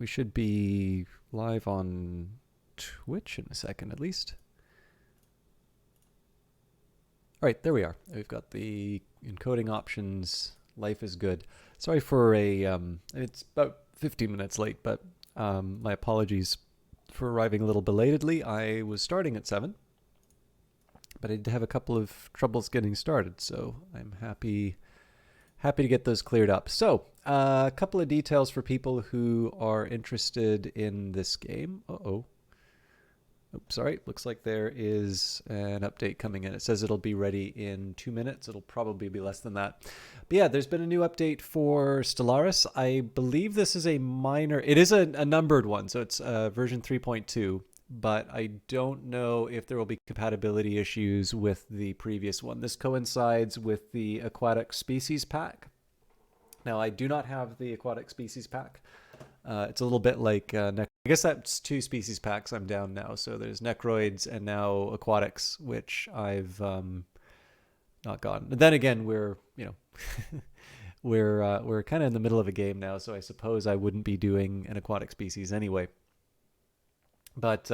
We should be live on Twitch in a second at least. All right, there we are. We've got the encoding options. Life is good. Sorry for it's about 15 minutes late, but my apologies for arriving a little belatedly. I was starting at 7, but I did have a couple of troubles getting started, so I'm happy to get those cleared up. So, a couple of details for people who are interested in this game. Oops, sorry. Looks like there is an update coming in. It says it'll be ready in 2 minutes. It'll probably be less than that. But yeah, there's been a new update for Stellaris. I believe this is a minor... It is a numbered one, so it's version 3.2. But I don't know if there will be compatibility issues with the previous one. This coincides with the Aquatic Species Pack. Now, I do not have the Aquatic Species Pack. It's a little bit like... I guess that's 2 species packs I'm down now. So there's Necroids and now Aquatics, which I've not gotten. And then again, we're we're kind of in the middle of a game now, so I suppose I wouldn't be doing an aquatic species anyway. But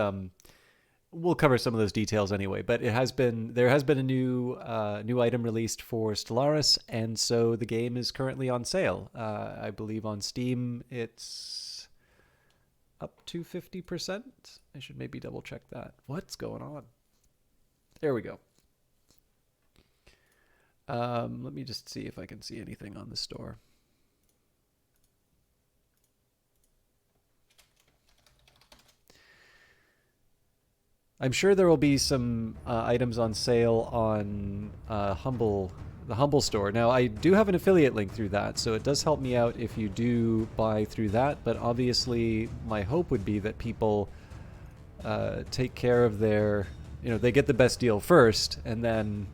we'll cover some of those details anyway. But there has been a new item released for Stellaris, and so the game is currently on sale. I believe on Steam it's up to 50%. I should maybe double check that. What's going on? There we go. Let me just see if I can see anything on the store. I'm sure there will be some items on sale on the Humble store. Now, I do have an affiliate link through that, so it does help me out if you do buy through that. But obviously, my hope would be that people take care of their, they get the best deal first, and then,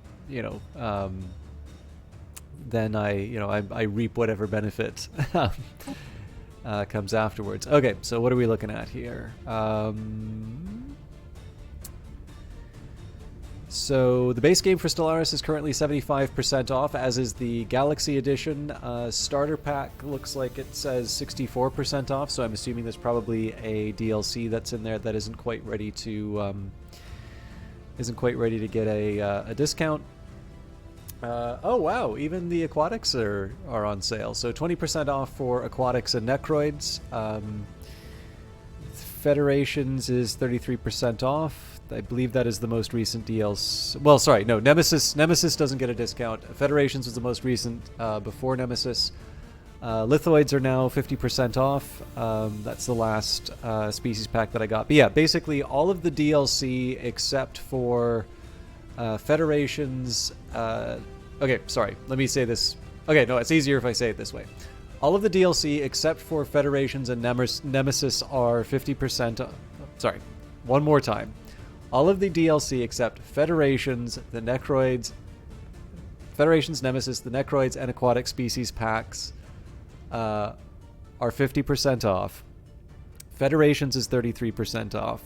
then I reap whatever benefit comes afterwards. Okay, so what are we looking at here? So the base game for Stellaris is currently 75% off, as is the Galaxy Edition. Starter pack looks like it says 64% off, so I'm assuming there's probably a DLC that's in there that isn't quite ready to get a discount. Oh wow, even the Aquatics are on sale. So 20% off for Aquatics and Necroids. Federations is 33% off. I believe that is the most recent DLC. Well, sorry, no, Nemesis doesn't get a discount. Federations was the most recent before Nemesis. Lithoids are now 50% off. That's the last species pack that I got. But yeah, basically all of the DLC except for Federations. Okay, sorry, let me say this. Okay, no, it's easier if I say it this way. All of the DLC except for Federations and Nemesis are 50%. Sorry, one more time. All of the DLC except Federations, Nemesis, the Necroids, and Aquatic Species packs are 50% off. Federations is 33% off.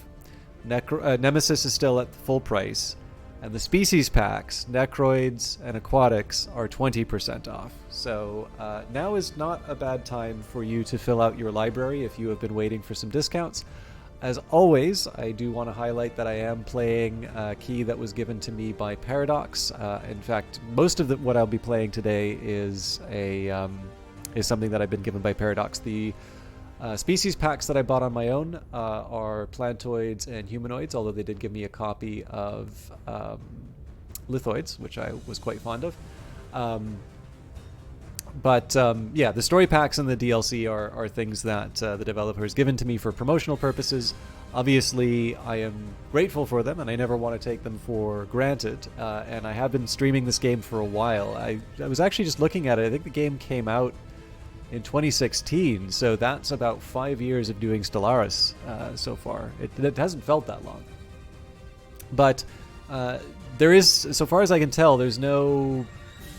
Nemesis is still at full price. And the Species packs, Necroids and Aquatics, are 20% off. So now is not a bad time for you to fill out your library if you have been waiting for some discounts. As always, I do want to highlight that I am playing a key that was given to me by Paradox. In fact, most of what I'll be playing today is something that I've been given by Paradox. The species packs that I bought on my own are plantoids and humanoids, although they did give me a copy of lithoids, which I was quite fond of. But yeah, the story packs and the DLC are things that the developer has given to me for promotional purposes. Obviously, I am grateful for them, and I never want to take them for granted. And I have been streaming this game for a while. I was actually just looking at it. I think the game came out in 2016, so that's about 5 years of doing Stellaris so far. It hasn't felt that long. But there is, so far as I can tell, there's no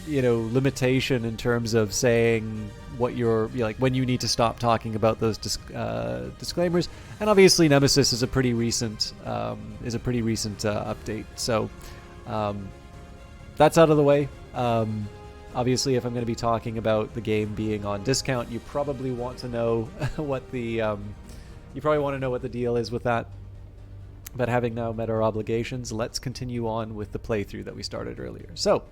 limitation in terms of saying what you're like when you need to stop talking about those disclaimers. And obviously Nemesis is a pretty recent update, so that's out of the way. Obviously, if I'm going to be talking about the game being on discount, you probably want to know what the deal is with that. But having now met our obligations, let's continue on with the playthrough that we started earlier. So,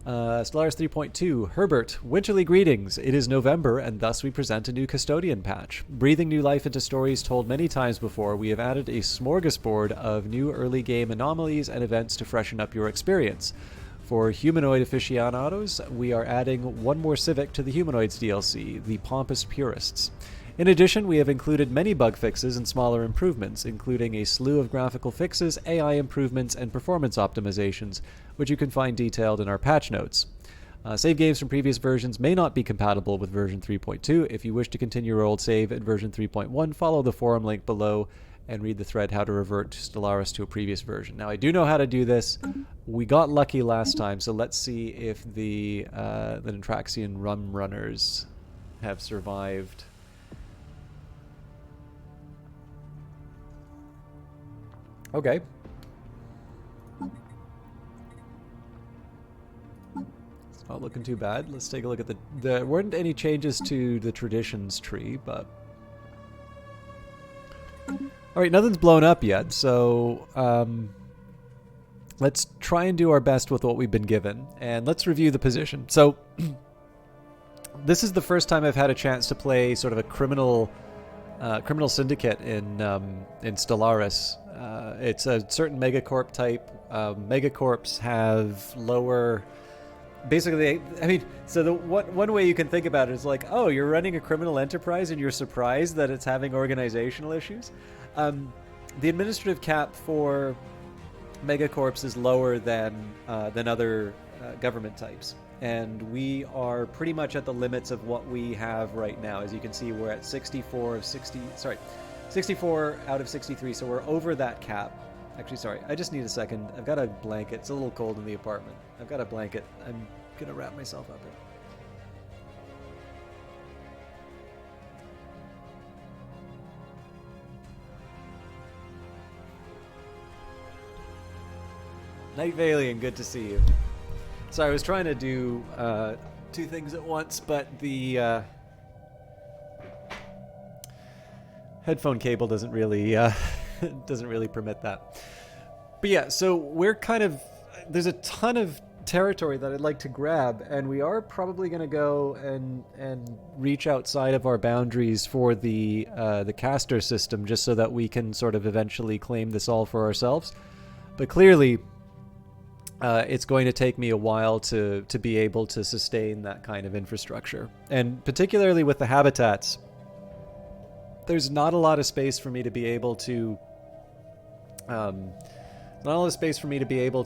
Stellaris 3.2, Herbert, winterly greetings. It is November, and thus we present a new custodian patch. Breathing new life into stories told many times before, we have added a smorgasbord of new early game anomalies and events to freshen up your experience. For humanoid aficionados, we are adding one more civic to the Humanoids DLC, the Pompous Purists. In addition, we have included many bug fixes and smaller improvements, including a slew of graphical fixes, AI improvements, and performance optimizations, which you can find detailed in our patch notes. Save games from previous versions may not be compatible with version 3.2. If you wish to continue your old save at version 3.1, follow the forum link below and read the thread how to revert to Stellaris to a previous version. Now, I do know how to do this. We got lucky last time, so let's see if the Natraxian rum runners have survived. Okay. It's not looking too bad. Let's take a look at there weren't any changes to the traditions tree, but... Alright, nothing's blown up yet, so let's try and do our best with what we've been given, and let's review the position. So, this is the first time I've had a chance to play sort of a criminal syndicate in Stellaris. It's a certain megacorp type. Megacorps have lower... Basically, I mean, so the one way you can think about it is like, oh, you're running a criminal enterprise and you're surprised that it's having organizational issues. The administrative cap for megacorps is lower than other government types. And we are pretty much at the limits of what we have right now. As you can see, we're at 64 out of 63, so we're over that cap. Actually, sorry, I just need a second. I've got a blanket. It's a little cold in the apartment. I've got a blanket. I'm going to wrap myself up in. Night Valian, good to see you. Sorry, I was trying to do two things at once, but the headphone cable doesn't really permit that. But yeah, so we're kind of... There's a ton of territory that I'd like to grab, and we are probably going to go and reach outside of our boundaries for the caster system, just so that we can sort of eventually claim this all for ourselves. But clearly... it's going to take me a while to be able to sustain that kind of infrastructure. And particularly with the habitats, there's not a lot of space for me to be able to...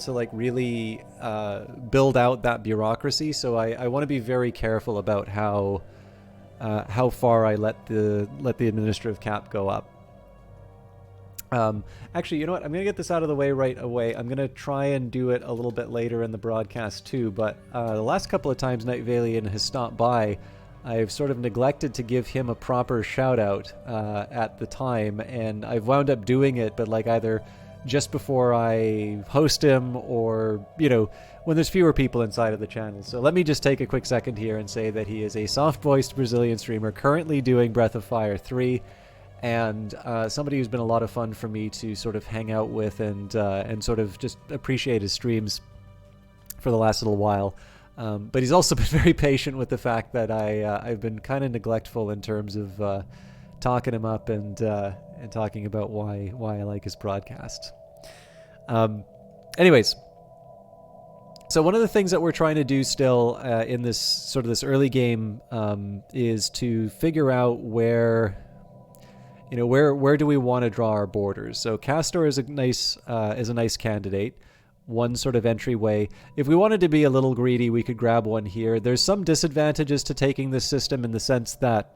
like really build out that bureaucracy, so I want to be very careful about how far I let the administrative cap go up. Actually, you know what? I'm going to get this out of the way right away. I'm going to try and do it a little bit later in the broadcast too, but the last couple of times Night Valian has stopped by, I've sort of neglected to give him a proper shout out at the time, and I've wound up doing it, but like either just before I host him or, you know, when there's fewer people inside of the channel. So let me just take a quick second here and say that he is a soft-voiced Brazilian streamer currently doing Breath of Fire 3, and somebody who's been a lot of fun for me to sort of hang out with and sort of just appreciate his streams for the last little while. But he's also been very patient with the fact that I've been kind of neglectful in terms of talking him up and talking about why I like his broadcast. Anyways, so one of the things that we're trying to do still in this sort of this early game is to figure out where do we want to draw our borders. So Castor is a nice candidate. One sort of entryway. If we wanted to be a little greedy, we could grab one here. There's some disadvantages to taking this system in the sense that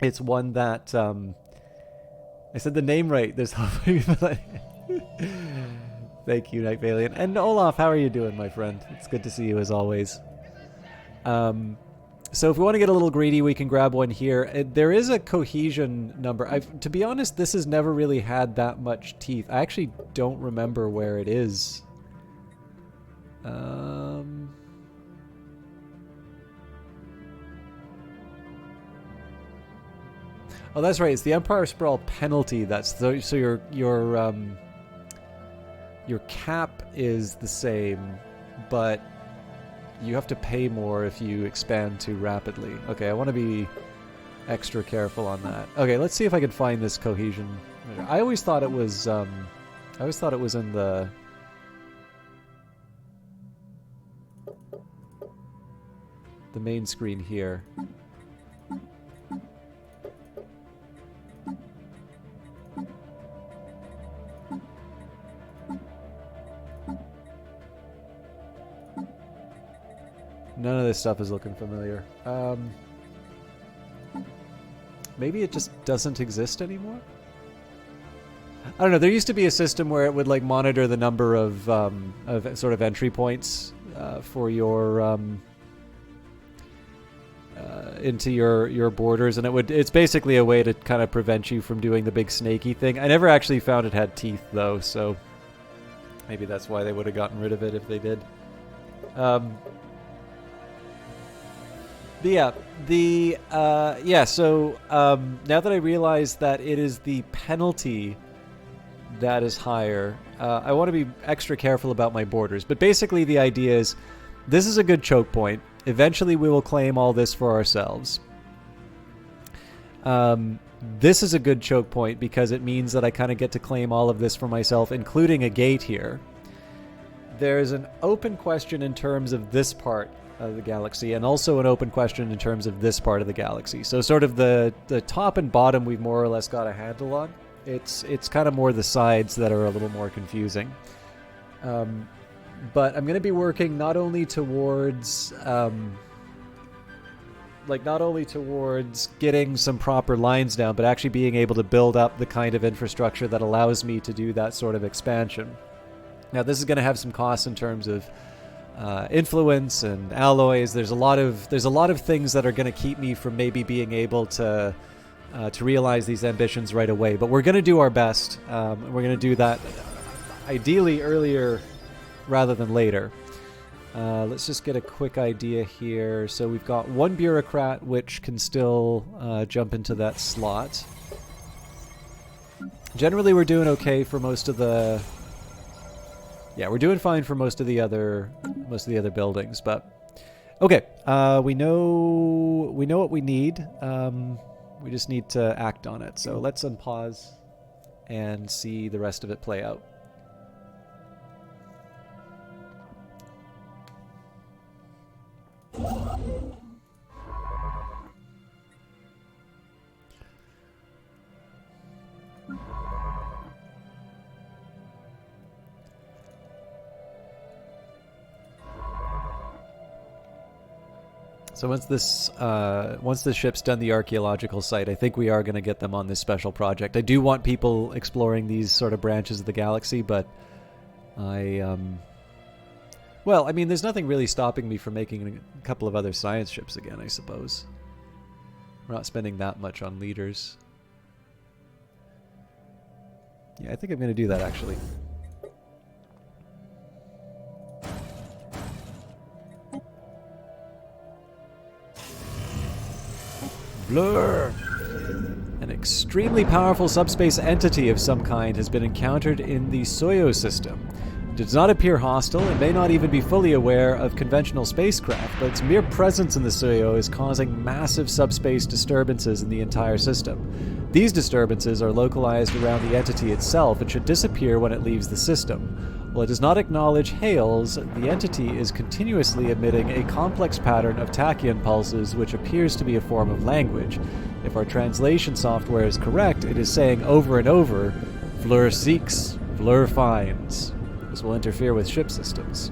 it's one that I said the name right. There's Thank you, Night Valiant. And Olaf, how are you doing, my friend? It's good to see you as always. So if we want to get a little greedy, we can grab one here. There is a cohesion number. To be honest, this has never really had that much teeth. I actually don't remember where it is. Oh, that's right. It's the Empire Sprawl penalty. That's so your cap is the same, but you have to pay more if you expand too rapidly. Okay, I want to be extra careful on that. Okay, let's see if I can find this cohesion. I always thought it was in the main screen here. None of this stuff is looking familiar. Maybe it just doesn't exist anymore? I don't know. There used to be a system where it would like monitor the number of sort of entry points for your into your borders, and it's basically a way to kind of prevent you from doing the big snaky thing. I never actually found it had teeth though, so maybe that's why they would have gotten rid of it if they did. But yeah, so now that I realize that it is the penalty that is higher, I want to be extra careful about my borders. But basically the idea is, this is a good choke point. Eventually we will claim all this for ourselves. This is a good choke point because it means that I kind of get to claim all of this for myself, including a gate here. There's an open question in terms of this part of the galaxy, and also an open question in terms of this part of the galaxy. So sort of the top and bottom we've more or less got a handle on. It's kind of more the sides that are a little more confusing. But I'm going to be working not only towards getting some proper lines down, but actually being able to build up the kind of infrastructure that allows me to do that sort of expansion. Now, this is going to have some costs in terms of influence and alloys. There's a lot of things that are going to keep me from maybe being able to realize these ambitions right away. But we're going to do our best. We're going to do that ideally earlier rather than later. Let's just get a quick idea here. So we've got one bureaucrat which can still jump into that slot. Generally, we're doing okay for most of the. Yeah, we're doing fine for most of the other buildings, but okay. We know what we need. We just need to act on it. So let's unpause and see the rest of it play out. So once this ship's done the archaeological site, I think we are going to get them on this special project. I do want people exploring these sort of branches of the galaxy, but well, I mean, there's nothing really stopping me from making a couple of other science ships again, I suppose. We're not spending that much on leaders. Yeah, I think I'm going to do that, actually. Blur! An extremely powerful subspace entity of some kind has been encountered in the Soyo system. It does not appear hostile and may not even be fully aware of conventional spacecraft, but its mere presence in the Soyo is causing massive subspace disturbances in the entire system. These disturbances are localized around the entity itself and should disappear when it leaves the system. While it does not acknowledge hails, the entity is continuously emitting a complex pattern of tachyon pulses which appears to be a form of language. If our translation software is correct, it is saying over and over, Vlur seeks, Vlur finds. This will interfere with ship systems.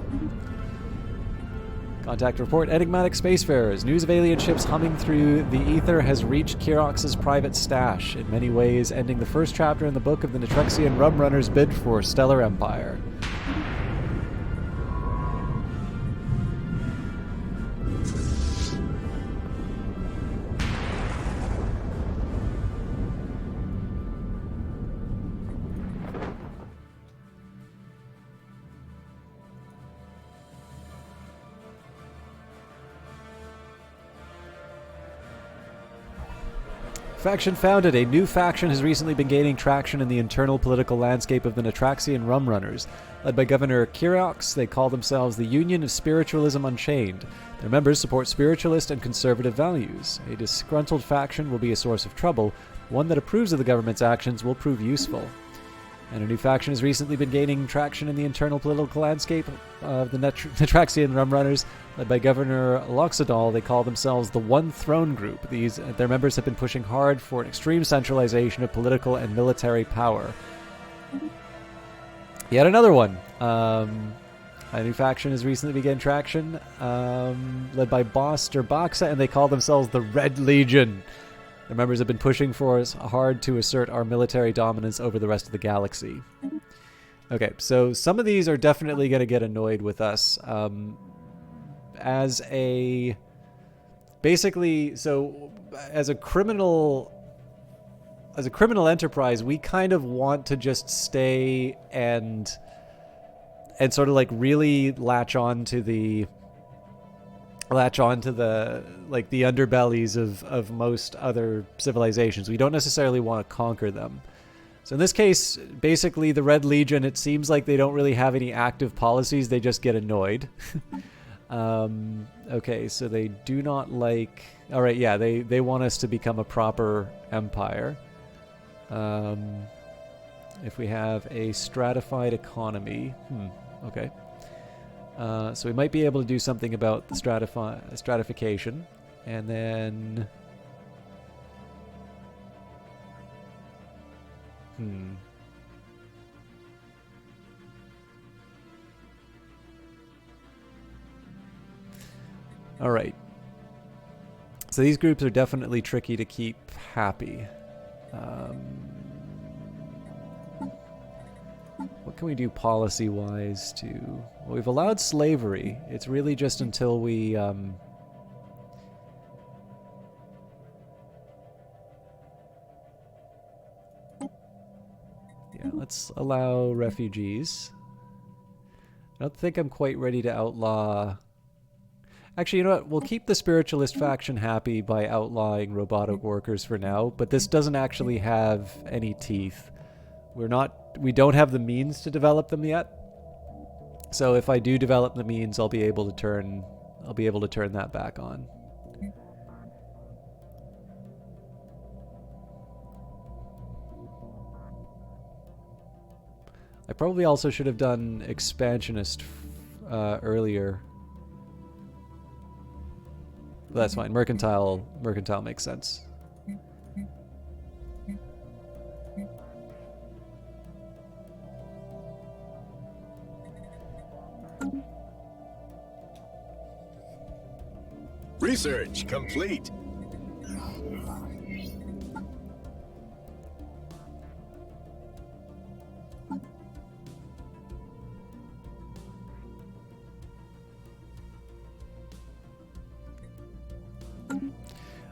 Contact report, enigmatic spacefarers. News of alien ships humming through the ether has reached Kirox's private stash, in many ways ending the first chapter in the book of the Netrexian rum runners' bid for stellar empire. Faction founded. A new faction has recently been gaining traction in the internal political landscape of the Natraxian Rum Runners. Led by Governor Kiriox, they call themselves the Union of Spiritualism Unchained. Their members support spiritualist and conservative values. A disgruntled faction will be a source of trouble. One that approves of the government's actions will prove useful. And a new faction has recently been gaining traction in the internal political landscape of the Natraxian Rum Runners. Led by Governor Loxodol, they call themselves the One Throne Group. Their members have been pushing hard for an extreme centralization of political and military power. Yet another one. A new faction has recently begun traction, led by Boss Derbaxa, and they call themselves the Red Legion. Their members have been pushing for us hard to assert our military dominance over the rest of the galaxy. Okay, so some of these are definitely going to get annoyed with us. As a criminal enterprise, we kind of want to just stay and sort of like really latch on to the like the underbellies of most other civilizations. We don't necessarily want to conquer them. So in this case, basically the Red Legion, it seems like they don't really have any active policies, they just get annoyed. Okay, so they do not like... Alright, yeah, they want us to become a proper empire. If we have a stratified economy... okay. So we might be able to do something about the stratification. And then... Alright. So these groups are definitely tricky to keep happy. What can we do policy-wise to... Well, we've allowed slavery. It's really just until we... Yeah, let's allow refugees. I don't think I'm quite ready to outlaw... Actually, you know what? We'll keep the spiritualist faction happy by outlawing robotic workers for now, but this doesn't actually have any teeth. We don't have the means to develop them yet. So if I do develop the means, I'll be able to turn that back on. I probably also should have done expansionist earlier. That's fine. Mercantile makes sense. Research complete.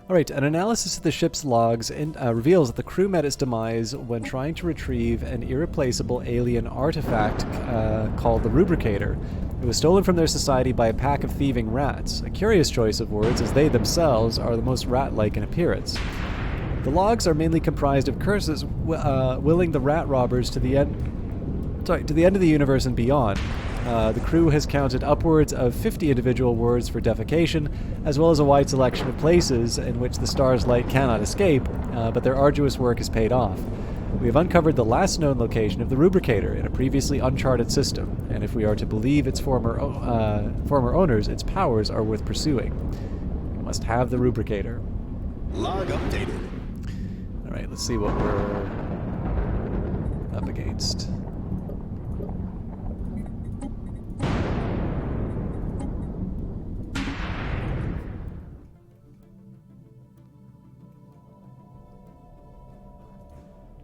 Alright, an analysis of the ship's logs reveals that the crew met its demise when trying to retrieve an irreplaceable alien artifact called the Rubricator. It was stolen from their society by a pack of thieving rats. A curious choice of words, as they themselves are the most rat-like in appearance. The logs are mainly comprised of curses willing the rat robbers to the end of the universe and beyond. The crew has counted upwards of 50 individual words for defecation, as well as a wide selection of places in which the star's light cannot escape, but their arduous work has paid off. We have uncovered the last known location of the Rubricator in a previously uncharted system, and if we are to believe its former owners, its powers are worth pursuing. We must have the Rubricator. Log updated. Alright, let's see what we're up against.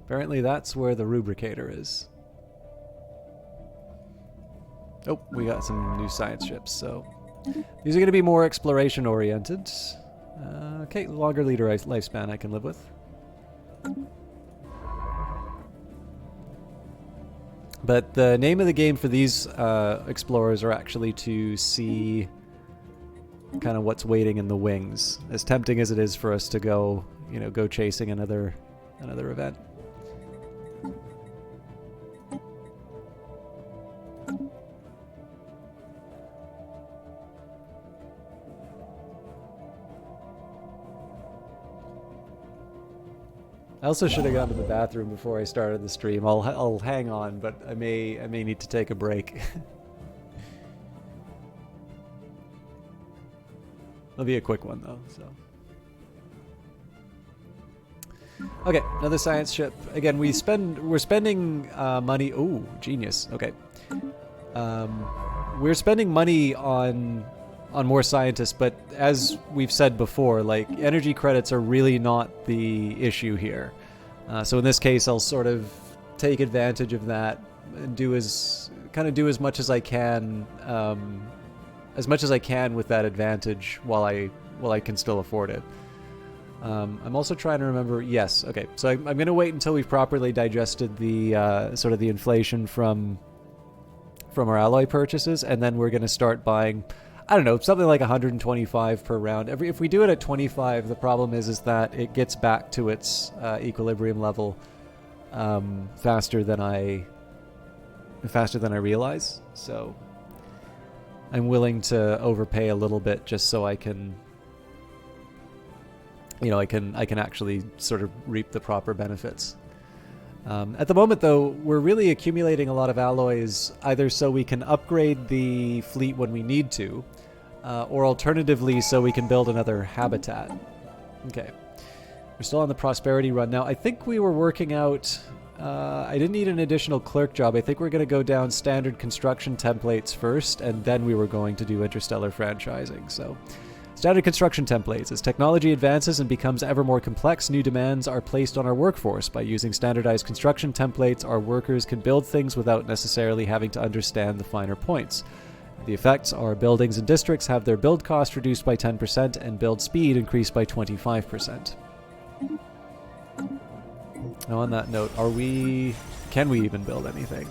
Apparently that's where the Rubricator is. Oh, we got some new science ships, so... These are going to be more exploration-oriented. Okay, longer leader lifespan I can live with. But the name of the game for these explorers are actually to see kind of what's waiting in the wings. As tempting as it is for us to go go chasing another event. I also should have gone to the bathroom before I started the stream. I'll hang on, but I may need to take a break. It'll be a quick one though. So, okay, another science ship. Again, we're spending money. Ooh, genius. Okay, we're spending money on more scientists, but as we've said before, like, energy credits are really not the issue here. So in this case, I'll sort of take advantage of that and do as much as I can, with that advantage while I can still afford it. I'm also trying to remember. Yes, okay. So I'm going to wait until we've properly digested the sort of the inflation from our alloy purchases, and then we're going to start buying, I don't know, something like 125 per round. If we do it at 25, the problem is that it gets back to its equilibrium level faster than I realize. So I'm willing to overpay a little bit just so I can, I can actually sort of reap the proper benefits. At the moment, though, we're really accumulating a lot of alloys, either so we can upgrade the fleet when we need to, or alternatively so we can build another habitat. Okay. We're still on the prosperity run. Now, I think we were working out... I didn't need an additional clerk job. I think we're going to go down standard construction templates first, and then we were going to do interstellar franchising. So, standard construction templates. As technology advances and becomes ever more complex, new demands are placed on our workforce. By using standardized construction templates, our workers can build things without necessarily having to understand the finer points. The effects are buildings and districts have their build cost reduced by 10% and build speed increased by 25%. Now, on that note, can we even build anything?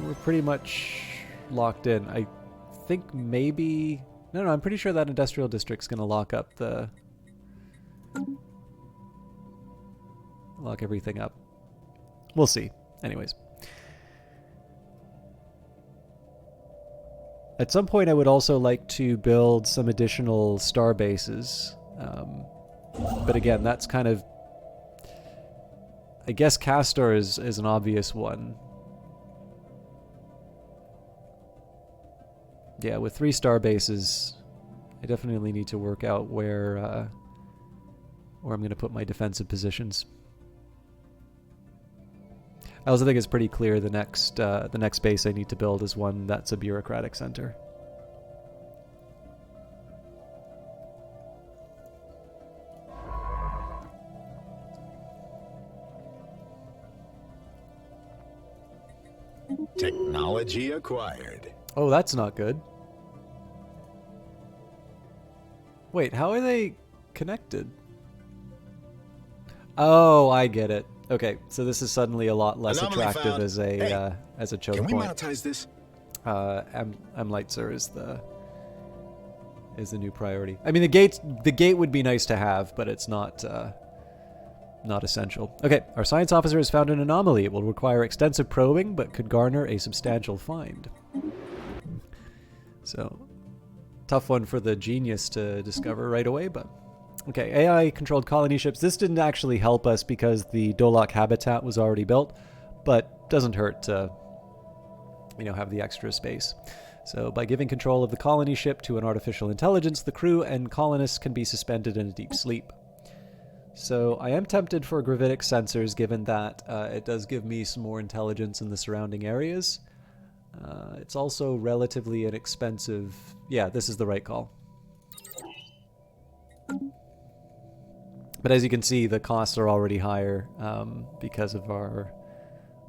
We're pretty much locked in. I think maybe... No, I'm pretty sure that industrial district's going to lock everything up. We'll see. Anyways. At some point, I would also like to build some additional star bases. But again, that's kind of... I guess Castor is an obvious one. Yeah, with 3 star bases, I definitely need to work out where I'm going to put my defensive positions. I also think it's pretty clear the next base I need to build is one that's a bureaucratic center. Technology acquired. Oh, that's not good. Wait, how are they connected? Oh, I get it. Okay, so this is suddenly a lot less Anomaly attractive found. as a choke Can we point. monetize this? Amlightser is the new priority. I mean, the gate would be nice to have, but it's not essential. Okay, our science officer has found an anomaly. It will require extensive probing, but could garner a substantial find. So, tough one for the genius to discover right away, but... Okay, AI-controlled colony ships. This didn't actually help us because the Dolok habitat was already built, but doesn't hurt to, have the extra space. So by giving control of the colony ship to an artificial intelligence, the crew and colonists can be suspended in a deep sleep. So I am tempted for gravitic sensors, given that it does give me some more intelligence in the surrounding areas. It's also relatively inexpensive. Yeah, this is the right call. But as you can see, the costs are already higher because of our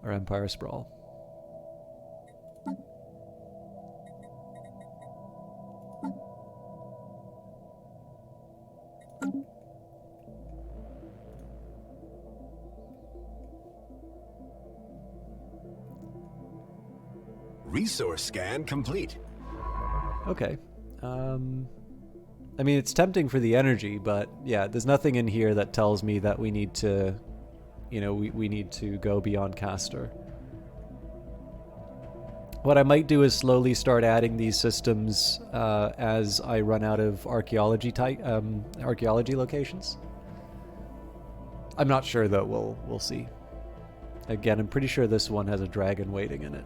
Empire Sprawl. Resource scan complete. Okay. I mean, it's tempting for the energy, but yeah, there's nothing in here that tells me that we need to, we need to go beyond Castor. What I might do is slowly start adding these systems as I run out of archaeology locations. I'm not sure though. We'll see. Again, I'm pretty sure this one has a dragon waiting in it.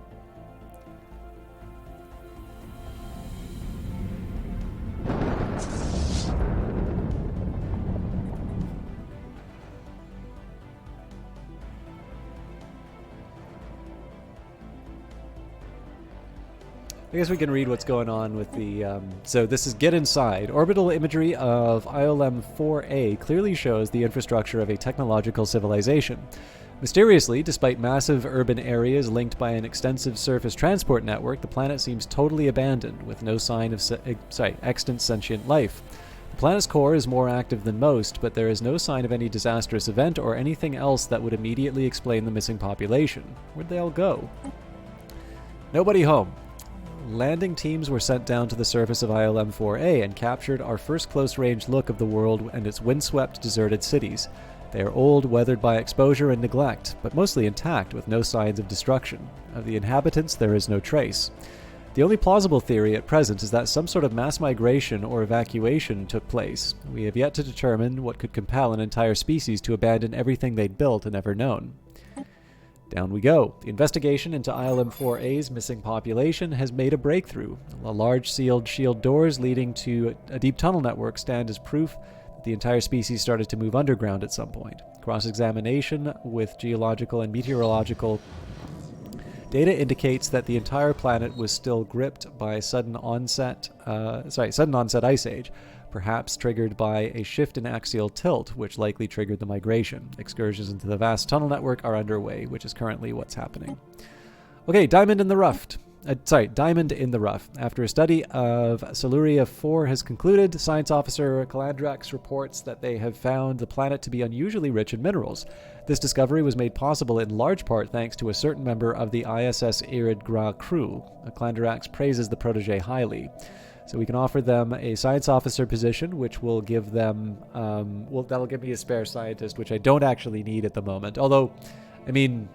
I guess we can read what's going on with the... so this is Get Inside. Orbital imagery of ILM 4A clearly shows the infrastructure of a technological civilization. Mysteriously, despite massive urban areas linked by an extensive surface transport network, the planet seems totally abandoned, with no sign of extant sentient life. The planet's core is more active than most, but there is no sign of any disastrous event or anything else that would immediately explain the missing population. Where'd they all go? Nobody home. Landing teams were sent down to the surface of ILM-4A and captured our first close-range look of the world and its windswept, deserted cities. They are old, weathered by exposure and neglect, but mostly intact with no signs of destruction. Of the inhabitants, there is no trace. The only plausible theory at present is that some sort of mass migration or evacuation took place. We have yet to determine what could compel an entire species to abandon everything they'd built and ever known. Down we go. The investigation into ILM-4A's missing population has made a breakthrough. The large sealed shield doors leading to a deep tunnel network stand as proof that the entire species started to move underground at some point. Cross-examination with geological and meteorological data indicates that the entire planet was still gripped by sudden onset ice age, perhaps triggered by a shift in axial tilt, which likely triggered the migration. Excursions into the vast tunnel network are underway, which is currently what's happening. Okay, Diamond in the Rough. After a study of Siluria 4 has concluded, Science Officer Calandrax reports that they have found the planet to be unusually rich in minerals. This discovery was made possible in large part thanks to a certain member of the ISS Irid Gra crew. Calandrax praises the protege highly. So we can offer them a science officer position, which will give them, that'll give me a spare scientist, which I don't actually need at the moment. Although, I mean,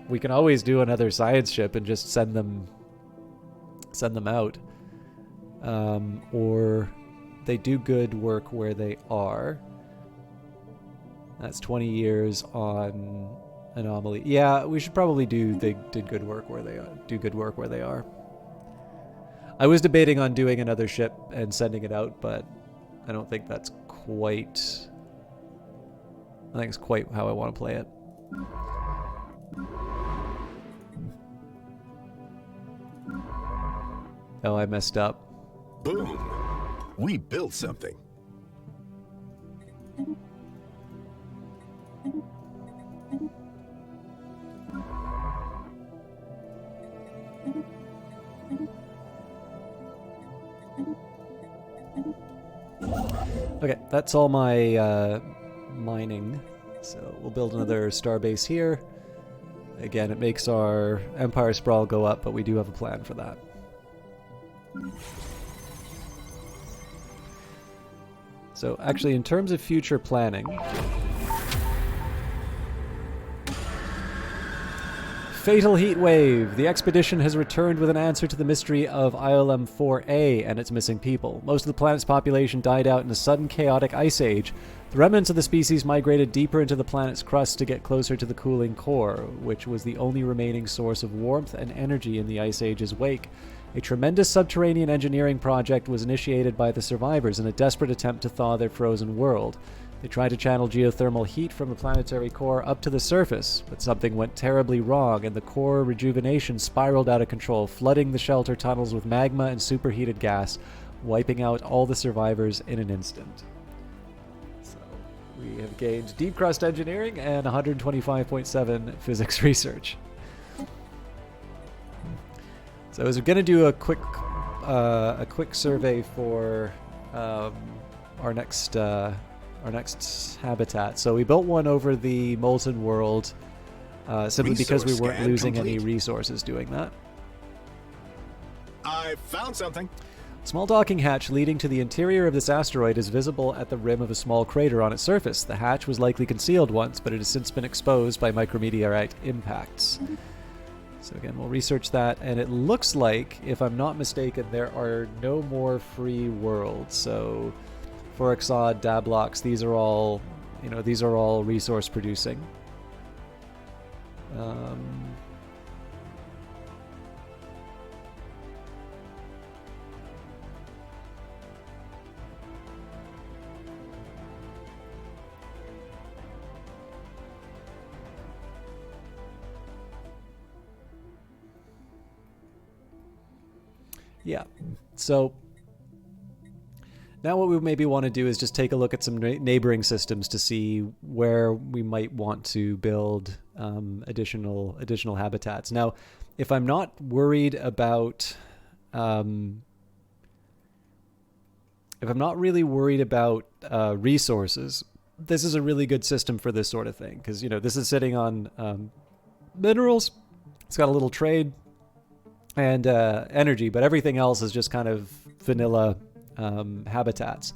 we can always do another science ship and just send them out. Or they do good work where they are. That's 20 years on Anomaly. Yeah, we should probably they did good work where they are. I was debating on doing another ship and sending it out, but I don't think that's quite... I think it's quite how I want to play it. Oh, I messed up. Boom! We built something. Okay, that's all my mining. So we'll build another starbase here. Again, it makes our Empire Sprawl go up, but we do have a plan for that. So actually, in terms of future planning... Fatal heat wave. The expedition has returned with an answer to the mystery of ILM-4A and its missing people. Most of the planet's population died out in a sudden chaotic ice age. The remnants of the species migrated deeper into the planet's crust to get closer to the cooling core, which was the only remaining source of warmth and energy in the ice age's wake. A tremendous subterranean engineering project was initiated by the survivors in a desperate attempt to thaw their frozen world. They tried to channel geothermal heat from the planetary core up to the surface, but something went terribly wrong, and the core rejuvenation spiraled out of control, flooding the shelter tunnels with magma and superheated gas, wiping out all the survivors in an instant. So, we have gained deep crust engineering and 125.7 physics research. So I was going to do a quick survey for our next habitat. So we built one over the molten world simply because we weren't losing any resources doing that. I found something. Small docking hatch leading to the interior of this asteroid is visible at the rim of a small crater on its surface. The hatch was likely concealed once, but it has since been exposed by micrometeorite impacts. So again, we'll research that, and it looks like, if I'm not mistaken, there are no more free worlds. So Foraxod, Dablox, these are all resource producing. Yeah, so now what we maybe want to do is just take a look at some neighboring systems to see where we might want to build additional habitats. Now, if I'm not worried about, if I'm not really worried about resources, this is a really good system for this sort of thing, because this is sitting on minerals. It's got a little trade and energy, but everything else is just kind of vanilla habitats.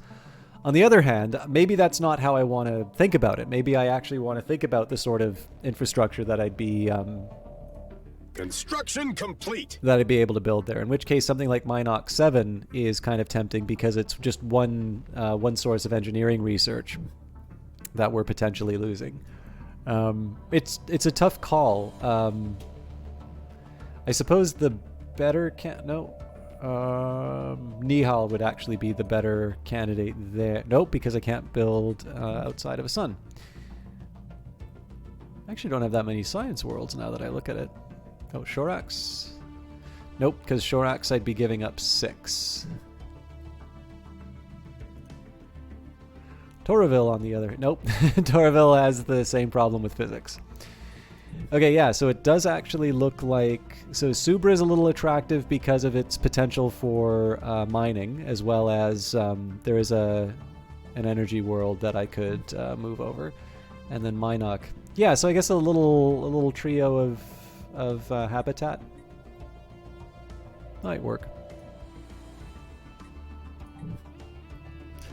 On the other hand, maybe that's not how I want to think about it. Maybe I actually want to think about the sort of infrastructure that I'd be construction complete. That I'd be able to build there. In which case, something like Minox 7 is kind of tempting because it's just one source of engineering research that we're potentially losing. It's a tough call. I suppose the better Nihal would actually be the better candidate there. Nope, because I can't build outside of a sun. I actually don't have that many science worlds now that I look at it. Oh, Shorax. Nope, because Shorax I'd be giving up 6. Toraville on the other... Nope, Toraville has the same problem with physics. Okay, yeah, so it does actually look like... So Subra is a little attractive because of its potential for mining, as well as there is an energy world that I could move over. And then Minok. Yeah, so I guess a little trio of habitat might work.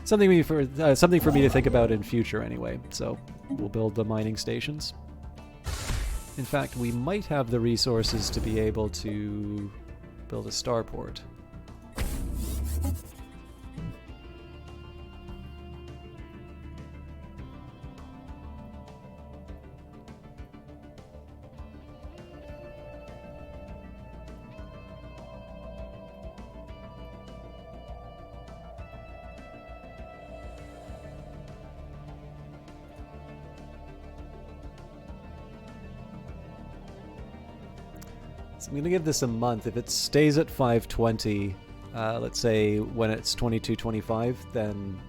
Something for me to think about in future anyway. So we'll build the mining stations. In fact, we might have the resources to be able to build a starport. I'm going to give this a month. If it stays at 520, let's say when it's 2225, then...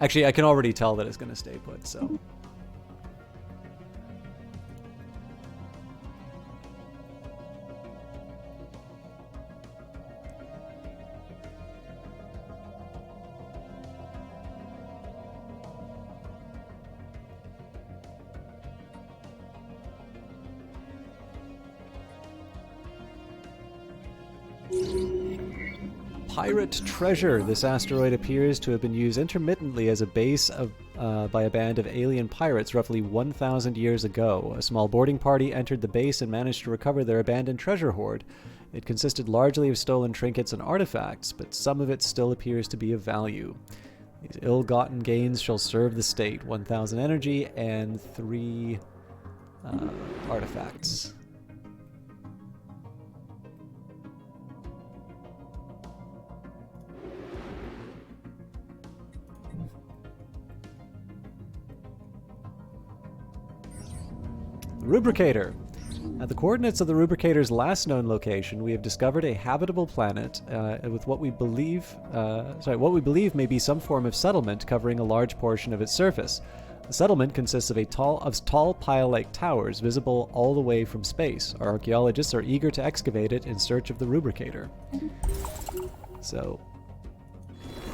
Actually, I can already tell that it's going to stay put, so... Pirate treasure. This asteroid appears to have been used intermittently as a base by a band of alien pirates roughly 1,000 years ago. A small boarding party entered the base and managed to recover their abandoned treasure hoard. It consisted largely of stolen trinkets and artifacts, but some of it still appears to be of value. These ill-gotten gains shall serve the state. 1,000 energy and 3 artifacts. Rubricator. At the coordinates of the Rubricator's last known location, we have discovered a habitable planet with what we believe may be some form of settlement covering a large portion of its surface. The settlement consists of tall pile-like towers visible all the way from space. Our archaeologists are eager to excavate it in search of the Rubricator. So...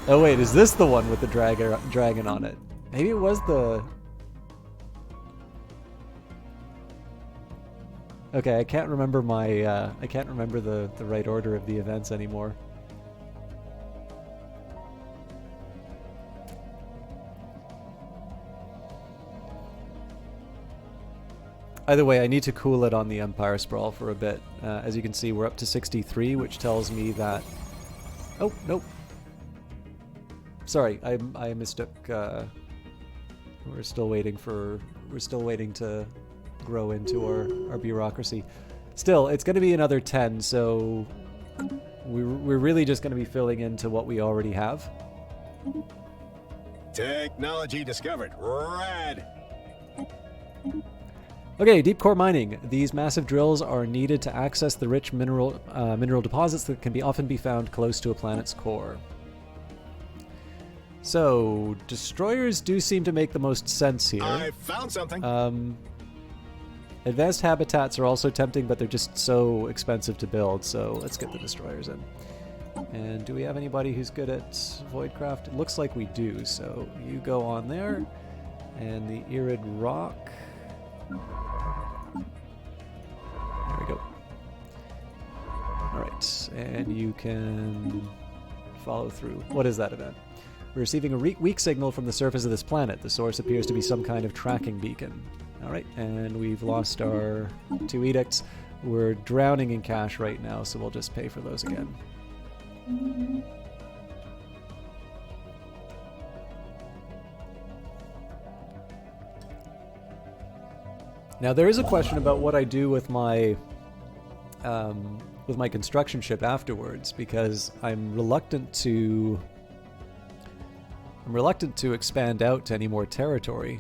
Oh wait, is this the one with the dragon on it? Maybe it was the... Okay, I can't remember the right order of the events anymore. Either way, I need to cool it on the Empire Sprawl for a bit. As you can see, we're up to 63, which tells me that... Oh, nope. Sorry, I mistook. We're still waiting to grow into our bureaucracy. Still, it's going to be another 10, so we're really just going to be filling into what we already have. Technology discovered. Rad. Okay, deep core mining. These massive drills are needed to access the rich mineral deposits that can often be found close to a planet's core. So, destroyers do seem to make the most sense here. I found something. Advanced habitats are also tempting, but they're just so expensive to build, so let's get the destroyers in. And do we have anybody who's good at Voidcraft? It looks like we do, so you go on there. And the Irid Rock. There we go. Alright, and you can follow through. What is that event? We're receiving a weak signal from the surface of this planet. The source appears to be some kind of tracking beacon. Alright, and we've lost our 2 edicts. We're drowning in cash right now, so we'll just pay for those again. Now there is a question about what I do with my construction ship afterwards, because I'm reluctant to expand out to any more territory.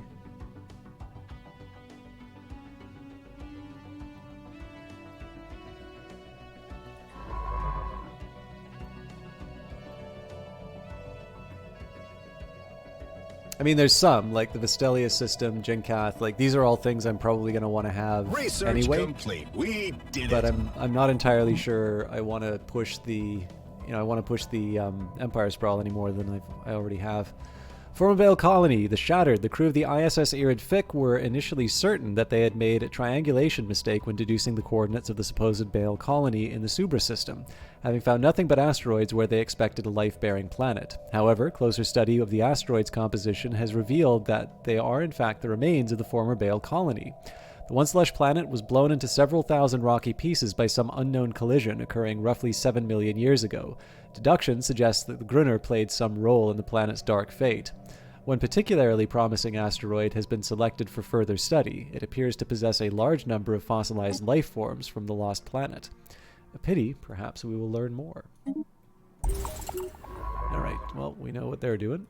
I mean, there's some, like the Vestelius system, Jinkath, like these are all things I'm probably going to want to have Research anyway. complete. We did but it. I'm not entirely sure I want to push the, Empire Sprawl any more than I already have. Formabale Colony, the Shattered, the crew of the ISS Irid Fick were initially certain that they had made a triangulation mistake when deducing the coordinates of the supposed Bale colony in the Subra system, having found nothing but asteroids where they expected a life-bearing planet. However, closer study of the asteroid's composition has revealed that they are in fact the remains of the former Bale colony. The once lush planet was blown into several thousand rocky pieces by some unknown collision occurring roughly 7 million years ago. Deduction suggests that the Gruner played some role in the planet's dark fate. One particularly promising asteroid has been selected for further study. It appears to possess a large number of fossilized life forms from the lost planet. A pity, perhaps we will learn more. Alright, well, we know what they're doing.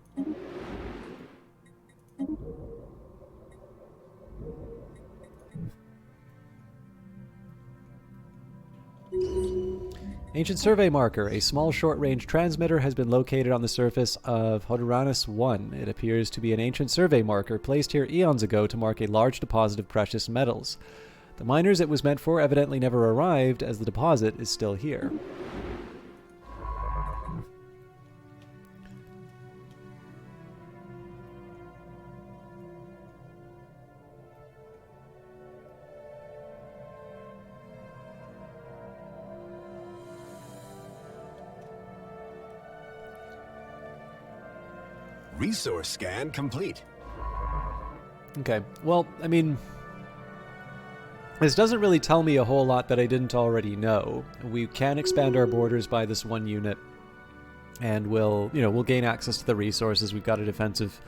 Ancient Survey Marker. A small short-range transmitter has been located on the surface of Hoduranus 1. It appears to be an ancient survey marker placed here eons ago to mark a large deposit of precious metals. The miners it was meant for evidently never arrived, as the deposit is still here. Resource scan complete. Okay, well, I mean, this doesn't really tell me a whole lot that I didn't already know. We can expand our borders by this one unit, and we'll gain access to the resources. We've got a defensive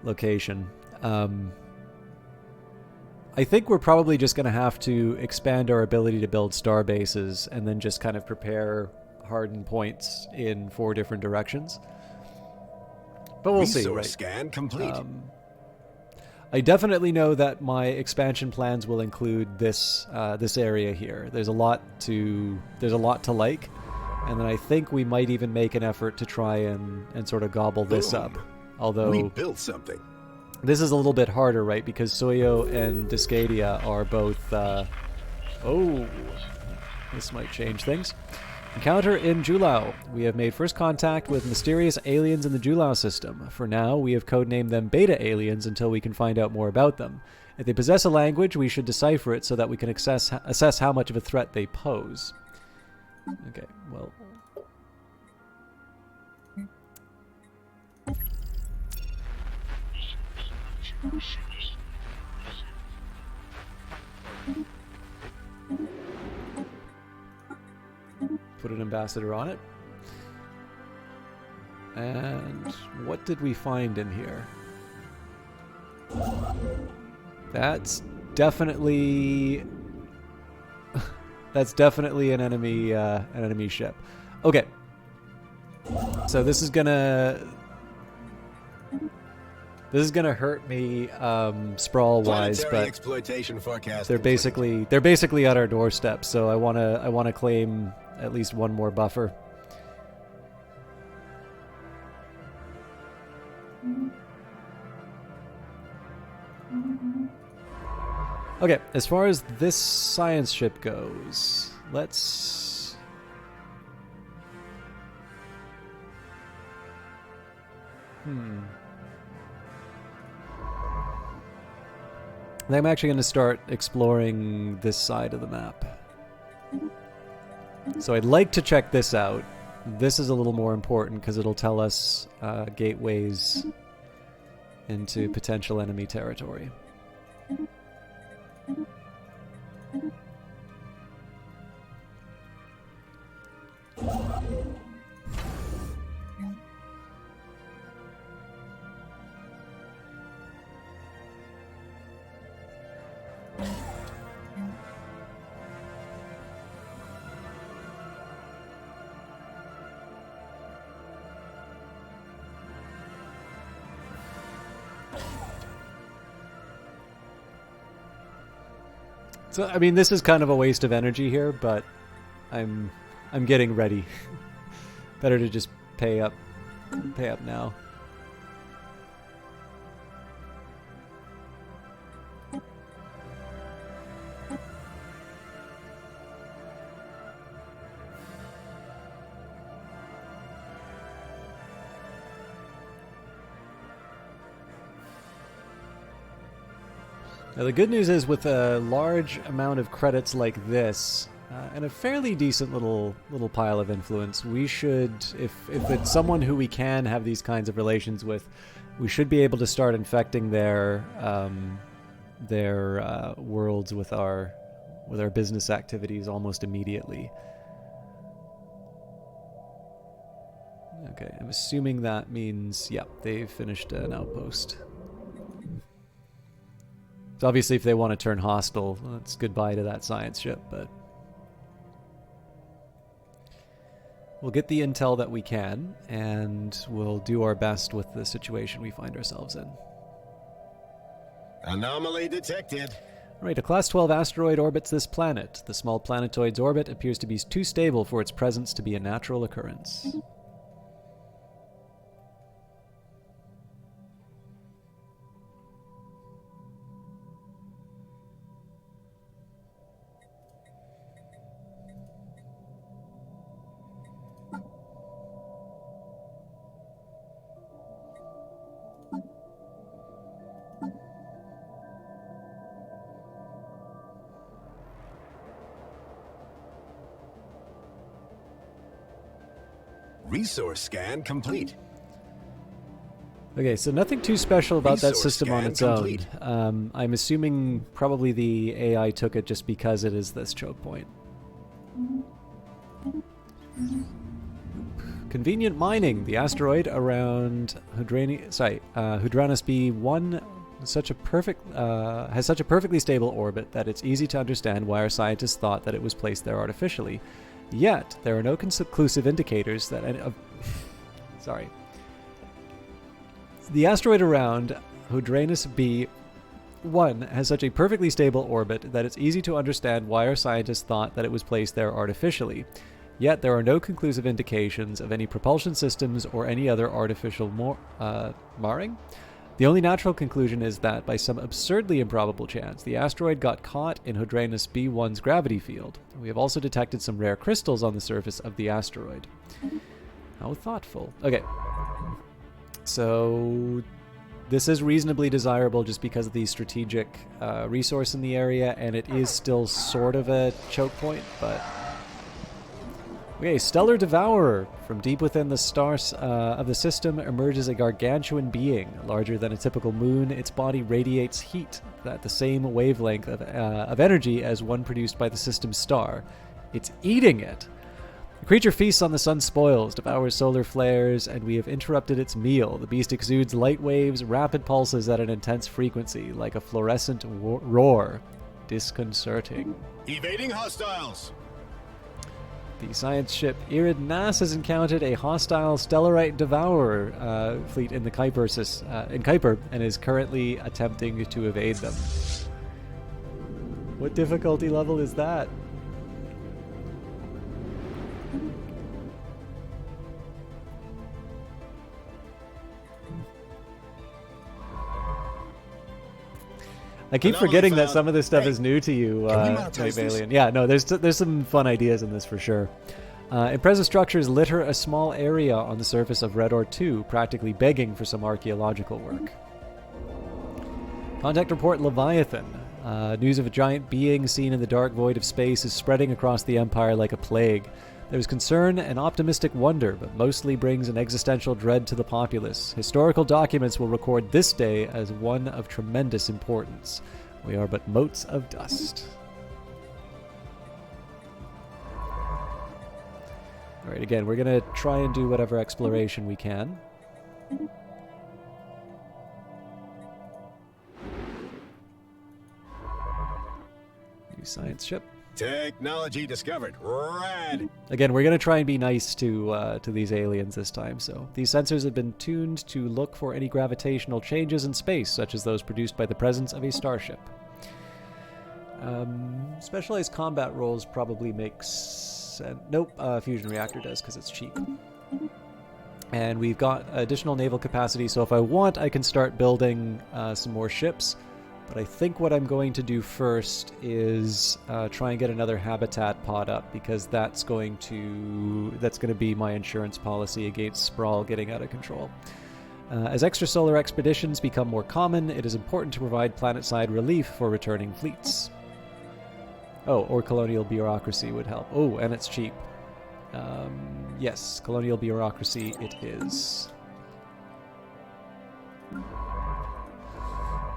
location. I think we're probably just going to have to expand our ability to build star bases and then just kind of prepare hardened points in 4 different directions. But we'll see, right? Resource scan complete. I definitely know that my expansion plans will include this this area here. There's a lot to like, and then I think we might even make an effort to try and sort of gobble this up. Although we built something. This is a little bit harder, right? Because Soyo and Discadia are both. Oh, this might change things. Encounter in Julau. We have made first contact with mysterious aliens in the Julau system. For now, we have codenamed them Beta Aliens until we can find out more about them. If they possess a language, we should decipher it so that we can assess how much of a threat they pose. Okay, well... put an ambassador on it. And what did we find in here? That's definitely an enemy ship. Okay. So this is gonna hurt me sprawl wise, Planetary but exploitation forecast they're basically at our doorstep, so I wanna claim at least one more buffer. Okay, as far as this science ship goes, let's... I'm actually going to start exploring this side of the map. So I'd like to check this out. This is a little more important because it'll tell us gateways into potential enemy territory. So, I mean, this is kind of a waste of energy here, but I'm getting ready. Better to just pay up now. Now, the good news is with a large amount of credits like this, and a fairly decent little pile of influence, we should, if it's someone who we can have these kinds of relations with, we should be able to start infecting their worlds with our business activities almost immediately. Okay, I'm assuming that means, yeah, they've finished an outpost. So obviously if they want to turn hostile, well, it's goodbye to that science ship, but we'll get the intel that we can, and we'll do our best with the situation we find ourselves in. Anomaly detected. Right, a Class 12 asteroid orbits this planet. The small planetoid's orbit appears to be too stable for its presence to be a natural occurrence. Resource scan complete. Okay, so nothing too special about that Resource system on scan its complete. own. I'm assuming probably the AI took it just because it is this choke point. Convenient mining. The asteroid around Hydranus B1 has such a perfectly stable orbit that it's easy to understand why our scientists thought that it was placed there artificially. Yet, there are no conclusive indicators that sorry. The asteroid around Hydranus B1 has such a perfectly stable orbit that it's easy to understand why our scientists thought that it was placed there artificially. Yet, there are no conclusive indications of any propulsion systems or any other artificial marring. The only natural conclusion is that, by some absurdly improbable chance, the asteroid got caught in Hydranus B1's gravity field. We have also detected some rare crystals on the surface of the asteroid. How thoughtful. Okay. So, this is reasonably desirable just because of the strategic resource in the area, and it is still sort of a choke point, but... Okay, Stellar Devourer. From deep within the stars of the system emerges a gargantuan being. Larger than a typical moon, its body radiates heat at the same wavelength of energy as one produced by the system's star. It's eating it. The creature feasts on the sun's spoils, devours solar flares, and we have interrupted its meal. The beast exudes light waves, rapid pulses at an intense frequency, like a fluorescent roar. Disconcerting. Evading hostiles. The science ship Iridnas has encountered a hostile Stellarite Devourer fleet in the Kuiper and is currently attempting to evade them. What difficulty level is that? I keep forgetting that some of this stuff is new to you, Night Alien. Yeah, no, there's some fun ideas in this for sure. Impressive structures litter a small area on the surface of Redor 2, practically begging for some archaeological work. Contact report Leviathan. News of a giant being seen in the dark void of space is spreading across the Empire like a plague. There's concern and optimistic wonder, but mostly brings an existential dread to the populace. Historical documents will record this day as one of tremendous importance. We are but motes of dust. Alright, again, we're going to try and do whatever exploration we can. New science ship. Technology discovered. Rad. Again, we're going to try and be nice to these aliens this time. So these sensors have been tuned to look for any gravitational changes in space, such as those produced by the presence of a starship. Specialized combat roles probably makes sense. Nope, fusion reactor does because it's cheap. And we've got additional naval capacity, so if I want, I can start building some more ships. But I think what I'm going to do first is try and get another habitat pod up, because that's going to be my insurance policy against Sprawl getting out of control. As extrasolar expeditions become more common, it is important to provide planet-side relief for returning fleets. Oh, or Colonial Bureaucracy would help. Oh, and it's cheap. Yes, Colonial Bureaucracy it is.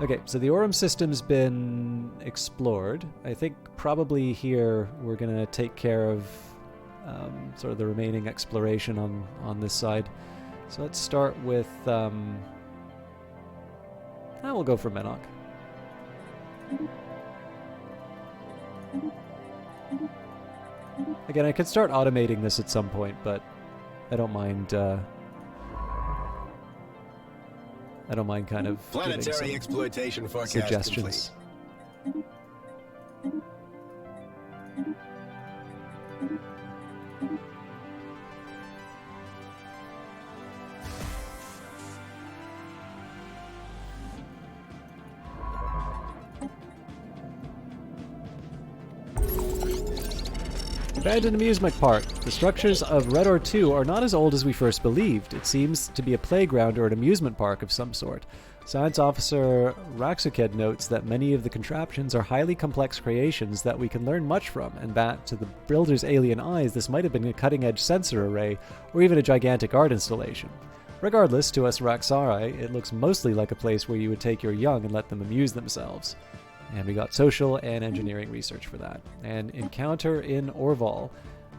Okay, so the Aurum system's been explored. I think probably here we're going to take care of sort of the remaining exploration on this side. So let's start with... we'll go for Menok. Again, I could start automating this at some point, but I don't mind... I don't mind kind of planetary exploitation forecast suggestions. Complete. Abandoned amusement park. The structures of Redor 2 are not as old as we first believed. It seems to be a playground or an amusement park of some sort. Science officer Raxuked notes that many of the contraptions are highly complex creations that we can learn much from, and that, to the builder's alien eyes, this might have been a cutting-edge sensor array, or even a gigantic art installation. Regardless, to us Raxarai, it looks mostly like a place where you would take your young and let them amuse themselves. And we got social and engineering research for that. And encounter in Orval.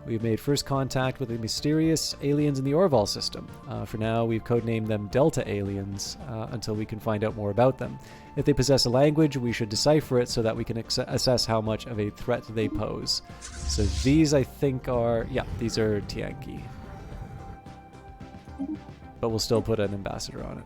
We've made first contact with the mysterious aliens in the Orval system. For now, we've codenamed them Delta Aliens until we can find out more about them. If they possess a language, we should decipher it so that we can assess how much of a threat they pose. So these, I think, are... Yeah, these are Tianki. But we'll still put an ambassador on it.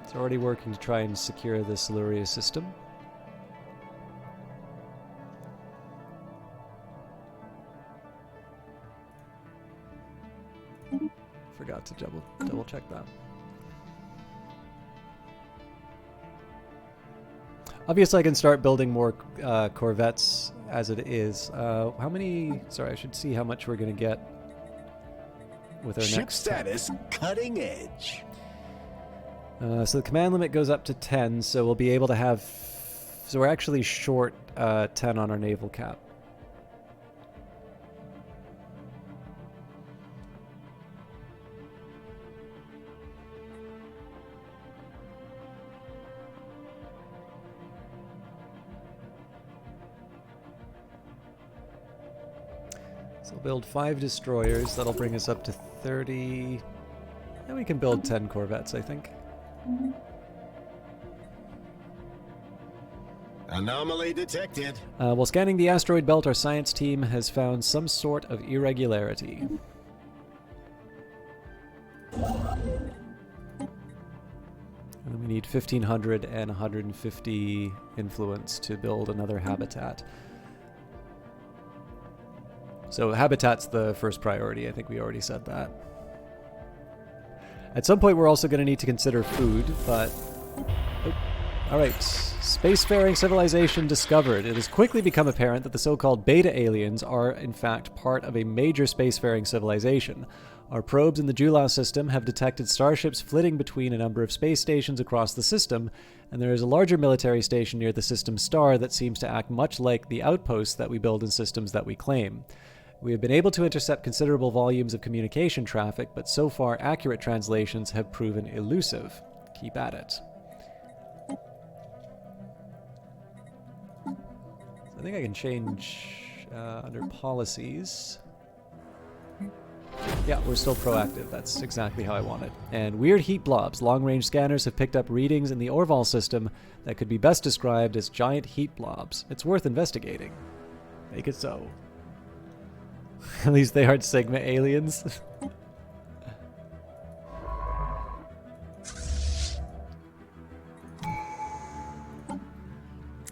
It's already working to try and secure the Stellaris system. Forgot to double check that. Obviously, I can start building more Corvettes as it is. How many... Sorry, I should see how much we're going to get with our Ship next tech. status cutting edge. So the command limit goes up to 10, so we'll be able to have... So we're actually short 10 on our naval cap. So we'll build 5 destroyers. That'll bring us up to 30. And we can build 10 corvettes, I think. Anomaly detected. While scanning the asteroid belt, our science team has found some sort of irregularity. And we need 1,500 and 150 influence to build another habitat. So habitat's the first priority. I think we already said that. At some point, we're also going to need to consider food, but... Oh. All right. Spacefaring civilization discovered. It has quickly become apparent that the so-called Beta Aliens are, in fact, part of a major spacefaring civilization. Our probes in the Julau system have detected starships flitting between a number of space stations across the system, and there is a larger military station near the system's star that seems to act much like the outposts that we build in systems that we claim. We have been able to intercept considerable volumes of communication traffic, but so far accurate translations have proven elusive. Keep at it. I think I can change under policies. Yeah, we're still proactive. That's exactly how I want it. And weird heat blobs. Long-range scanners have picked up readings in the Orval system that could be best described as giant heat blobs. It's worth investigating. Make it so. At least they aren't Sigma aliens.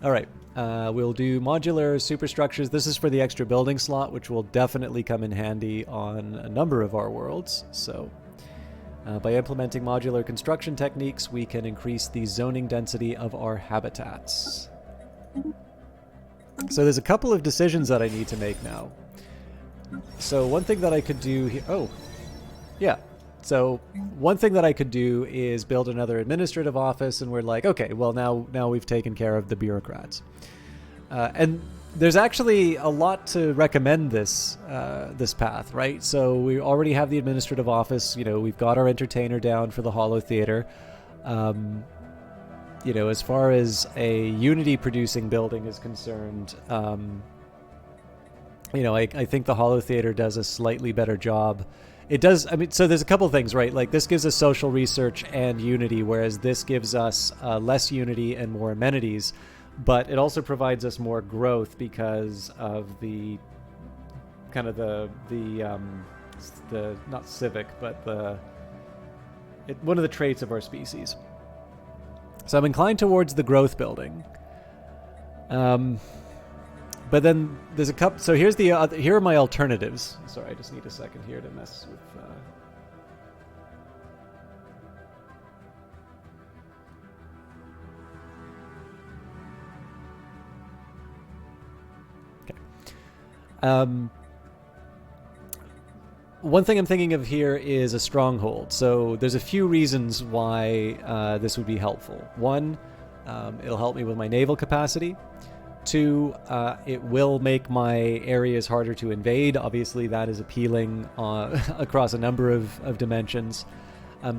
Alright, we'll do modular superstructures. This is for the extra building slot, which will definitely come in handy on a number of our worlds. So, by implementing modular construction techniques, we can increase the zoning density of our habitats. So there's a couple of decisions that I need to make now. So one thing that I could do here... Oh, yeah. So one thing that I could do is build another administrative office, and we're like, okay, well, now we've taken care of the bureaucrats. And there's actually a lot to recommend this path, right? So we already have the administrative office. You know, we've got our entertainer down for the Holo Theater. You know, as far as a Unity-producing building is concerned... you know, I think the Holo Theater does a slightly better job. It does, I mean, so there's a couple things, right? Like, this gives us social research and Unity, whereas this gives us less Unity and more amenities. But it also provides us more growth because of the kind of the not civic, but one of the traits of our species. So I'm inclined towards the growth building. But then there's a couple. So here's the here are my alternatives. Sorry, I just need a second here to mess with. Okay. One thing I'm thinking of here is a stronghold. So there's a few reasons why this would be helpful. One, it'll help me with my naval capacity. 2, it will make my areas harder to invade. Obviously, that is appealing across a number of dimensions.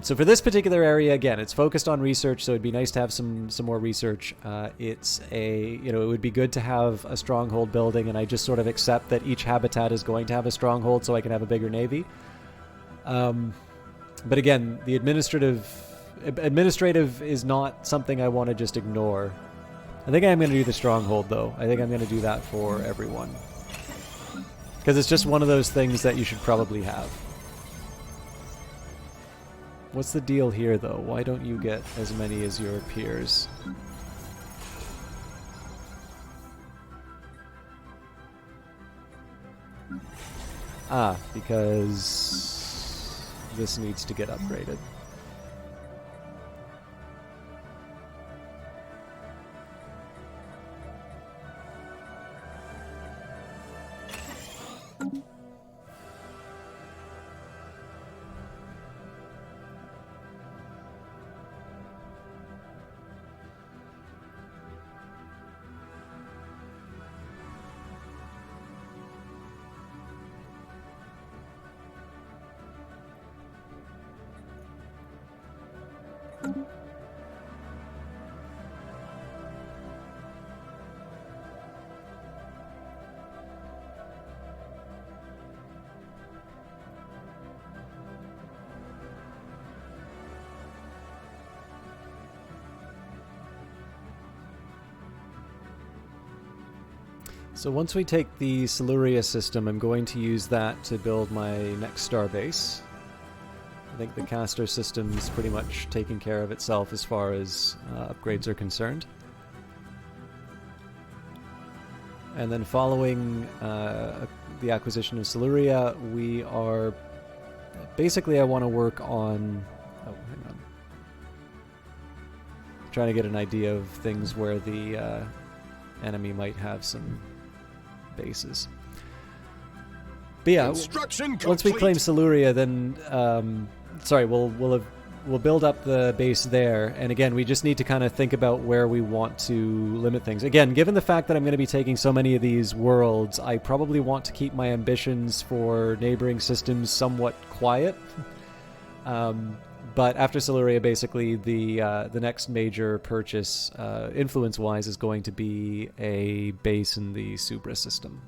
So for this particular area, again, it's focused on research, so it'd be nice to have some more research. It would be good to have a stronghold building, and I just sort of accept that each habitat is going to have a stronghold so I can have a bigger navy. But again, the administrative is not something I want to just ignore. I think I'm going to do the stronghold, though. I think I'm going to do that for everyone. Because it's just one of those things that you should probably have. What's the deal here, though? Why don't you get as many as your peers? Because this needs to get upgraded. So once we take the Siluria system, I'm going to use that to build my next starbase. I think the caster system's pretty much taking care of itself as far as upgrades are concerned. And then following the acquisition of Siluria, we are... Basically, I want to work on... Oh, hang on. Trying to get an idea of things where the enemy might have some bases. But yeah, once we claim Siluria, then we'll build up the base there. And again, we just need to kind of think about where we want to limit things. Again, given the fact that I'm going to be taking so many of these worlds, I probably want to keep my ambitions for neighboring systems somewhat quiet. But after Siluria, basically the next major purchase, influence-wise, is going to be a base in the Subra system.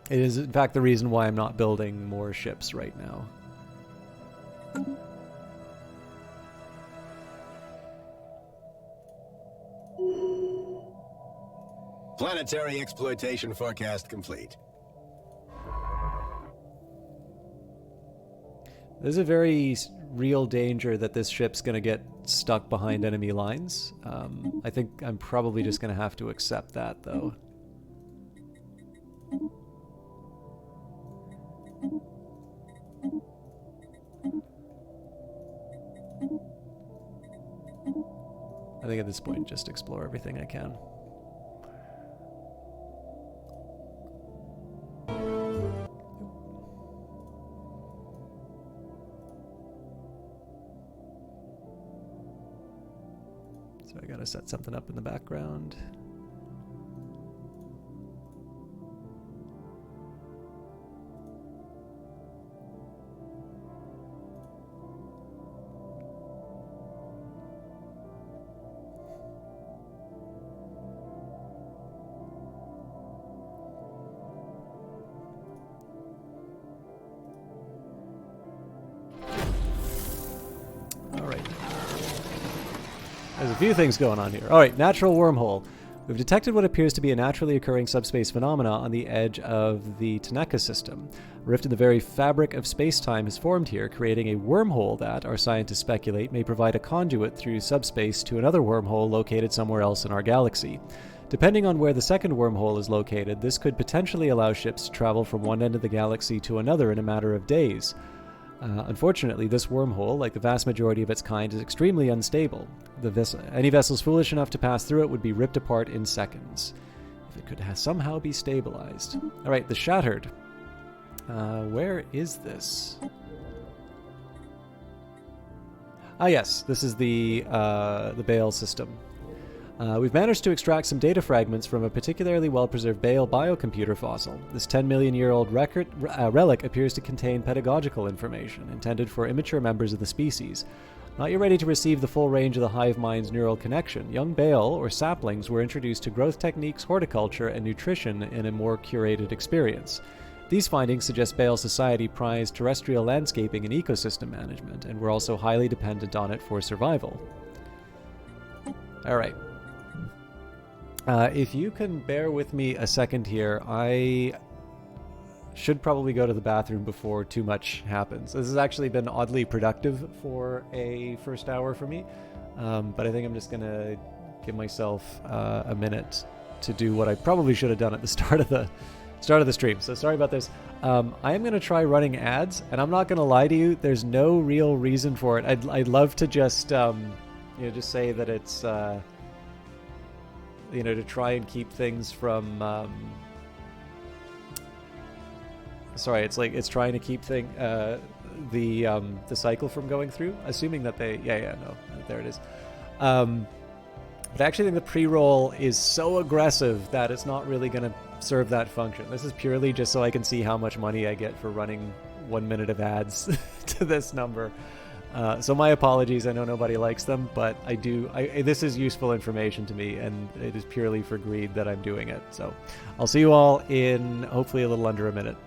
It is, in fact, the reason why I'm not building more ships right now. Planetary exploitation forecast complete. There's a very real danger that this ship's going to get stuck behind enemy lines. I think I'm probably just going to have to accept that, though. I think at this point, just explore everything I can. So I gotta set something up in the background. There's a few things going on here. Alright, natural wormhole. We've detected what appears to be a naturally occurring subspace phenomena on the edge of the Tanaka system. A rift in the very fabric of space-time has formed here, creating a wormhole that, our scientists speculate, may provide a conduit through subspace to another wormhole located somewhere else in our galaxy. Depending on where the second wormhole is located, this could potentially allow ships to travel from one end of the galaxy to another in a matter of days. Unfortunately, this wormhole, like the vast majority of its kind, is extremely unstable. Any vessels foolish enough to pass through it would be ripped apart in seconds, if it could somehow be stabilized. Alright, the Shattered. Where is this? Ah yes, this is the Bale system. We've managed to extract some data fragments from a particularly well-preserved Bale biocomputer fossil. This 10-million-year-old relic appears to contain pedagogical information intended for immature members of the species. Not yet ready to receive the full range of the hive mind's neural connection, young Bale, or saplings, were introduced to growth techniques, horticulture, and nutrition in a more curated experience. These findings suggest Bale society prized terrestrial landscaping and ecosystem management, and were also highly dependent on it for survival. Alright. If you can bear with me a second here, I should probably go to the bathroom before too much happens. This has actually been oddly productive for a first hour for me, but I think I'm just going to give myself a minute to do what I probably should have done at the start of the stream. So sorry about this. I am going to try running ads, and I'm not going to lie to you. There's no real reason for it. I'd love to just just say that it's to try and keep things from it's trying to keep the cycle from going through, assuming that there it is. But I actually think the pre-roll is so aggressive that it's not really going to serve that function. This is purely just so I can see how much money I get for running 1 minute of ads to this number. So my apologies. I know nobody likes them, but this is useful information to me, and it is purely for greed that I'm doing it. So I'll see you all in hopefully a little under a minute.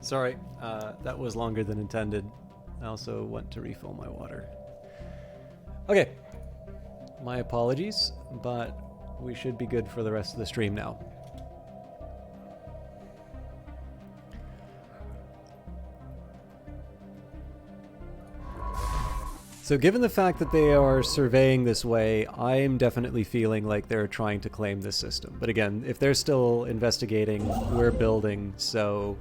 Sorry, that was longer than intended. I also went to refill my water. Okay, my apologies, but we should be good for the rest of the stream now. So given the fact that they are surveying this way, I'm definitely feeling like they're trying to claim this system. But again, if they're still investigating, we're building, so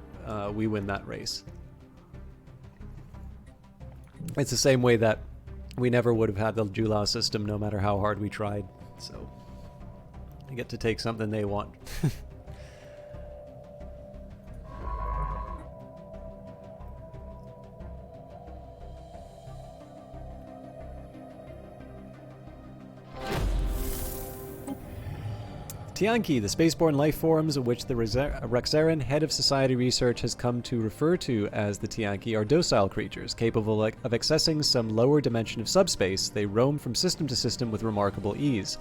we win that race. It's the same way that we never would have had the Julau system no matter how hard we tried. So I get to take something they want. Tianki, the spaceborne life forms which the Rexaran head of society research has come to refer to as the Tianki, are docile creatures, capable of accessing some lower dimension of subspace. They roam from system to system with remarkable ease.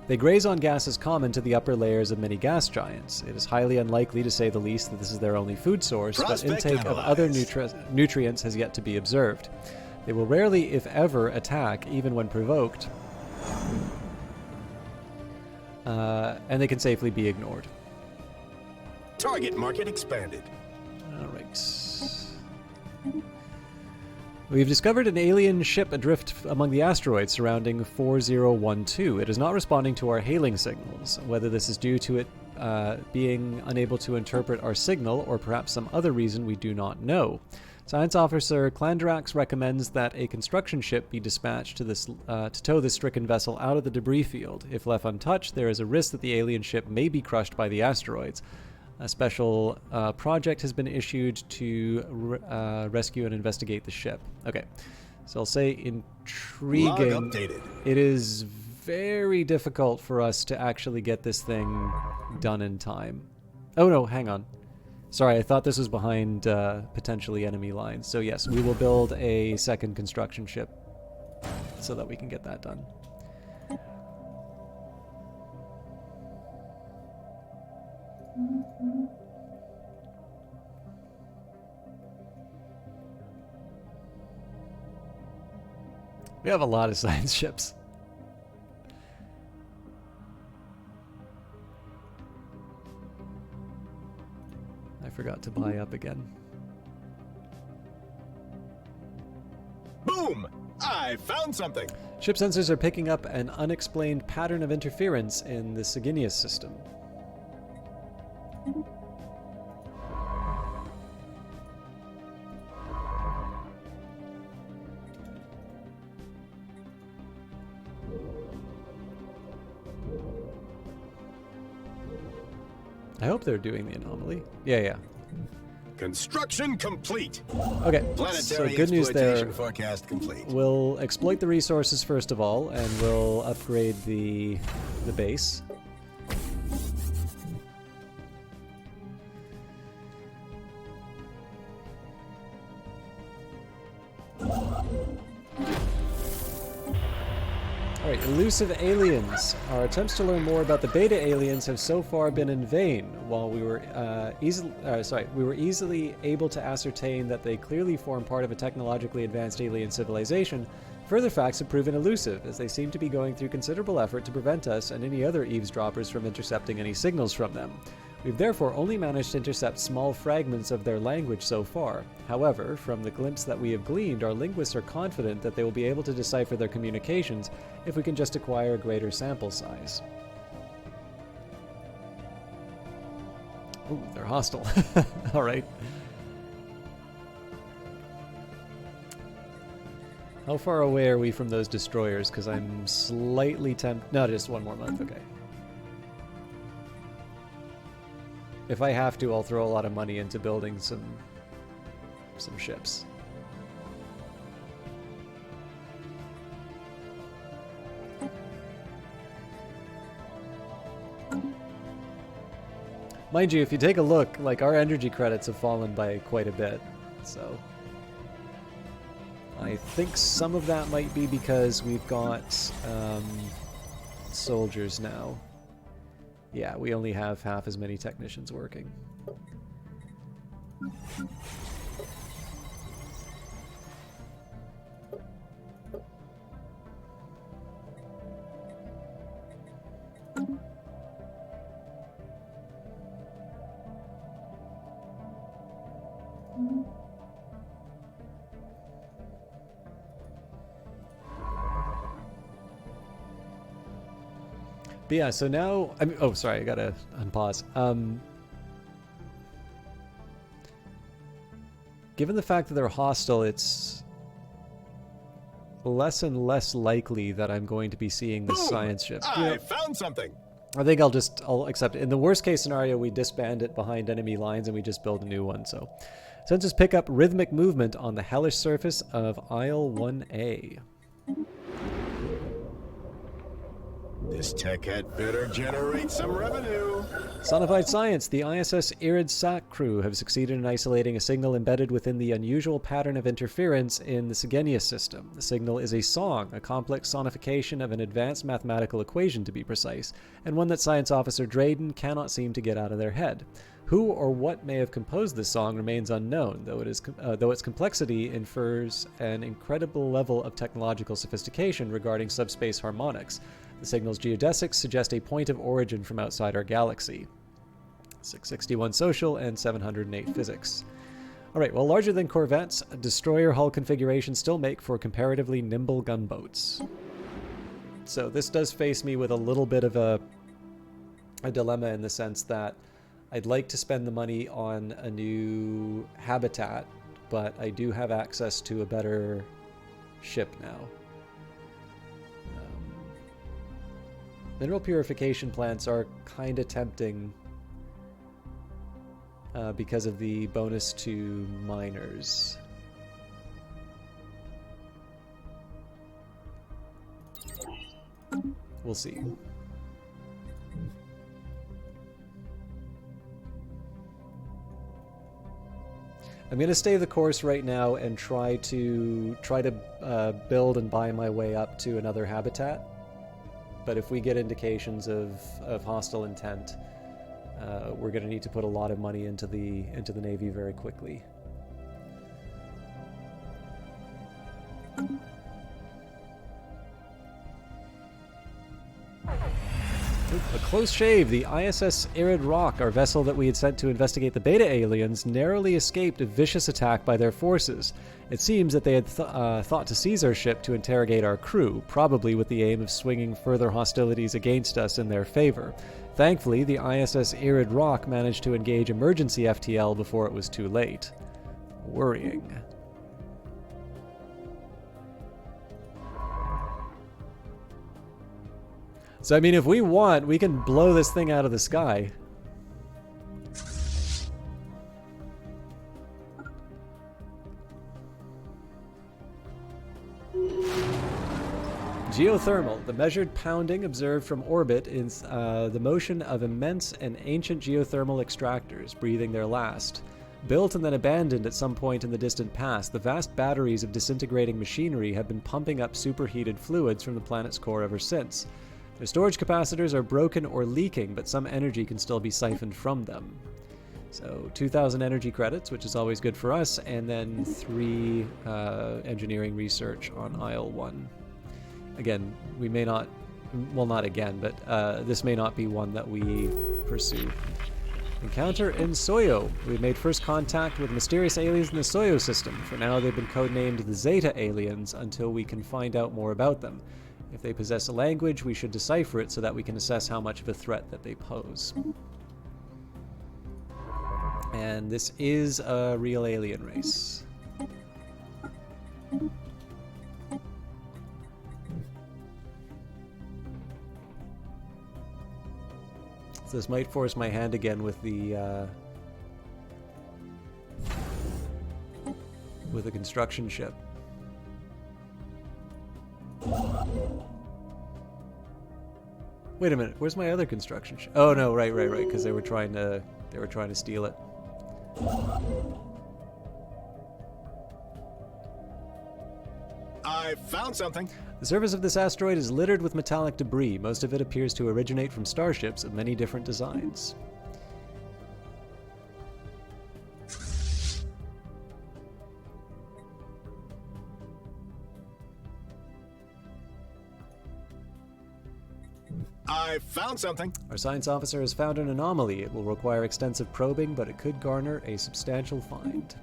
They graze on gases common to the upper layers of many gas giants. It is highly unlikely, to say the least, that this is their only food source, but intake of other nutrients has yet to be observed. They will rarely, if ever, attack, even when provoked, and they can safely be ignored. Target market expanded. All right. We've discovered an alien ship adrift among the asteroids surrounding 4012. It is not responding to our hailing signals. Whether this is due to it being unable to interpret our signal or perhaps some other reason, we do not know. Science Officer Klandrax recommends that a construction ship be dispatched to tow this stricken vessel out of the debris field. If left untouched, there is a risk that the alien ship may be crushed by the asteroids. A special project has been issued to rescue and investigate the ship. Okay, so I'll say intriguing. Log updated. It is very difficult for us to actually get this thing done in time. Oh no, hang on. Sorry, I thought this was behind potentially enemy lines. So yes, we will build a second construction ship so that we can get that done. We have a lot of science ships. I forgot to buy up again. Boom! I found something! Ship sensors are picking up an unexplained pattern of interference in the Saginius system. I hope they're doing the anomaly. Yeah. Construction complete. Okay, Planetary so good news there. exploitation forecast complete. We'll exploit the resources first of all, and we'll upgrade the base. Alright, elusive aliens. Our attempts to learn more about the beta aliens have so far been in vain. While we were easily able to ascertain that they clearly form part of a technologically advanced alien civilization, further facts have proven elusive, as they seem to be going through considerable effort to prevent us and any other eavesdroppers from intercepting any signals from them. We've therefore only managed to intercept small fragments of their language so far. However, from the glimpse that we have gleaned, our linguists are confident that they will be able to decipher their communications if we can just acquire a greater sample size. Ooh, they're hostile. Alright. How far away are we from those destroyers? Because I'm slightly tempted... No, just one more month, okay. If I have to, I'll throw a lot of money into building some ships. Mind you, if you take a look, like, our energy credits have fallen by quite a bit, so... I think some of that might be because we've got soldiers now. Yeah, we only have half as many technicians working. But yeah, so now... oh, sorry, I gotta unpause. Given the fact that they're hostile, it's less and less likely that I'm going to be seeing the science ship. I found something! I think I'll accept it. In the worst case scenario, we disband it behind enemy lines and we just build a new one, so... Sensors pick up rhythmic movement on the hellish surface of Isle 1A. This tech head better generate some revenue. Sonified Science, the ISS Irid SAC crew have succeeded in isolating a signal embedded within the unusual pattern of interference in the Sigenia system. The signal is a song, a complex sonification of an advanced mathematical equation to be precise, and one that Science Officer Drayden cannot seem to get out of their head. Who or what may have composed this song remains unknown, though its complexity infers an incredible level of technological sophistication regarding subspace harmonics. The signal's geodesics suggest a point of origin from outside our galaxy. 661 social and 708 physics. Alright, well, larger than corvettes, destroyer hull configurations still make for comparatively nimble gunboats. So this does face me with a little bit of a dilemma in the sense that I'd like to spend the money on a new habitat, but I do have access to a better ship now. Mineral purification plants are kind of tempting because of the bonus to miners. We'll see. I'm going to stay the course right now and try to build and buy my way up to another habitat. But if we get indications of hostile intent, we're going to need to put a lot of money into the Navy very quickly. A close shave. The ISS Irid Rock, our vessel that we had sent to investigate the Beta Aliens, narrowly escaped a vicious attack by their forces. It seems that they had thought to seize our ship to interrogate our crew, probably with the aim of swinging further hostilities against us in their favor. Thankfully, the ISS Irid Rock managed to engage emergency FTL before it was too late. Worrying. So, I mean, if we want, we can blow this thing out of the sky. Geothermal. The measured pounding observed from orbit is the motion of immense and ancient geothermal extractors breathing their last. Built and then abandoned at some point in the distant past, the vast batteries of disintegrating machinery have been pumping up superheated fluids from the planet's core ever since. Their storage capacitors are broken or leaking, but some energy can still be siphoned from them. So 2,000 energy credits, which is always good for us, and then 3 engineering research on Isle 1. Again, we may not, well, not again, but this may not be one that we pursue. Encounter in Soyo. We've made first contact with mysterious aliens in the Soyo system. For now, they've been codenamed the Zeta Aliens until we can find out more about them. If they possess a language, we should decipher it so that we can assess how much of a threat that they pose. And this is a real alien race. So this might force my hand again with the construction ship. Wait a minute, where's my other construction ship? Oh no, right, because they were trying to steal it. I found something. The surface of this asteroid is littered with metallic debris. Most of it appears to originate from starships of many different designs. I found something. Our science officer has found an anomaly. It will require extensive probing, but it could garner a substantial find.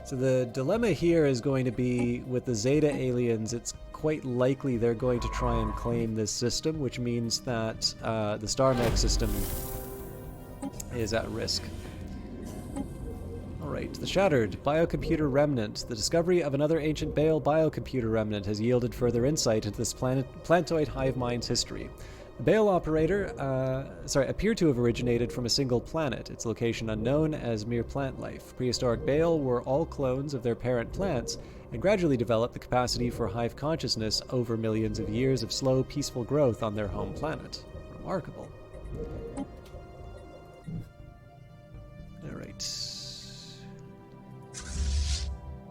So the dilemma here is going to be with the Zeta Aliens, it's quite likely they're going to try and claim this system, which means that the StarMech system is at risk. Alright, the Shattered Biocomputer Remnant. The discovery of another ancient Bale biocomputer remnant has yielded further insight into this planetoid hive mind's history. The Bale operator, appeared to have originated from a single planet, its location unknown as mere plant life. Prehistoric Bale were all clones of their parent plants and gradually developed the capacity for hive consciousness over millions of years of slow, peaceful growth on their home planet. Remarkable. Alright.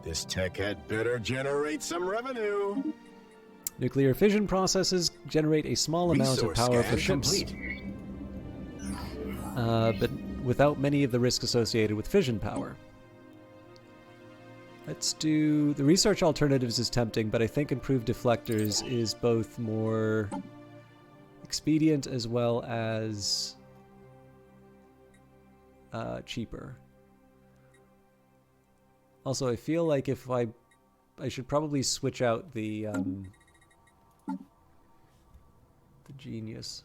This tech had better generate some revenue. Nuclear fission processes generate a small amount of power for ships, but without many of the risks associated with fission power. Let's do... The research alternatives is tempting, but I think improved deflectors is both more expedient as well as cheaper. Also, I feel like if I should probably switch out the genius.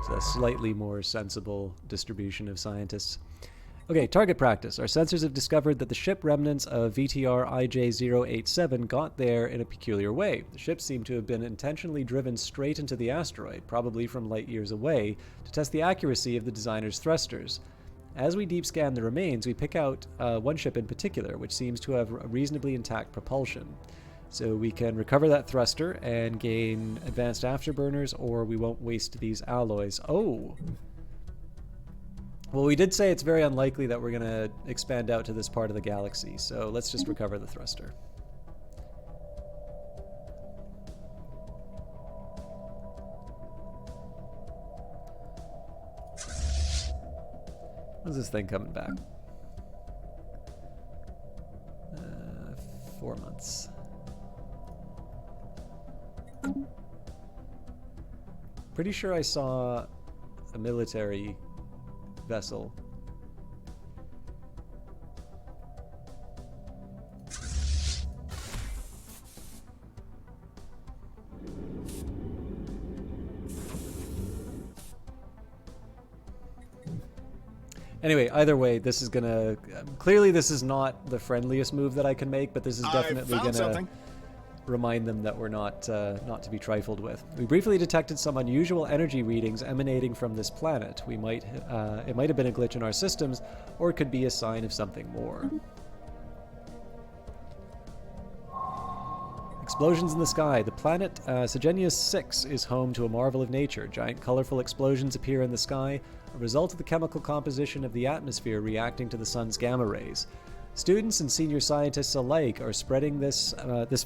So a slightly more sensible distribution of scientists. Okay, target practice. Our sensors have discovered that the ship remnants of VTR IJ-087 got there in a peculiar way. The ships seem to have been intentionally driven straight into the asteroid, probably from light years away, to test the accuracy of the designer's thrusters. As we deep scan the remains, we pick out one ship in particular, which seems to have reasonably intact propulsion. So we can recover that thruster and gain advanced afterburners, or we won't waste these alloys. Oh! Well, we did say it's very unlikely that we're going to expand out to this part of the galaxy, so let's just recover the thruster. When's this thing coming back? 4 months. Pretty sure I saw a military vessel. Anyway, either way, this is gonna... clearly this is not the friendliest move that I can make, but this is definitely gonna remind them that we're not to be trifled with. We briefly detected some unusual energy readings emanating from this planet. It might have been a glitch in our systems, or it could be a sign of something more. Explosions in the sky. The planet Segenius 6 is home to a marvel of nature. Giant colorful explosions appear in the sky, a result of the chemical composition of the atmosphere reacting to the sun's gamma rays. Students and senior scientists alike are spreading this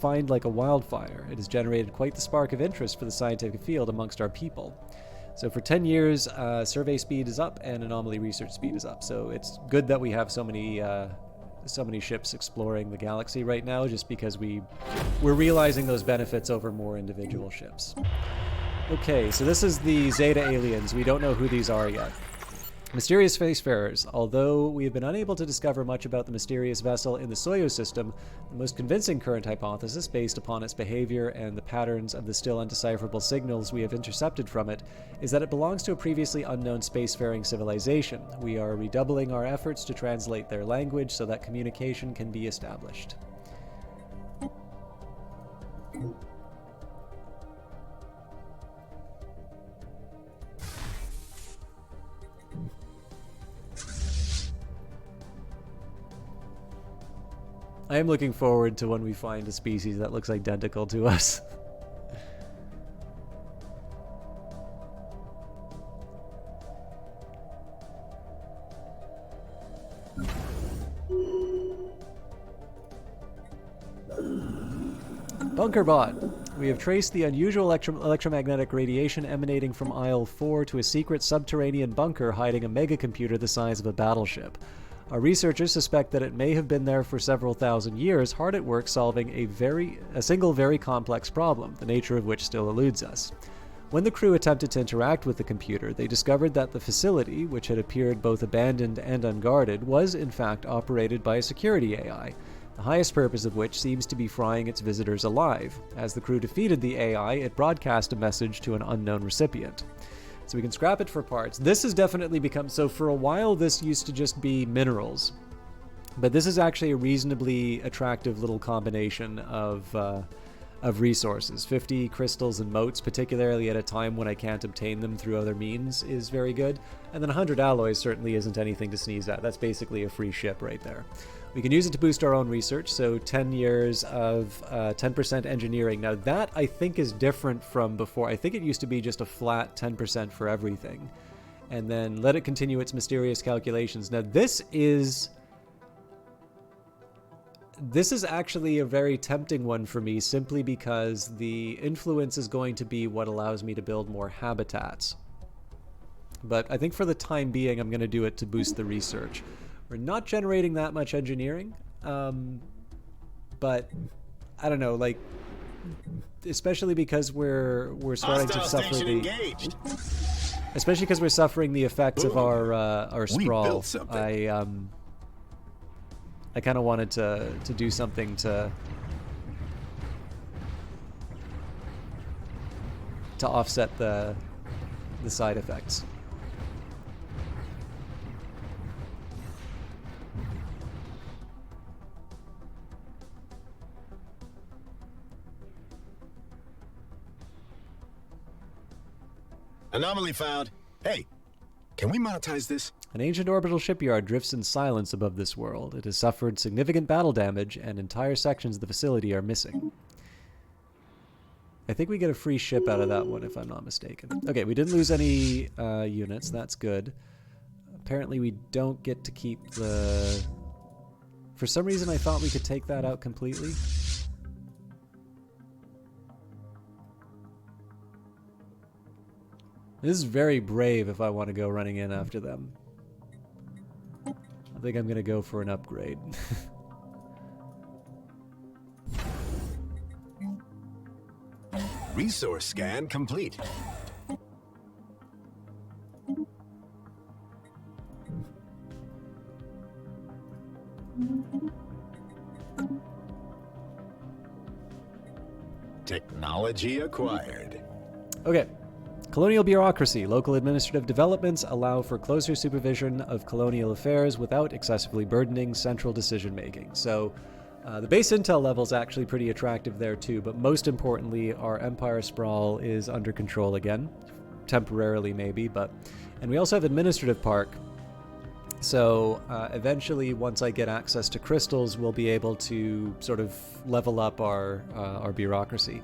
find like a wildfire. It has generated quite the spark of interest for the scientific field amongst our people. So for 10 years, survey speed is up and anomaly research speed is up. So it's good that we have so many ships exploring the galaxy right now, just because we're realizing those benefits over more individual ships. Okay, so this is the Zeta Aliens. We don't know who these are yet. Mysterious spacefarers. Although we have been unable to discover much about the mysterious vessel in the Soyuz system, the most convincing current hypothesis, based upon its behavior and the patterns of the still undecipherable signals we have intercepted from it, is that it belongs to a previously unknown spacefaring civilization. We are redoubling our efforts to translate their language so that communication can be established. I am looking forward to when we find a species that looks identical to us. Bunker bot. We have traced the unusual electromagnetic radiation emanating from Aisle 4 to a secret subterranean bunker hiding a megacomputer the size of a battleship. Our researchers suspect that it may have been there for several thousand years, hard at work solving a single very complex problem, the nature of which still eludes us. When the crew attempted to interact with the computer, they discovered that the facility, which had appeared both abandoned and unguarded, was in fact operated by a security AI. the highest purpose of which seems to be frying its visitors alive. As the crew defeated the AI, it broadcast a message to an unknown recipient. So we can scrap it for parts. This has definitely become... So for a while, this used to just be minerals. But this is actually a reasonably attractive little combination of resources. 50 crystals and motes, particularly at a time when I can't obtain them through other means, is very good. And then 100 alloys certainly isn't anything to sneeze at. That's basically a free ship right there. We can use it to boost our own research, so 10 years of 10% engineering. Now that, I think, is different from before. I think it used to be just a flat 10% for everything. And then let it continue its mysterious calculations. Now this is actually a very tempting one for me, simply because the influence is going to be what allows me to build more habitats. But I think for the time being, I'm going to do it to boost the research. We're not generating that much engineering, but I don't know, like, especially because we're starting to suffer especially because we're suffering the effects of our sprawl. I kind of wanted to do something to offset the side effects. Anomaly found. Hey, can we monetize this? An ancient orbital shipyard drifts in silence above this world. It has suffered significant battle damage, and entire sections of the facility are missing. I think we get a free ship out of that one, if I'm not mistaken. Okay, we didn't lose any units. That's good. Apparently we don't get to keep the... For some reason I thought we could take that out completely. This is very brave if I want to go running in after them. I think I'm going to go for an upgrade. Resource scan complete. Technology acquired. Okay. Colonial Bureaucracy. Local administrative developments allow for closer supervision of colonial affairs without excessively burdening central decision-making. So the base intel level is actually pretty attractive there too, but most importantly, our Empire Sprawl is under control again. Temporarily maybe, but... And we also have Administrative Park. So eventually, once I get access to crystals, we'll be able to sort of level up our bureaucracy.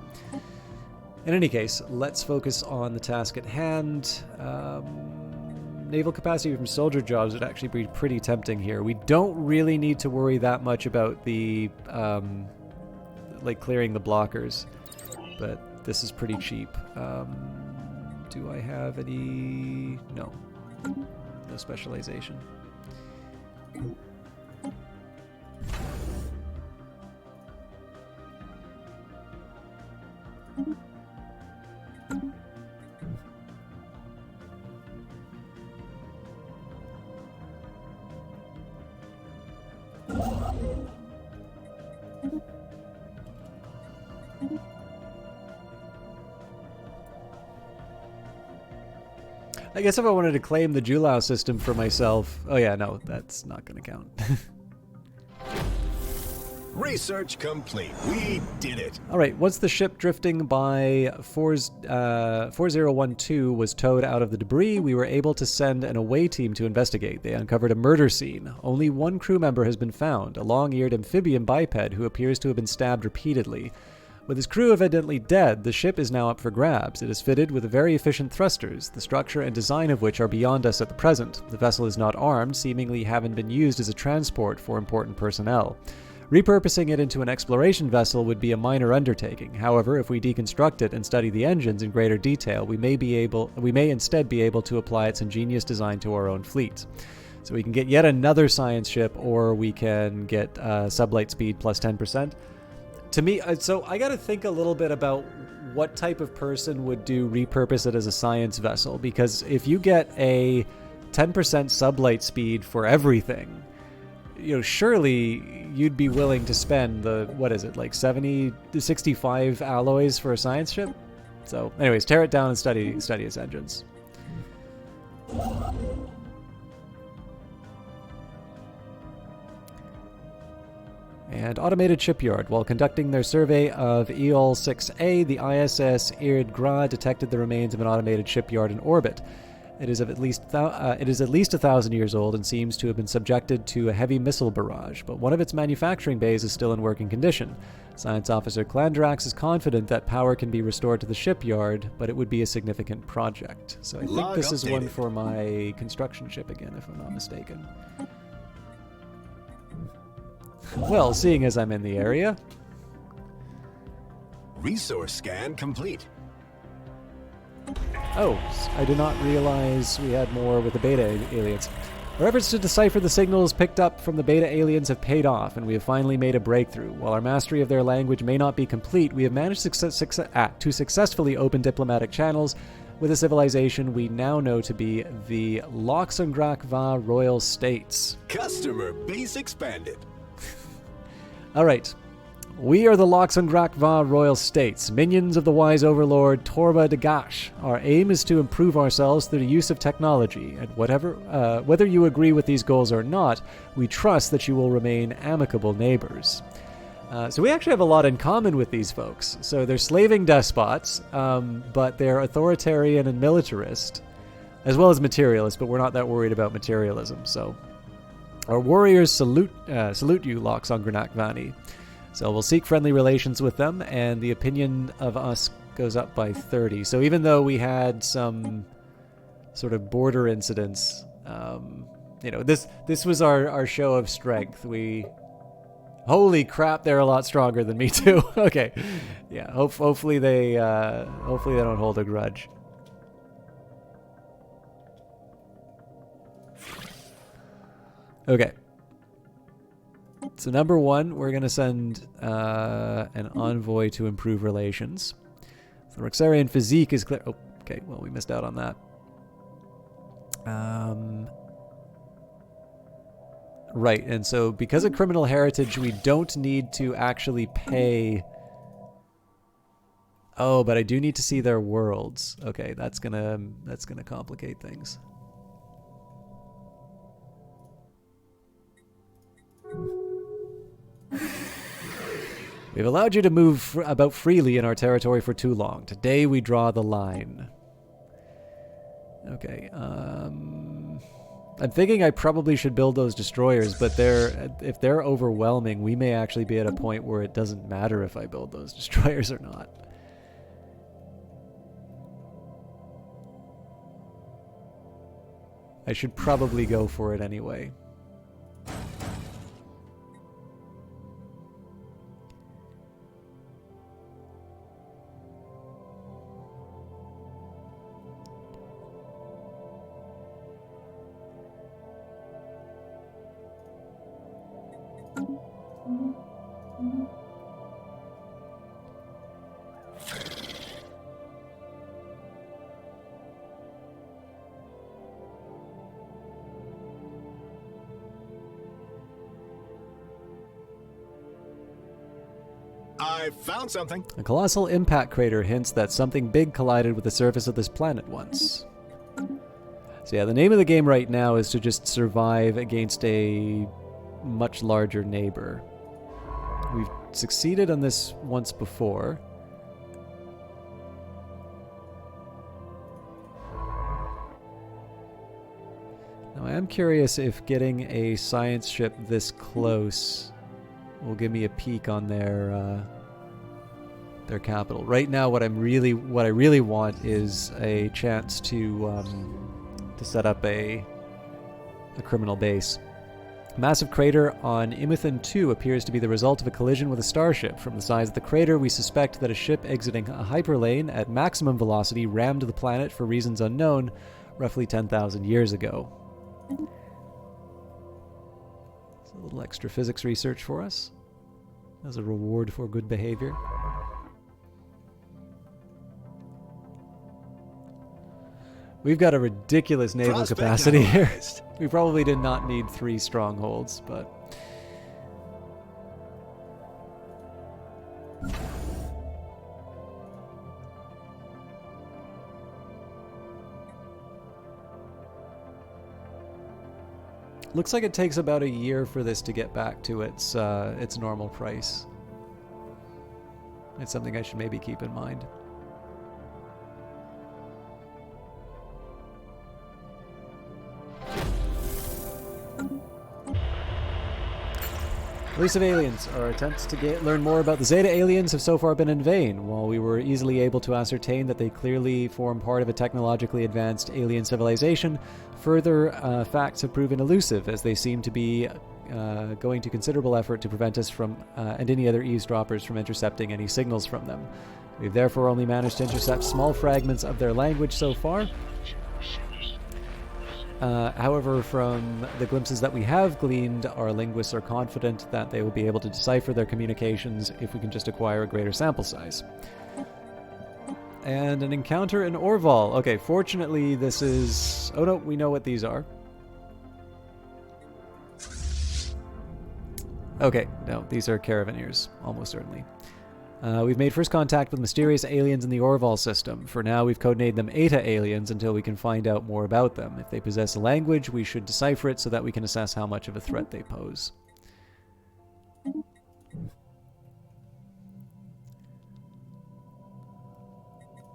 In any case, let's focus on the task at hand. Naval capacity from soldier jobs would actually be pretty tempting here. We don't really need to worry that much about the, like, clearing the blockers, but this is pretty cheap. Do I have any? No. No specialization. I guess if I wanted to claim the Julau system for myself... Oh yeah, no, that's not going to count. Research complete. We did it. Alright, once the ship drifting by 4012 was towed out of the debris, we were able to send an away team to investigate. They uncovered a murder scene. Only one crew member has been found, a long-eared amphibian biped who appears to have been stabbed repeatedly. With his crew evidently dead, the ship is now up for grabs. It is fitted with very efficient thrusters, the structure and design of which are beyond us at the present. The vessel is not armed, seemingly having been used as a transport for important personnel. Repurposing it into an exploration vessel would be a minor undertaking. However, if we deconstruct it and study the engines in greater detail, we may instead be able to apply its ingenious design to our own fleet. So we can get yet another science ship, or we can get sublight speed plus 10%. To me, so I got to think a little bit about what type of person would repurpose it as a science vessel, because if you get a 10% sublight speed for everything, surely you'd be willing to spend what is it, like 70 to 65 alloys for a science ship? So, anyways, tear it down and study its engines. And Automated Shipyard. While conducting their survey of EOL 6A, the ISS Irid Gra detected the remains of an automated shipyard in orbit. It is at least 1,000 years old and seems to have been subjected to a heavy missile barrage, but one of its manufacturing bays is still in working condition. Science Officer Clandrax is confident that power can be restored to the shipyard, but it would be a significant project. So I think this is one for my construction ship again, if I'm not mistaken. Well, seeing as I'm in the area. Resource scan complete. Oh, I did not realize we had more with the Beta Aliens. Our efforts to decipher the signals picked up from the Beta Aliens have paid off, and we have finally made a breakthrough. While our mastery of their language may not be complete, we have managed to successfully open diplomatic channels with a civilization we now know to be the Loxongrak-Va Royal States. Customer base expanded. All right. We are the Loxongrak-Va Royal States, minions of the wise overlord Torba Dagash. Our aim is to improve ourselves through the use of technology, and whether you agree with these goals or not, we trust that you will remain amicable neighbors. So we actually have a lot in common with these folks. So they're slaving despots, but they're authoritarian and militarist, as well as materialist, but we're not that worried about materialism. So our warriors salute you, Loxongrak-Vani. So we'll seek friendly relations with them, and the opinion of us goes up by 30. So even though we had some sort of border incidents, this was our show of strength. Holy crap, they're a lot stronger than me too. Okay, yeah. Hopefully they don't hold a grudge. Okay. So number one, we're going to send an envoy to improve relations. The Roxarian physique is clear. Oh, okay. Well, we missed out on that. Right. And so because of criminal heritage, we don't need to actually pay. Oh, but I do need to see their worlds. Okay, that's gonna complicate things. We've allowed you to move about freely in our territory for too long. Today we draw the line. Okay, I'm thinking I probably should build those destroyers, but if they're overwhelming, we may actually be at a point where it doesn't matter if I build those destroyers or not. I should probably go for it anyway. I found something. A colossal impact crater hints that something big collided with the surface of this planet once. So yeah, the name of the game right now is to just survive against a much larger neighbor. We've succeeded on this once before. Now I am curious if getting a science ship this close will give me a peek on their capital. Right now, what I really want is a chance to set up a criminal base. A massive crater on Imithan 2 appears to be the result of a collision with a starship. From the size of the crater, we suspect that a ship exiting a hyperlane at maximum velocity rammed the planet for reasons unknown roughly 10,000 years ago. A little extra physics research for us as a reward for good behavior. We've got a ridiculous naval capacity here. We probably did not need 3 strongholds, but Looks like it takes about a year for this to get back to its normal price. It's something I should maybe keep in mind. Police of Aliens. Our attempts to learn more about the Zeta Aliens have so far been in vain. While we were easily able to ascertain that they clearly form part of a technologically advanced alien civilization, further facts have proven elusive, as they seem to be going to considerable effort to prevent us from, and any other eavesdroppers from intercepting any signals from them. We've therefore only managed to intercept small fragments of their language so far. However, from the glimpses that we have gleaned, our linguists are confident that they will be able to decipher their communications if we can just acquire a greater sample size. And an encounter in Orval. Okay, fortunately this is... Oh no, we know what these are. Okay, no, these are Caravaneers, almost certainly. We've made first contact with mysterious aliens in the Orval system. For now, we've codenamed them Eta Aliens until we can find out more about them. If they possess a language, we should decipher it so that we can assess how much of a threat they pose.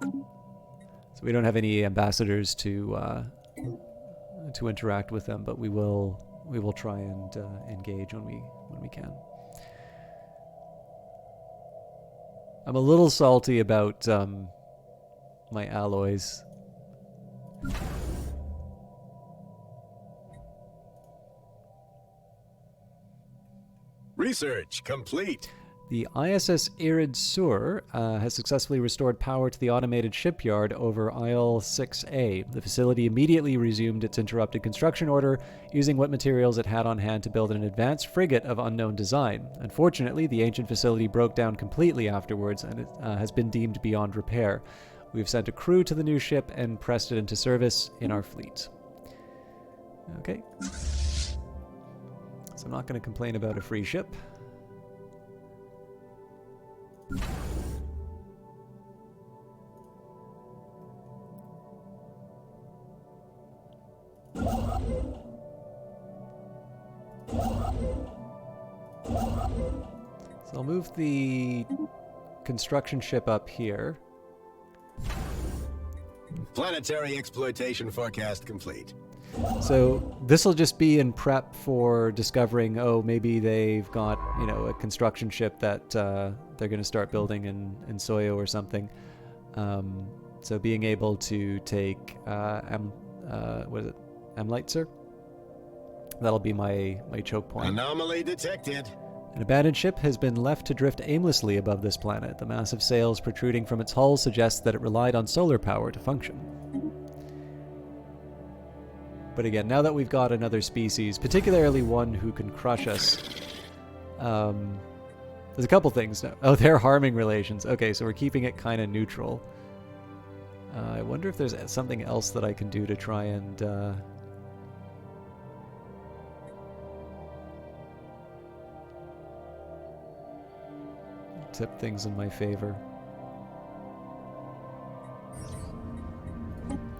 So we don't have any ambassadors to interact with them, but we will try and engage when we can. I'm a little salty about my alloys. Research complete. The ISS Irid Sur has successfully restored power to the automated shipyard over Isle 6A. The facility immediately resumed its interrupted construction order, using what materials it had on hand to build an advanced frigate of unknown design. Unfortunately, the ancient facility broke down completely afterwards and it has been deemed beyond repair. We've sent a crew to the new ship and pressed it into service in our fleet. Okay. So I'm not going to complain about a free ship. So I'll move the construction ship up here. Planetary exploitation forecast complete. So this will just be in prep for discovering, oh, maybe they've got, you know, a construction ship that they're going to start building in Soyo or something. So being able to take, what is it, Amleitzer? That'll be my choke point. Anomaly detected. An abandoned ship has been left to drift aimlessly above this planet. The massive sails protruding from its hull suggest that it relied on solar power to function. But again, now that we've got another species, particularly one who can crush us, there's a couple things now. Oh, they're harming relations. Okay, so we're keeping it kind of neutral. I wonder if there's something else that I can do to try and... tip things in my favor.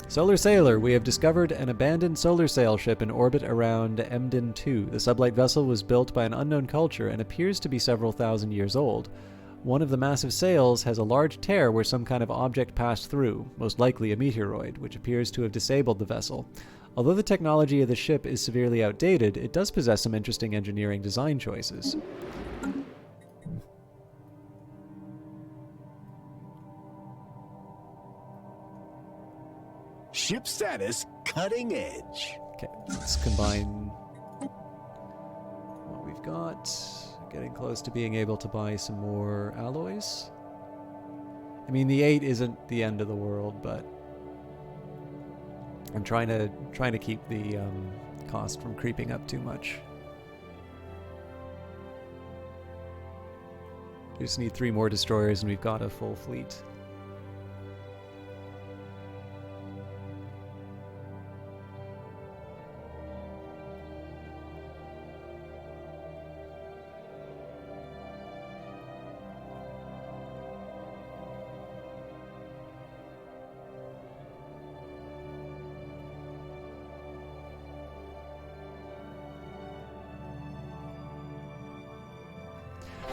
Solar Sailor, we have discovered an abandoned solar sail ship in orbit around Emden 2. The sublight vessel was built by an unknown culture and appears to be several thousand years old. One of the massive sails has a large tear where some kind of object passed through, most likely a meteoroid, which appears to have disabled the vessel. Although the technology of the ship is severely outdated, it does possess some interesting engineering design choices. Ship status cutting edge. Okay, let's combine what we've got. Getting close to being able to buy some more alloys. I mean, the 8 isn't the end of the world, but I'm trying to keep the cost from creeping up too much. We just need 3 more destroyers and we've got a full fleet.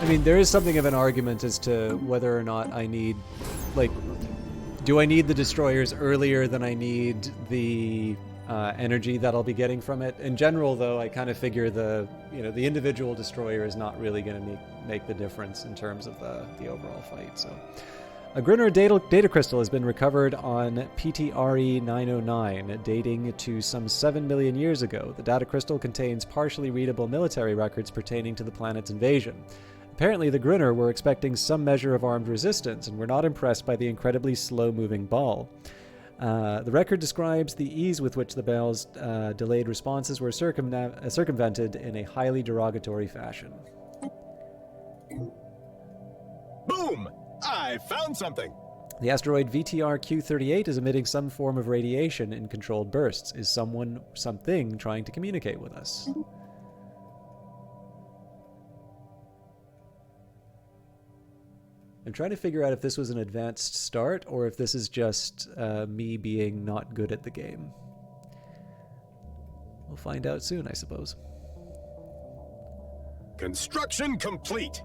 I mean, there is something of an argument as to whether or not I need, like, do I need the destroyers earlier than I need the energy that I'll be getting from it? In general, though, I kind of figure the individual destroyer is not really going to make the difference in terms of the overall fight. So, a Gruner data crystal has been recovered on PTRE 909, dating to some 7 million years ago. The data crystal contains partially readable military records pertaining to the planet's invasion. Apparently, the Gruner were expecting some measure of armed resistance and were not impressed by the incredibly slow-moving ball. The record describes the ease with which the ball's delayed responses were circumvented in a highly derogatory fashion. Boom! I found something! The asteroid VTR Q38 is emitting some form of radiation in controlled bursts. Is something trying to communicate with us? I'm trying to figure out if this was an advanced start or if this is just me being not good at the game. We'll find out soon, I suppose. Construction complete!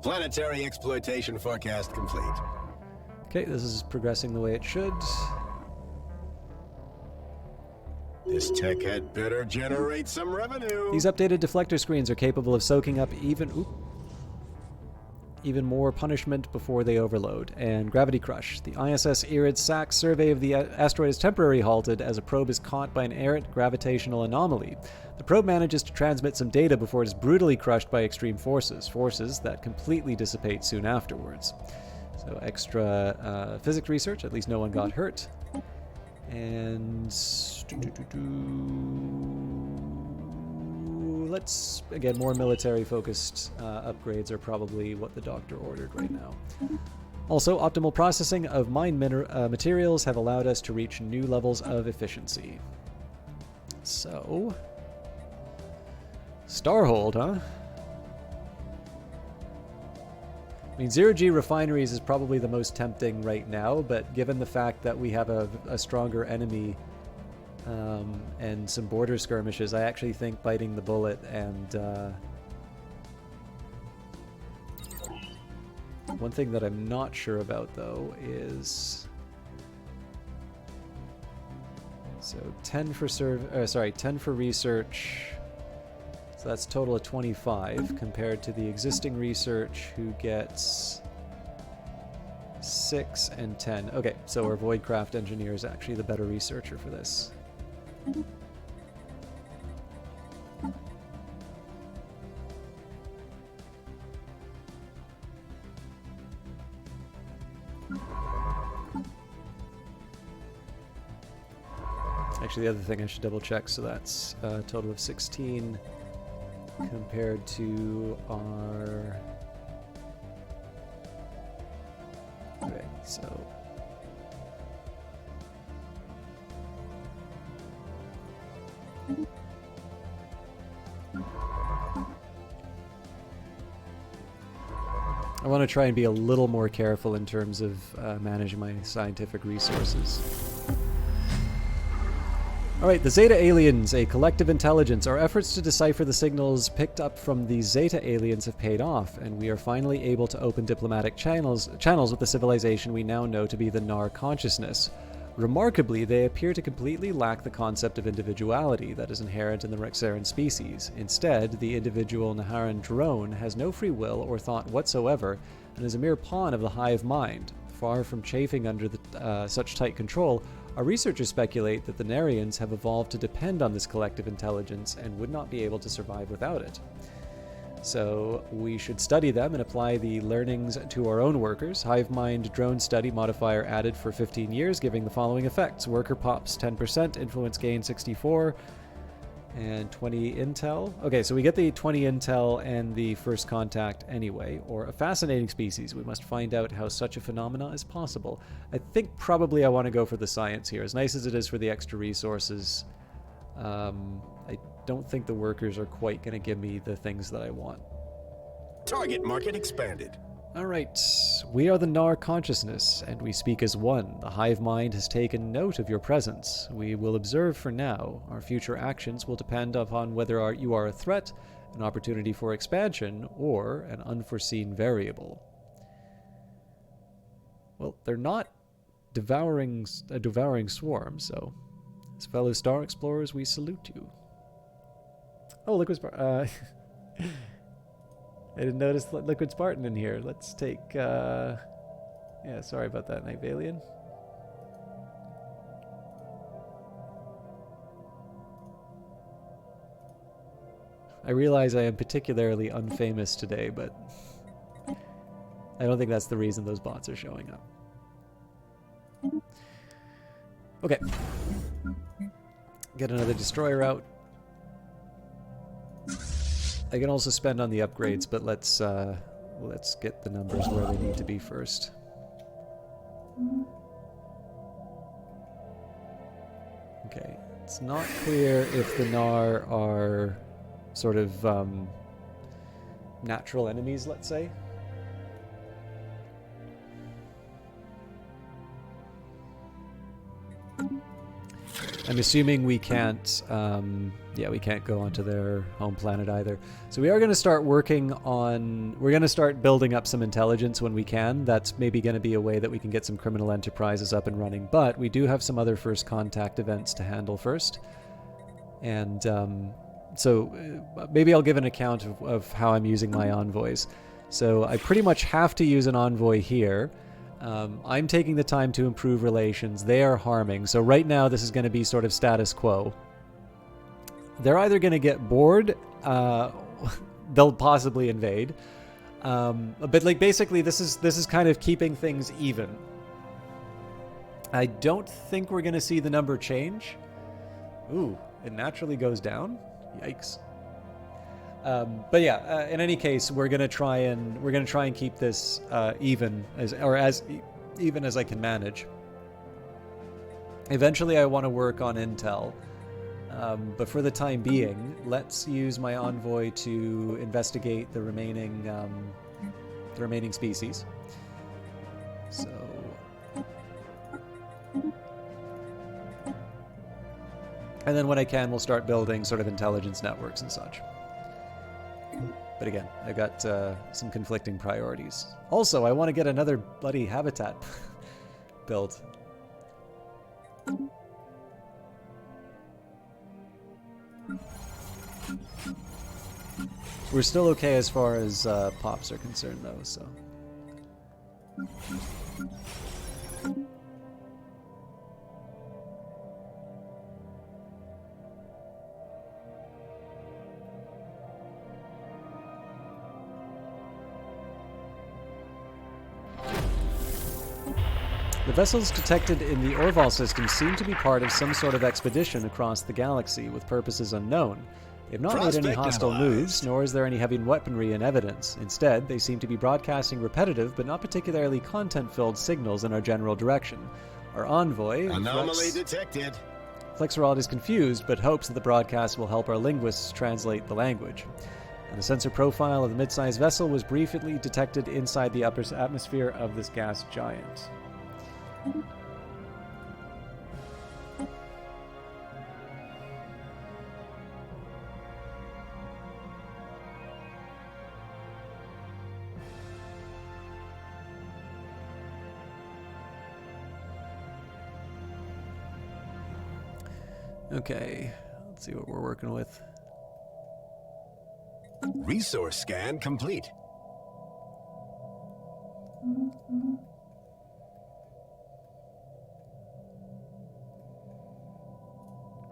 Planetary exploitation forecast complete. Okay, this is progressing the way it should. This tech had better generate some revenue. These updated deflector screens are capable of soaking up even more punishment before they overload. And gravity crush. The ISS Irid-Sax survey of the asteroid is temporarily halted as a probe is caught by an errant gravitational anomaly. The probe manages to transmit some data before it is brutally crushed by extreme forces that completely dissipate soon afterwards. So extra physics research, at least no one got hurt. And let's, again, more military-focused upgrades are probably what the doctor ordered right now. Also, optimal processing of mined materials have allowed us to reach new levels of efficiency. So, Starhold, huh? I mean, zero-G refineries is probably the most tempting right now, but given the fact that we have a stronger enemy and some border skirmishes, I actually think biting the bullet and... One thing that I'm not sure about, though, is... So, 10 for research... So that's a total of 25 compared to the existing research who gets 6 and 10. Okay, so our Voidcraft engineer is actually the better researcher for this. Actually, the other thing I should double check, so that's a total of 16 compared to our... Okay, so... I want to try and be a little more careful in terms of managing my scientific resources. Alright, the Zeta Aliens, a collective intelligence. Our efforts to decipher the signals picked up from the Zeta Aliens have paid off, and we are finally able to open diplomatic channels with the civilization we now know to be the Nar consciousness. Remarkably, they appear to completely lack the concept of individuality that is inherent in the Rexaran species. Instead, the individual Naharan drone has no free will or thought whatsoever, and is a mere pawn of the hive mind. Far from chafing under such tight control, our researchers speculate that the Narians have evolved to depend on this collective intelligence and would not be able to survive without it. So we should study them and apply the learnings to our own workers. Hive mind drone study modifier added for 15 years, giving the following effects. Worker pops 10%, influence gain 64, and 20 intel. Okay, so we get the 20 intel and the first contact anyway, or a fascinating species. We must find out how such a phenomena is possible. I think probably I want to go for the science here. As nice as it is for the extra resources, I don't think the workers are quite going to give me the things that I want. Target market expanded. All right, We are the Nar consciousness, and we speak as one. The hive mind has taken note of your presence. We will observe for now. Our future actions will depend upon whether you are a threat, an opportunity for expansion, or an unforeseen variable. Well, they're not a devouring swarm, so as fellow star explorers, we salute you. Oh, Liquid Spartan. I didn't notice Liquid Spartan in here. Let's take... yeah, sorry about that, Night Alien. I realize I am particularly unfamous today, but I don't think that's the reason those bots are showing up. Okay. Get another destroyer out. I can also spend on the upgrades, but let's get the numbers where they need to be first. Okay, it's not clear if the Nar are sort of natural enemies, let's say. I'm assuming we can't, yeah, we can't go onto their home planet either. So we are going to start working on, we're going to start building up some intelligence when we can. That's maybe going to be a way that we can get some criminal enterprises up and running. But we do have some other first contact events to handle first. And so maybe I'll give an account of how I'm using my envoys. So I pretty much have to use an envoy here. I'm taking the time to improve relations. They are harming. So right now this is going to be sort of status quo. They're either going to get bored, they'll possibly invade. But like basically this is kind of keeping things even. I don't think we're going to see the number change. Ooh, it naturally goes down. Yikes. But yeah, in any case, we're gonna try and keep this even as even as I can manage. Eventually, I want to work on intel, but for the time being, let's use my envoy to investigate the remaining species. So. And then when I can, we'll start building sort of intelligence networks and such. But again, I've got some conflicting priorities. Also, I want to get another bloody habitat built. We're still okay as far as pops are concerned, though, so... The vessels detected in the Orval system seem to be part of some sort of expedition across the galaxy with purposes unknown. They have not made any hostile moves, nor is there any heavy weaponry in evidence. Instead, they seem to be broadcasting repetitive but not particularly content-filled signals in our general direction. Our envoy, Anomaly Detected. Flexerod, is confused but hopes that the broadcast will help our linguists translate the language. And the sensor profile of the mid-sized vessel was briefly detected inside the upper atmosphere of this gas giant. Okay, let's see what we're working with. Resource scan complete.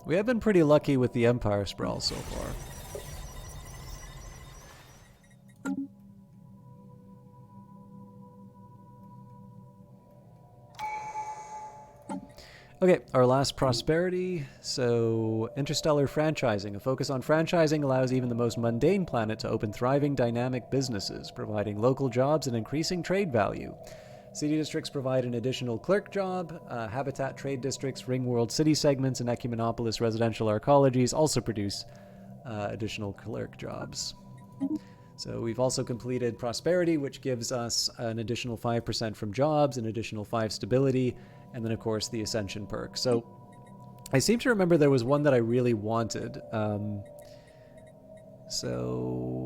We have been pretty lucky with the Empire Sprawl so far. Okay, our last prosperity. So, Interstellar Franchising. A focus on franchising allows even the most mundane planet to open thriving, dynamic businesses, providing local jobs and increasing trade value. City districts provide an additional clerk job. Habitat trade districts, Ringworld city segments, and Ecumenopolis residential arcologies also produce additional clerk jobs. So we've also completed Prosperity, which gives us an additional 5% from jobs, an additional 5 stability, and then, of course, the Ascension perk. So I seem to remember there was one that I really wanted. So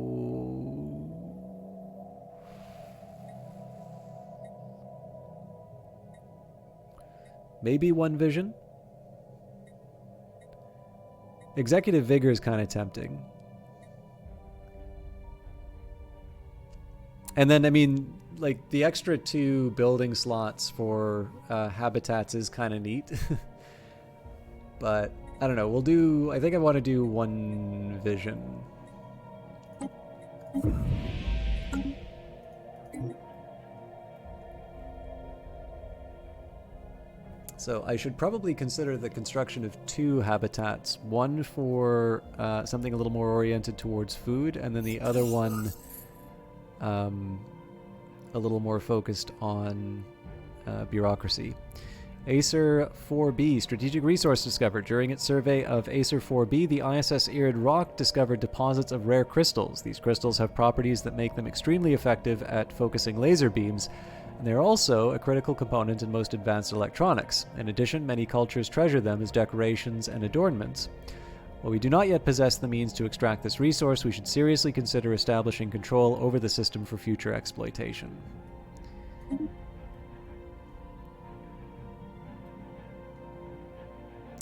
maybe One Vision? Executive Vigor is kind of tempting. And then, I mean, like, the extra 2 building slots for habitats is kind of neat. But, I don't know, we'll do... I think I want to do One Vision. So I should probably consider the construction of 2 habitats. One for something a little more oriented towards food, and then the other one a little more focused on bureaucracy. Acer 4b, strategic resource discovered. During its survey of Acer 4b, the ISS Irid Rock discovered deposits of rare crystals. These crystals have properties that make them extremely effective at focusing laser beams, and they're also a critical component in most advanced electronics. In addition, many cultures treasure them as decorations and adornments. While we do not yet possess the means to extract this resource, we should seriously consider establishing control over the system for future exploitation.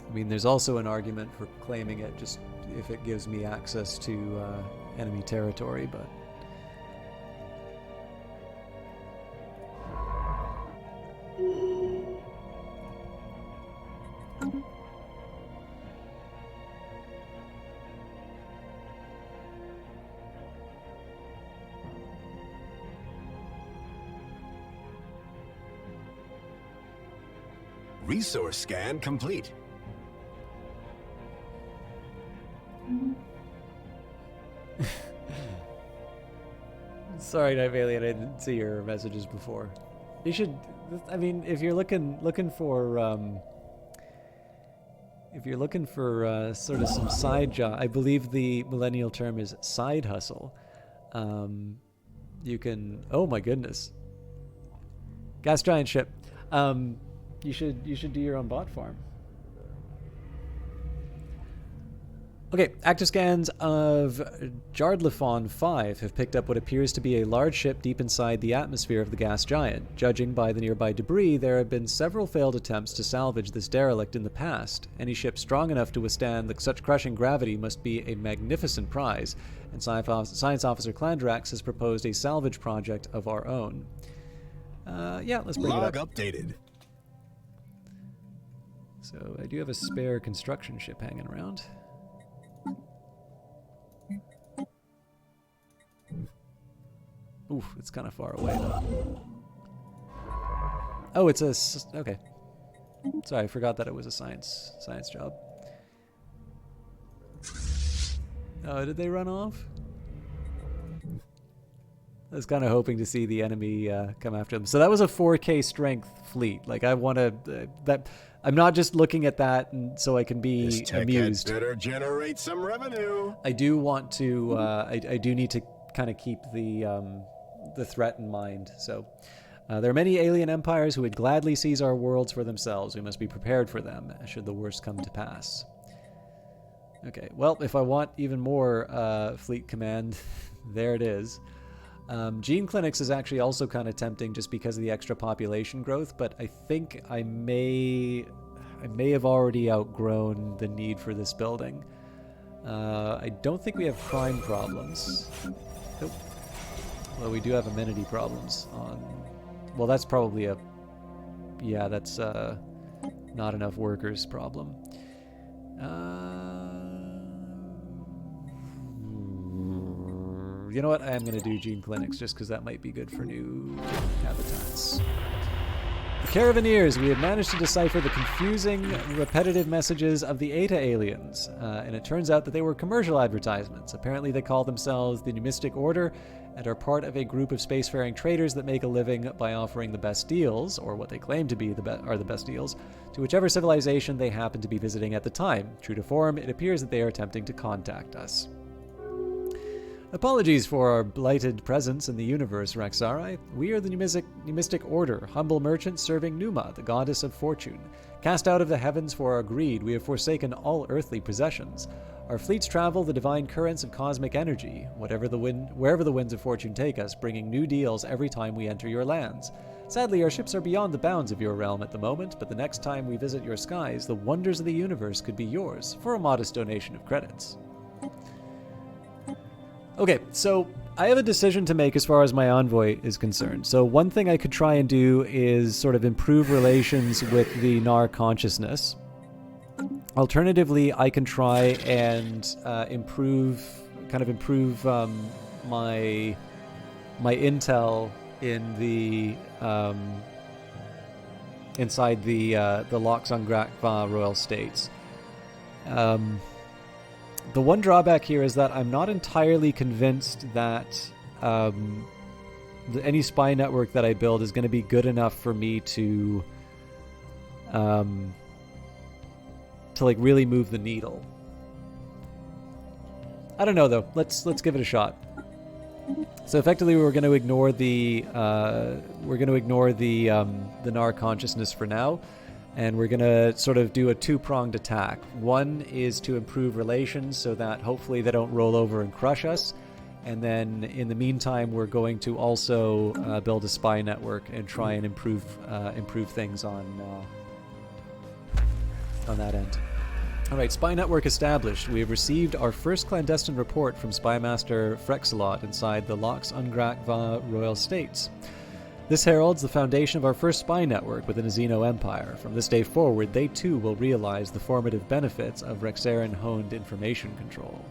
I mean, there's also an argument for claiming it just if it gives me access to enemy territory, but... Resource scan complete. Sorry, Night Alien, I didn't see your messages before. You should, I mean, if you're looking for sort of some side job, I believe the millennial term is side hustle. You can, oh my goodness, gas giant ship. You should do your own bot farm. Okay, active scans of Jardlifon 5 have picked up what appears to be a large ship deep inside the atmosphere of the gas giant. Judging by the nearby debris, there have been several failed attempts to salvage this derelict in the past. Any ship strong enough to withstand such crushing gravity must be a magnificent prize, and Science Officer Clandrax has proposed a salvage project of our own. Yeah, let's bring it up. Log updated. So I do have a spare construction ship hanging around. Oof, it's kind of far away though. Oh, it's a... okay. Sorry, I forgot that it was a science job. Oh, did they run off? I was kind of hoping to see the enemy come after them. So that was a 4K strength fleet. Like, I want to... I'm not just looking at that and so I can be This tech amused. better generate some revenue. I do want to... I do need to kind of keep the threat in mind. So there are many alien empires who would gladly seize our worlds for themselves. We must be prepared for them should the worst come to pass. Okay, well, if I want even more fleet command, there it is. Gene clinics is actually also kind of tempting just because of the extra population growth, but I think I may have already outgrown the need for this building. I don't think we have crime problems. Nope. Well, we do have amenity problems on... Well, that's probably a... Yeah, that's not enough workers problem. You know what? I am going to do gene clinics just because that might be good for new habitats. The Caravanneers, we have managed to decipher the confusing, repetitive messages of the Zeta Aliens, and it turns out that they were commercial advertisements. Apparently they call themselves the Numistic Order and are part of a group of spacefaring traders that make a living by offering the best deals, or what they claim to be the best deals, to whichever civilization they happen to be visiting at the time. True to form, it appears that they are attempting to contact us. Apologies for our blighted presence in the universe, Raxarai. We are the Numistic Order, humble merchants serving Numa, the goddess of fortune. Cast out of the heavens for our greed, we have forsaken all earthly possessions. Our fleets travel the divine currents of cosmic energy, wherever the winds of fortune take us, bringing new deals every time we enter your lands. Sadly, our ships are beyond the bounds of your realm at the moment, but the next time we visit your skies, the wonders of the universe could be yours, for a modest donation of credits. Okay, so I have a decision to make as far as my envoy is concerned. So one thing I could try and do is sort of improve relations with the Nar consciousness. Alternatively, I can try and improve my intel in the inside the Lox on Grakva Royal States. The one drawback here is that I'm not entirely convinced that any spy network that I build is going to be good enough for me to like really move the needle. I don't know though. Let's give it a shot. So effectively, we're going to ignore the Nar consciousness for now. And we're going to sort of do a two-pronged attack. One is to improve relations so that hopefully they don't roll over and crush us. And then in the meantime, we're going to also build a spy network and try and improve things on that end. All right, spy network established. We have received our first clandestine report from Spymaster Frexalot inside the Lox Ungrakva Royal States. This heralds the foundation of our first spy network within a Xeno empire. From this day forward, they too will realize the formative benefits of Rexaran-honed information control.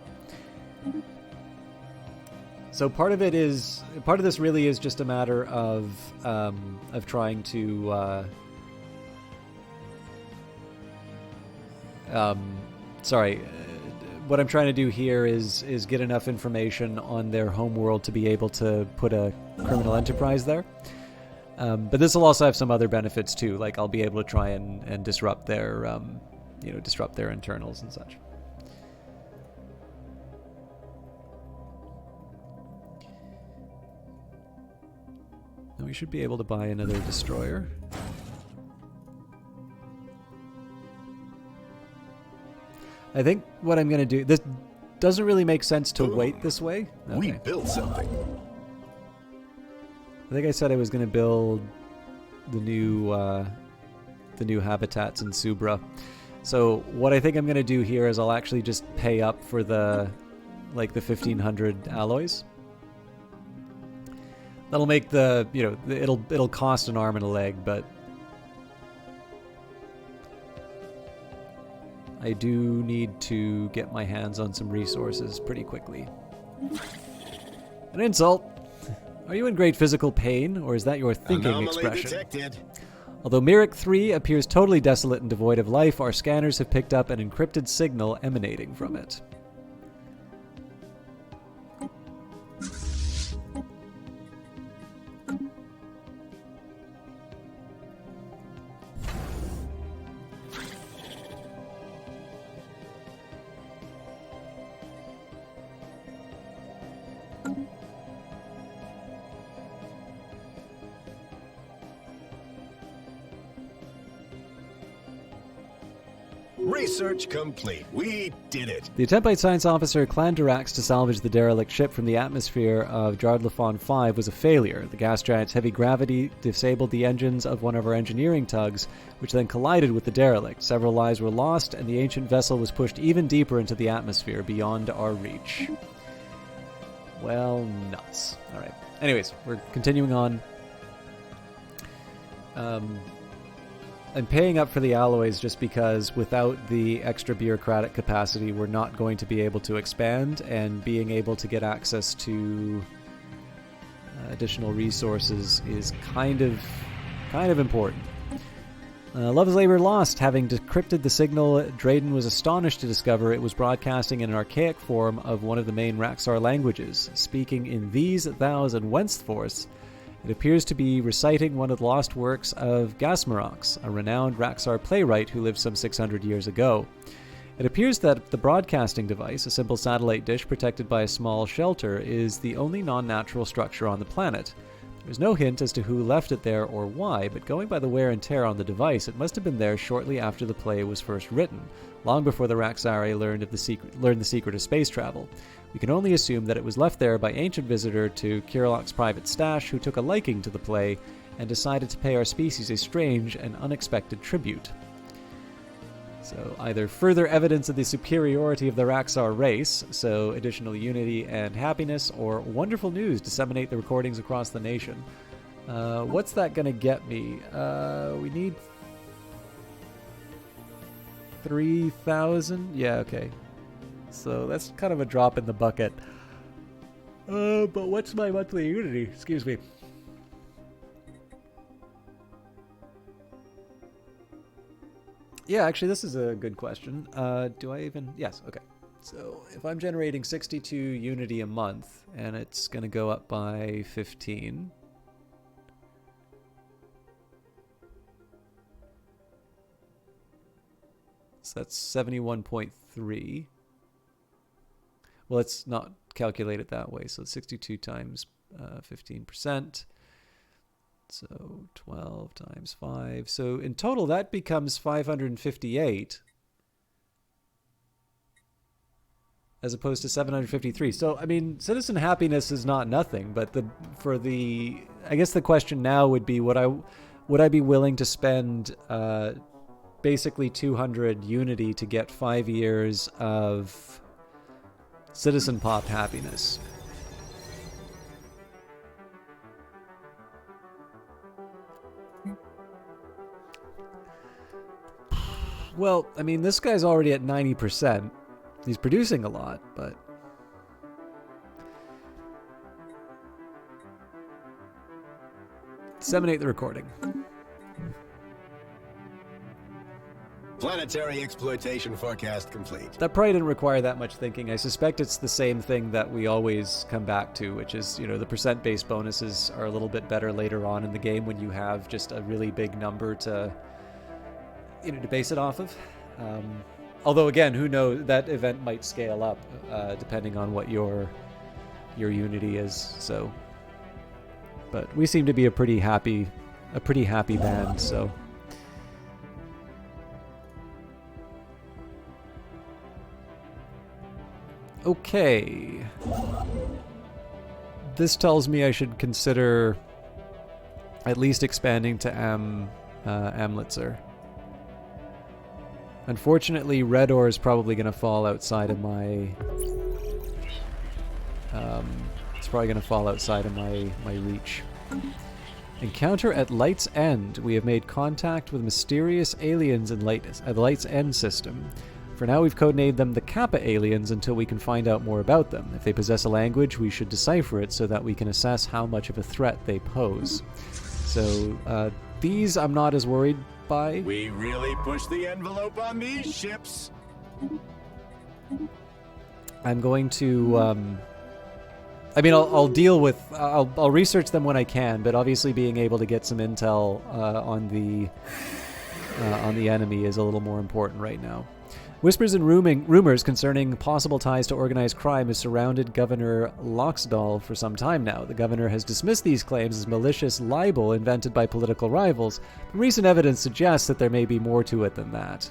So part of this really is just a matter of trying to what I'm trying to do here is get enough information on their homeworld to be able to put a criminal enterprise there. But this will also have some other benefits too, like I'll be able to try and disrupt their, disrupt their internals and such. And we should be able to buy another destroyer. I think what I'm going to do, this doesn't really make sense to wait this way. Okay. We built something. I think I said I was going to build the new habitats in Subra. So what I think I'm going to do here is I'll actually just pay up for the 1,500 alloys. That'll make it'll cost an arm and a leg, but I do need to get my hands on some resources pretty quickly. An insult. Are you in great physical pain, or is that your thinking Anomaly expression? Detected. Although Myrick 3 appears totally desolate and devoid of life, our scanners have picked up an encrypted signal emanating from it. Research complete. We did it. The attempt by science officer Clandirax to salvage the derelict ship from the atmosphere of Jardlafon 5 was a failure. The gas giant's heavy gravity disabled the engines of one of our engineering tugs, which then collided with the derelict. Several lives were lost, and the ancient vessel was pushed even deeper into the atmosphere beyond our reach. Well, nuts. Alright. Anyways, we're continuing on. I'm paying up for the alloys just because without the extra bureaucratic capacity, we're not going to be able to expand, and being able to get access to additional resources is kind of important. Love's labor lost. Having decrypted the signal, Drayden was astonished to discover it was broadcasting in an archaic form of one of the main Raxar languages. Speaking in these, thous, and whenceforth, it appears to be reciting one of the lost works of Gasmarox, a renowned Raxar playwright who lived some 600 years ago. It appears that the broadcasting device, a simple satellite dish protected by a small shelter, is the only non-natural structure on the planet. There's no hint as to who left it there or why, but going by the wear and tear on the device, it must have been there shortly after the play was first written, long before the Raxari learned the secret of space travel. We can only assume that it was left there by ancient visitor to Kirilok's private stash who took a liking to the play and decided to pay our species a strange and unexpected tribute. So either further evidence of the superiority of the Raxar race, so additional unity and happiness, or wonderful news, disseminate the recordings across the nation. What's that going to get me? We need 3,000? Yeah, okay. So that's kind of a drop in the bucket. But what's my monthly unity? Excuse me. Yeah, actually, this is a good question. Do I even... Yes, okay. So if I'm generating 62 unity a month, and it's going to go up by 15... So that's 71.3. Well, let's not calculate it that way. So 62 times 15%. So 12 times 5. So in total, that becomes 558 as opposed to 753. So, I mean, citizen happiness is not nothing, but I guess the question now would be, would I be willing to spend basically 200 unity to get 5 years of citizen pop happiness? Well, I mean, this guy's already at 90%. He's producing a lot, but... Disseminate the recording. Planetary exploitation forecast complete. That probably didn't require that much thinking. I suspect it's the same thing that we always come back to, which is, the percent-based bonuses are a little bit better later on in the game when you have just a really big number to base it off of. Although, again, who knows, that event might scale up depending on what your unity is. So, but we seem to be a pretty happy band. So, okay. This tells me I should consider at least expanding to Amlitzer. Unfortunately, Red Ore is probably going to fall outside of my... it's probably going to fall outside of my reach. Encounter at Light's End. We have made contact with mysterious aliens at Light's End system. For now, we've codenamed them the Kappa aliens until we can find out more about them. If they possess a language, we should decipher it so that we can assess how much of a threat they pose. So, these I'm not as worried by. We really push the envelope on these ships. I'm going to, I'll deal with, I'll research them when I can, but obviously being able to get some intel on the enemy is a little more important right now. Whispers and rumors concerning possible ties to organized crime has surrounded Governor Loxdal for some time now. The governor has dismissed these claims as malicious libel invented by political rivals, but recent evidence suggests that there may be more to it than that.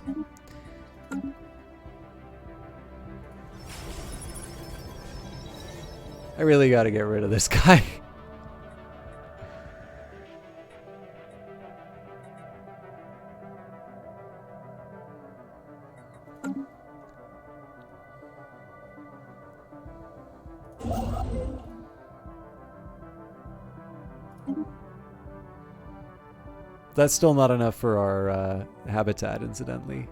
I really gotta get rid of this guy. That's still not enough for our habitat, incidentally.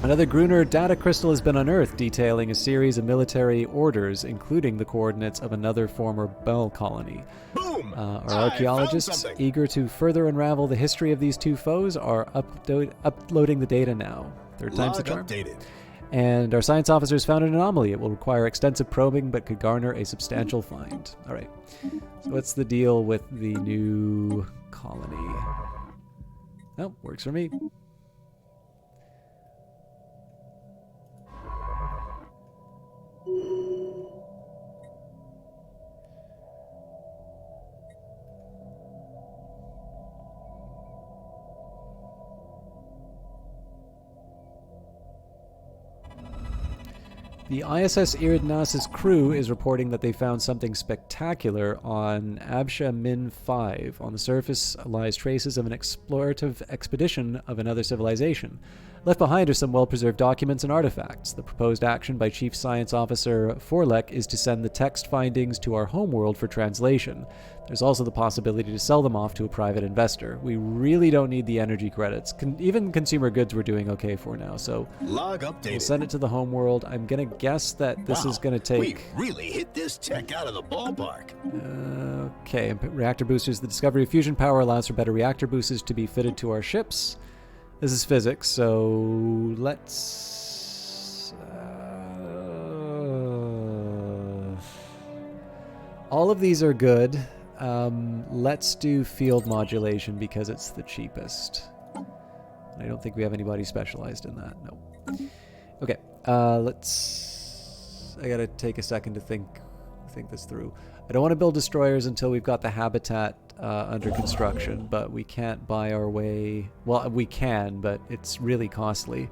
Another Gruner data crystal has been unearthed, detailing a series of military orders, including the coordinates of another former Bell colony. Boom! Our archaeologists, eager to further unravel the history of these two foes, are uploading the data now. Third time's the charm. Updated. And our science officers found an anomaly. It will require extensive probing, but could garner a substantial find. All right. So what's the deal with the new colony? Oh, works for me. The ISS Iridanis' crew is reporting that they found something spectacular on Absha Min 5. On the surface lies traces of an explorative expedition of another civilization. Left behind are some well-preserved documents and artifacts. The proposed action by Chief Science Officer Forlek is to send the text findings to our homeworld for translation. There's also the possibility to sell them off to a private investor. We really don't need the energy credits. Even consumer goods we're doing okay for now, so Log updated. we'll send it to the homeworld. I'm going to guess that this is going to take... We really hit this tech out of the ballpark. Okay, reactor boosters. The discovery of fusion power allows for better reactor boosters to be fitted to our ships. This is physics, so let's... all of these are good. Let's do field modulation because it's the cheapest. I don't think we have anybody specialized in that. No. Okay, let's... I gotta take a second to think this through. I don't want to build destroyers until we've got the habitat under construction, but we can't buy our way... Well, we can, but it's really costly.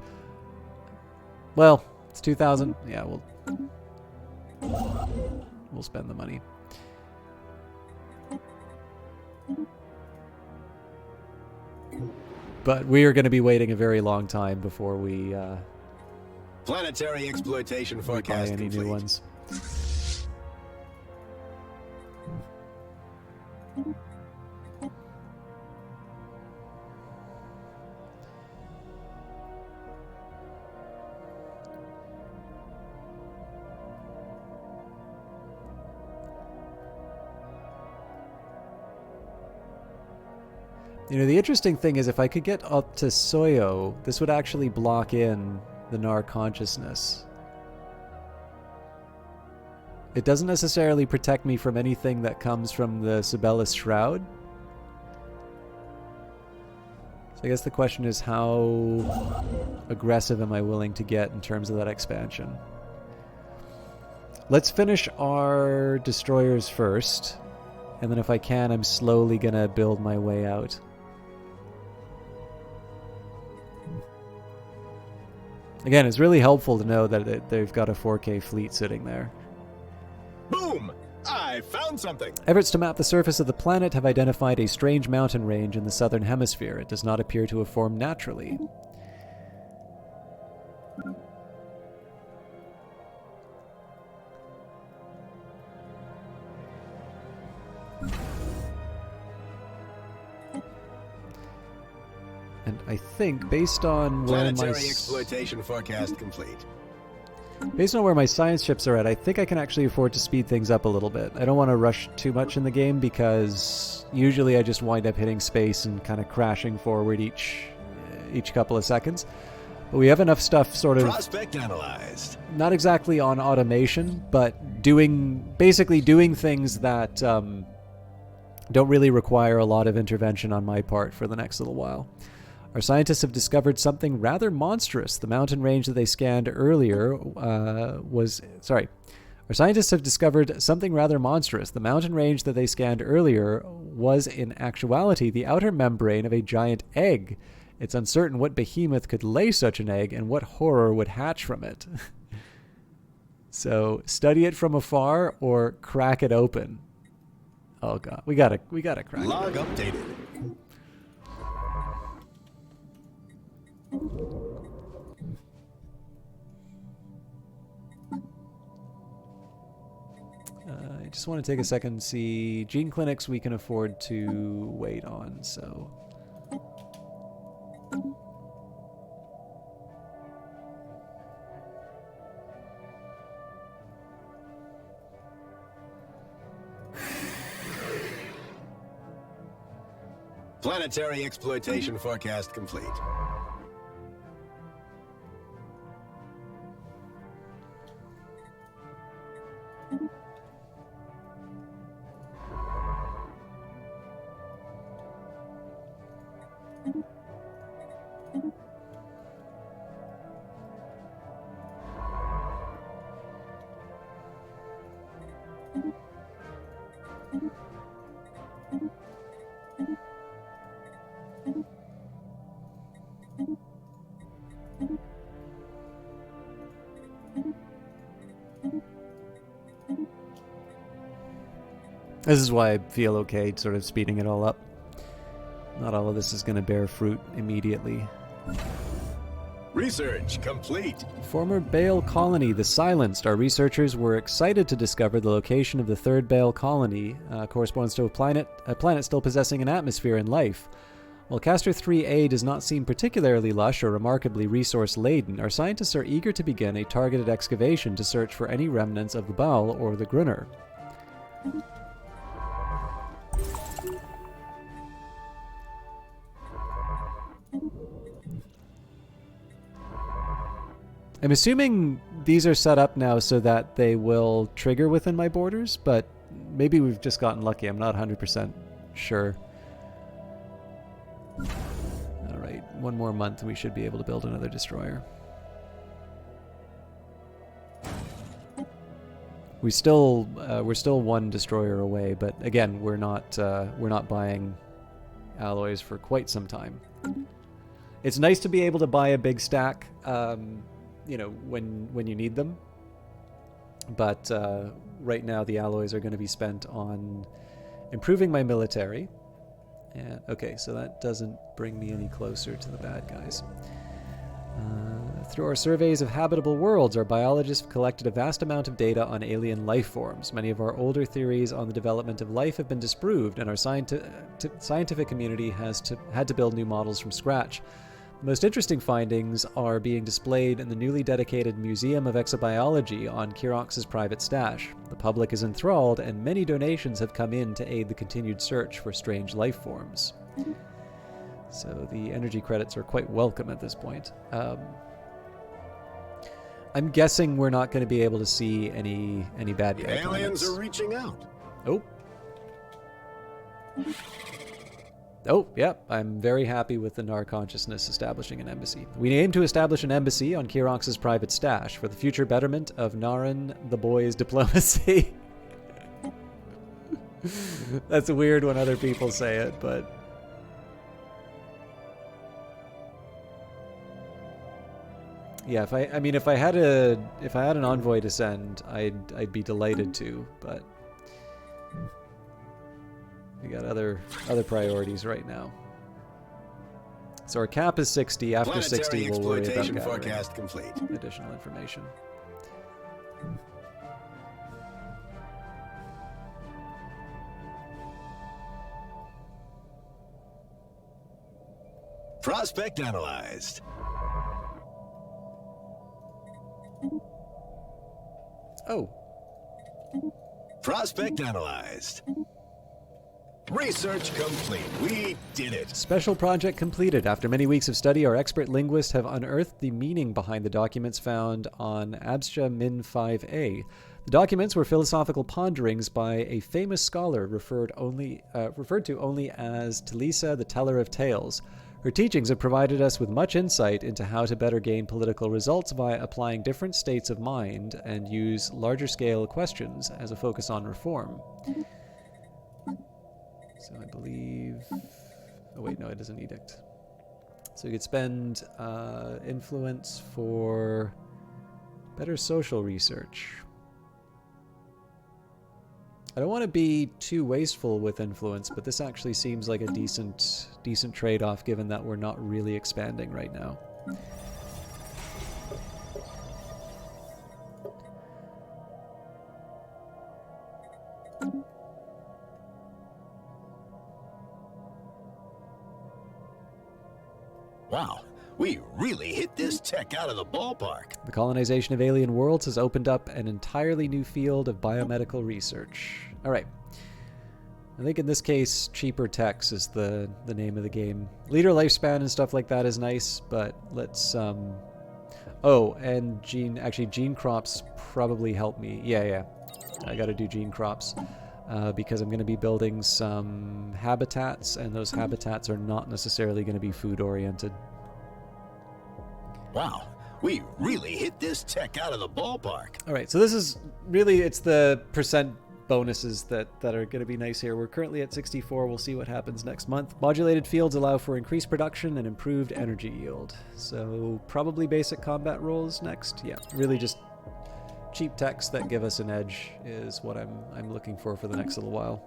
Well, it's 2,000. Yeah, we'll spend the money. But we are going to be waiting a very long time before we Planetary exploitation forecast buy any complete. new ones. You know, the interesting thing is if I could get up to Soyo, this would actually block in the Nar consciousness. It doesn't necessarily protect me from anything that comes from the Sibelius Shroud. So I guess the question is how aggressive am I willing to get in terms of that expansion? Let's finish our destroyers first, and then if I can, I'm slowly gonna build my way out. Again, it's really helpful to know that they've got a 4K fleet sitting there. Boom! I found something! Efforts to map the surface of the planet have identified a strange mountain range in the southern hemisphere. It does not appear to have formed naturally. And I think, based on where Planetary exploitation forecast complete. Based on where my science ships are at, I think I can actually afford to speed things up a little bit. I don't want to rush too much in the game because usually I just wind up hitting space and kind of crashing forward each couple of seconds. But we have enough stuff sort of... Prospect analyzed. Not exactly on automation, but basically doing things that don't really require a lot of intervention on my part for the next little while. Our scientists have discovered something rather monstrous. The mountain range that they scanned earlier was in actuality the outer membrane of a giant egg. It's uncertain what behemoth could lay such an egg and what horror would hatch from it. So, study it from afar or crack it open. Oh god, we gotta crack Log it open. updated. I just want to take a second and see gene clinics we can afford to wait on, so... Planetary exploitation forecast complete. This is why I feel okay sort of speeding it all up. Not all of this is going to bear fruit immediately. Research complete. Former Bale colony, the Silenced. Our researchers were excited to discover the location of the third Bale colony. Corresponds to a planet still possessing an atmosphere and life. While Castor 3A does not seem particularly lush or remarkably resource-laden, our scientists are eager to begin a targeted excavation to search for any remnants of the Baal or the Gruner. I'm assuming these are set up now so that they will trigger within my borders, but maybe we've just gotten lucky. I'm not 100% sure. Alright, one more month and we should be able to build another destroyer. We're still one destroyer away, but again, we're not buying alloys for quite some time. It's nice to be able to buy a big stack, you know, when you need them. But right now the alloys are going to be spent on improving my military. And okay, so that doesn't bring me any closer to the bad guys. Through our surveys of habitable worlds, our biologists have collected a vast amount of data on alien life forms. Many of our older theories on the development of life have been disproved, and our scientific community had to build new models from scratch. The most interesting findings are being displayed in the newly dedicated Museum of Exobiology on Kirox's private stash. The public is enthralled, and many donations have come in to aid the continued search for strange life forms. So the energy credits are quite welcome at this point. I'm guessing we're not going to be able to see any bad guy The aliens planets. are reaching out. Oh, yeah, I'm very happy with the Nar consciousness establishing an embassy. We aim to establish an embassy on Kirox's private stash for the future betterment of Naran the boy's diplomacy. That's weird when other people say it, but... Yeah, if I had an envoy to send, I'd be delighted to, but we got other priorities right now. So our cap is 60. After 60, we'll worry about gathering forecast complete. additional information. Prospect analyzed. Oh. Prospect analyzed. Research complete. We did it. Special project completed. After many weeks of study, our expert linguists have unearthed the meaning behind the documents found on Absha Min 5A. The documents were philosophical ponderings by a famous scholar referred to only as Talisa, the Teller of Tales. Her teachings have provided us with much insight into how to better gain political results via applying different states of mind and use larger-scale questions as a focus on reform. So I believe... Oh wait, no, it is an edict. So you could spend influence for better social research. I don't want to be too wasteful with influence, but this actually seems like a decent trade-off given that we're not really expanding right now. Wow, we really hit this tech out of the ballpark. The colonization of alien worlds has opened up an entirely new field of biomedical research. All right. I think in this case, cheaper techs is the name of the game. Leader lifespan and stuff like that is nice, but let's... Oh, and gene crops probably help me. Yeah. I gotta do gene crops. Because I'm going to be building some habitats, and those habitats are not necessarily going to be food-oriented. Wow, we really hit this tech out of the ballpark. All right, so this is really, it's the percent bonuses that are going to be nice here. We're currently at 64. We'll see what happens next month. Modulated fields allow for increased production and improved energy yield. So probably basic combat roles next. Yeah, really just... cheap techs that give us an edge is what I'm looking for the next little while.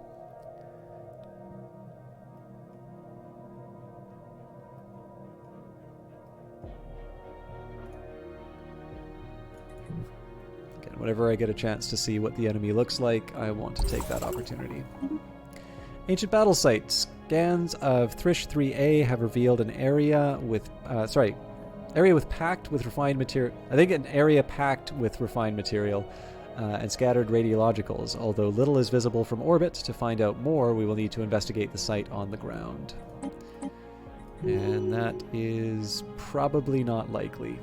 Whenever I get a chance to see what the enemy looks like, I want to take that opportunity. Ancient battle sites. Scans of Thrish 3A have revealed an area with, packed with refined material. I think an area packed with refined material and scattered radiologicals. Although little is visible from orbit, to find out more, we will need to investigate the site on the ground. And that is probably not likely.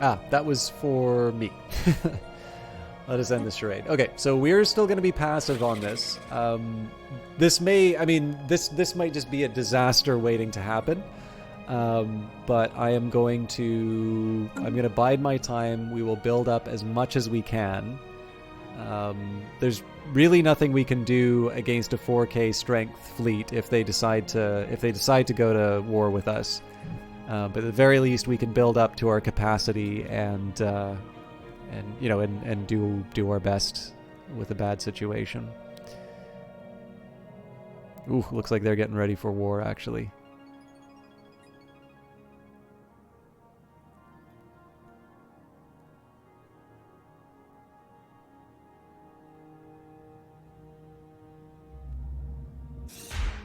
Ah, that was for me. Let us end this charade. Okay, so we're still going to be passive on this. This might just be a disaster waiting to happen. But I'm going to bide my time. We will build up as much as we can. There's really nothing we can do against a 4K strength fleet if they decide to go to war with us. But at the very least, we can build up to our capacity and do our best with a bad situation. Ooh, looks like they're getting ready for war, actually.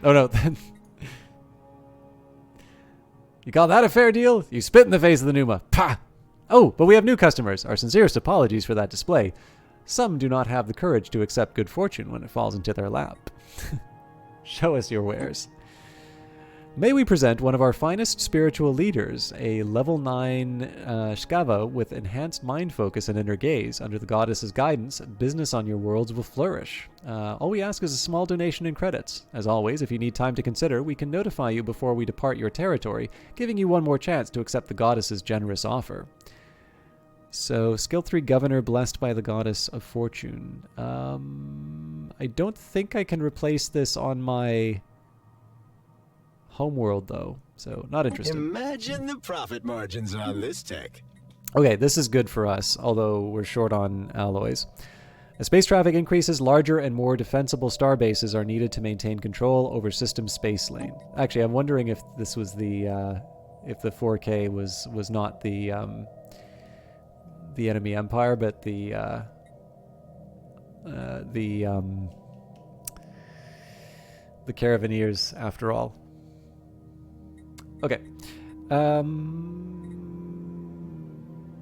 Oh no. You call that a fair deal? You spit in the face of the Numa. Pah! Oh, but we have new customers. Our sincerest apologies for that display. Some do not have the courage to accept good fortune when it falls into their lap. Show us your wares. May we present one of our finest spiritual leaders, a level 9 Shkava with enhanced mind focus and inner gaze. Under the goddess's guidance, business on your worlds will flourish. All we ask is a small donation in credits. As always, if you need time to consider, we can notify you before we depart your territory, giving you one more chance to accept the goddess's generous offer. So, skill 3 governor blessed by the goddess of fortune. I don't think I can replace this on my homeworld, though, so not interested. Imagine the profit margins on this tech. Okay, this is good for us, although we're short on alloys. As space traffic increases, larger and more defensible starbases are needed to maintain control over system space lane. Actually, I'm wondering if this was the if the 4K was not the enemy empire, but the Caravaneers after all. Okay.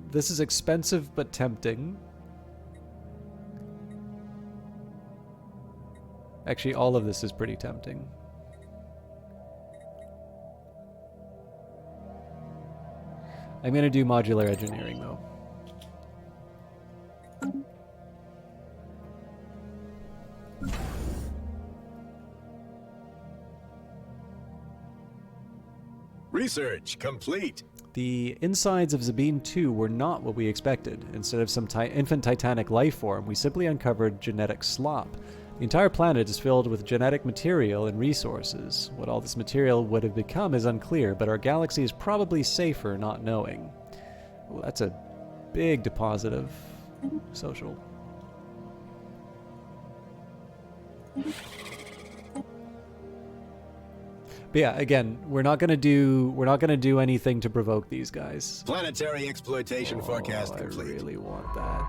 This is expensive but tempting. Actually, all of this is pretty tempting. I'm going to do modular engineering, though. Research complete. The insides of Zabine 2 were not what we expected. Instead of some infant titanic life form, we simply uncovered genetic slop. The entire planet is filled with genetic material and resources. What all this material would have become is unclear, but our galaxy is probably safer not knowing. Well, that's a big deposit of social. But yeah, again, we're not gonna do anything to provoke these guys. Planetary exploitation forecast complete. I really want that.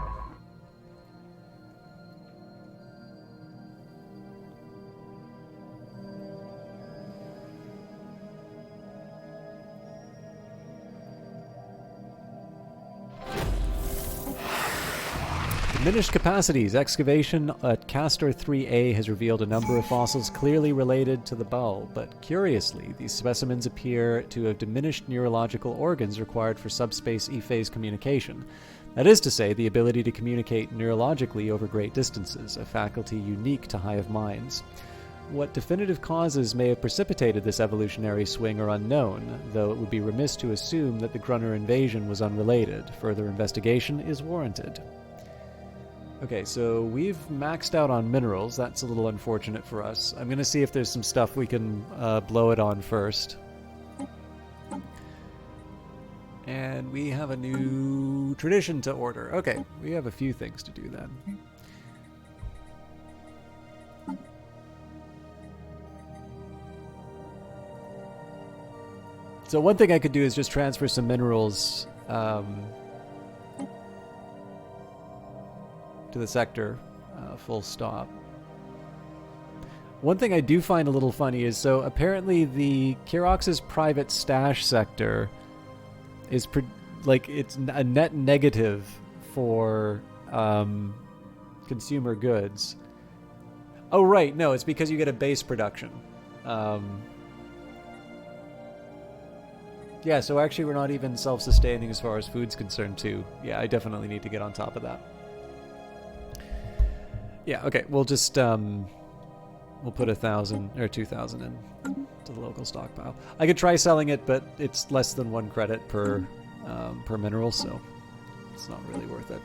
Diminished capacities. Excavation at Castor 3A has revealed a number of fossils clearly related to the Bull, but curiously, these specimens appear to have diminished neurological organs required for subspace E-phase communication. That is to say, the ability to communicate neurologically over great distances, a faculty unique to hive minds. What definitive causes may have precipitated this evolutionary swing are unknown, though it would be remiss to assume that the Gruner invasion was unrelated. Further investigation is warranted. Okay, so we've maxed out on minerals. That's a little unfortunate for us. I'm going to see if there's some stuff we can blow it on first. And we have a new tradition to order. Okay, we have a few things to do then. So one thing I could do is just transfer some minerals to the sector, full stop. One thing I do find a little funny is, so apparently the Kirox's private stash sector is it's a net negative for consumer goods. Oh, right. No, it's because you get a base production. Yeah, so actually we're not even self-sustaining as far as food's concerned, too. Yeah, I definitely need to get on top of that. Yeah, okay. We'll just, we'll put 1,000 or 2,000 in to the local stockpile. I could try selling it, but it's less than 1 credit per mineral, so it's not really worth it.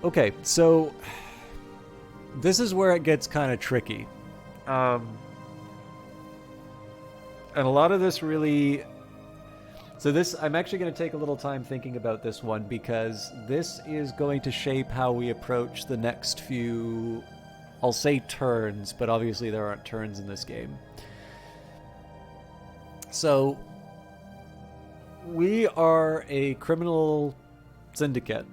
Okay, so this is where it gets kind of tricky. And a lot of this really... So this, I'm actually going to take a little time thinking about this one, because this is going to shape how we approach the next few, I'll say turns, but obviously there aren't turns in this game. So we are a criminal syndicate,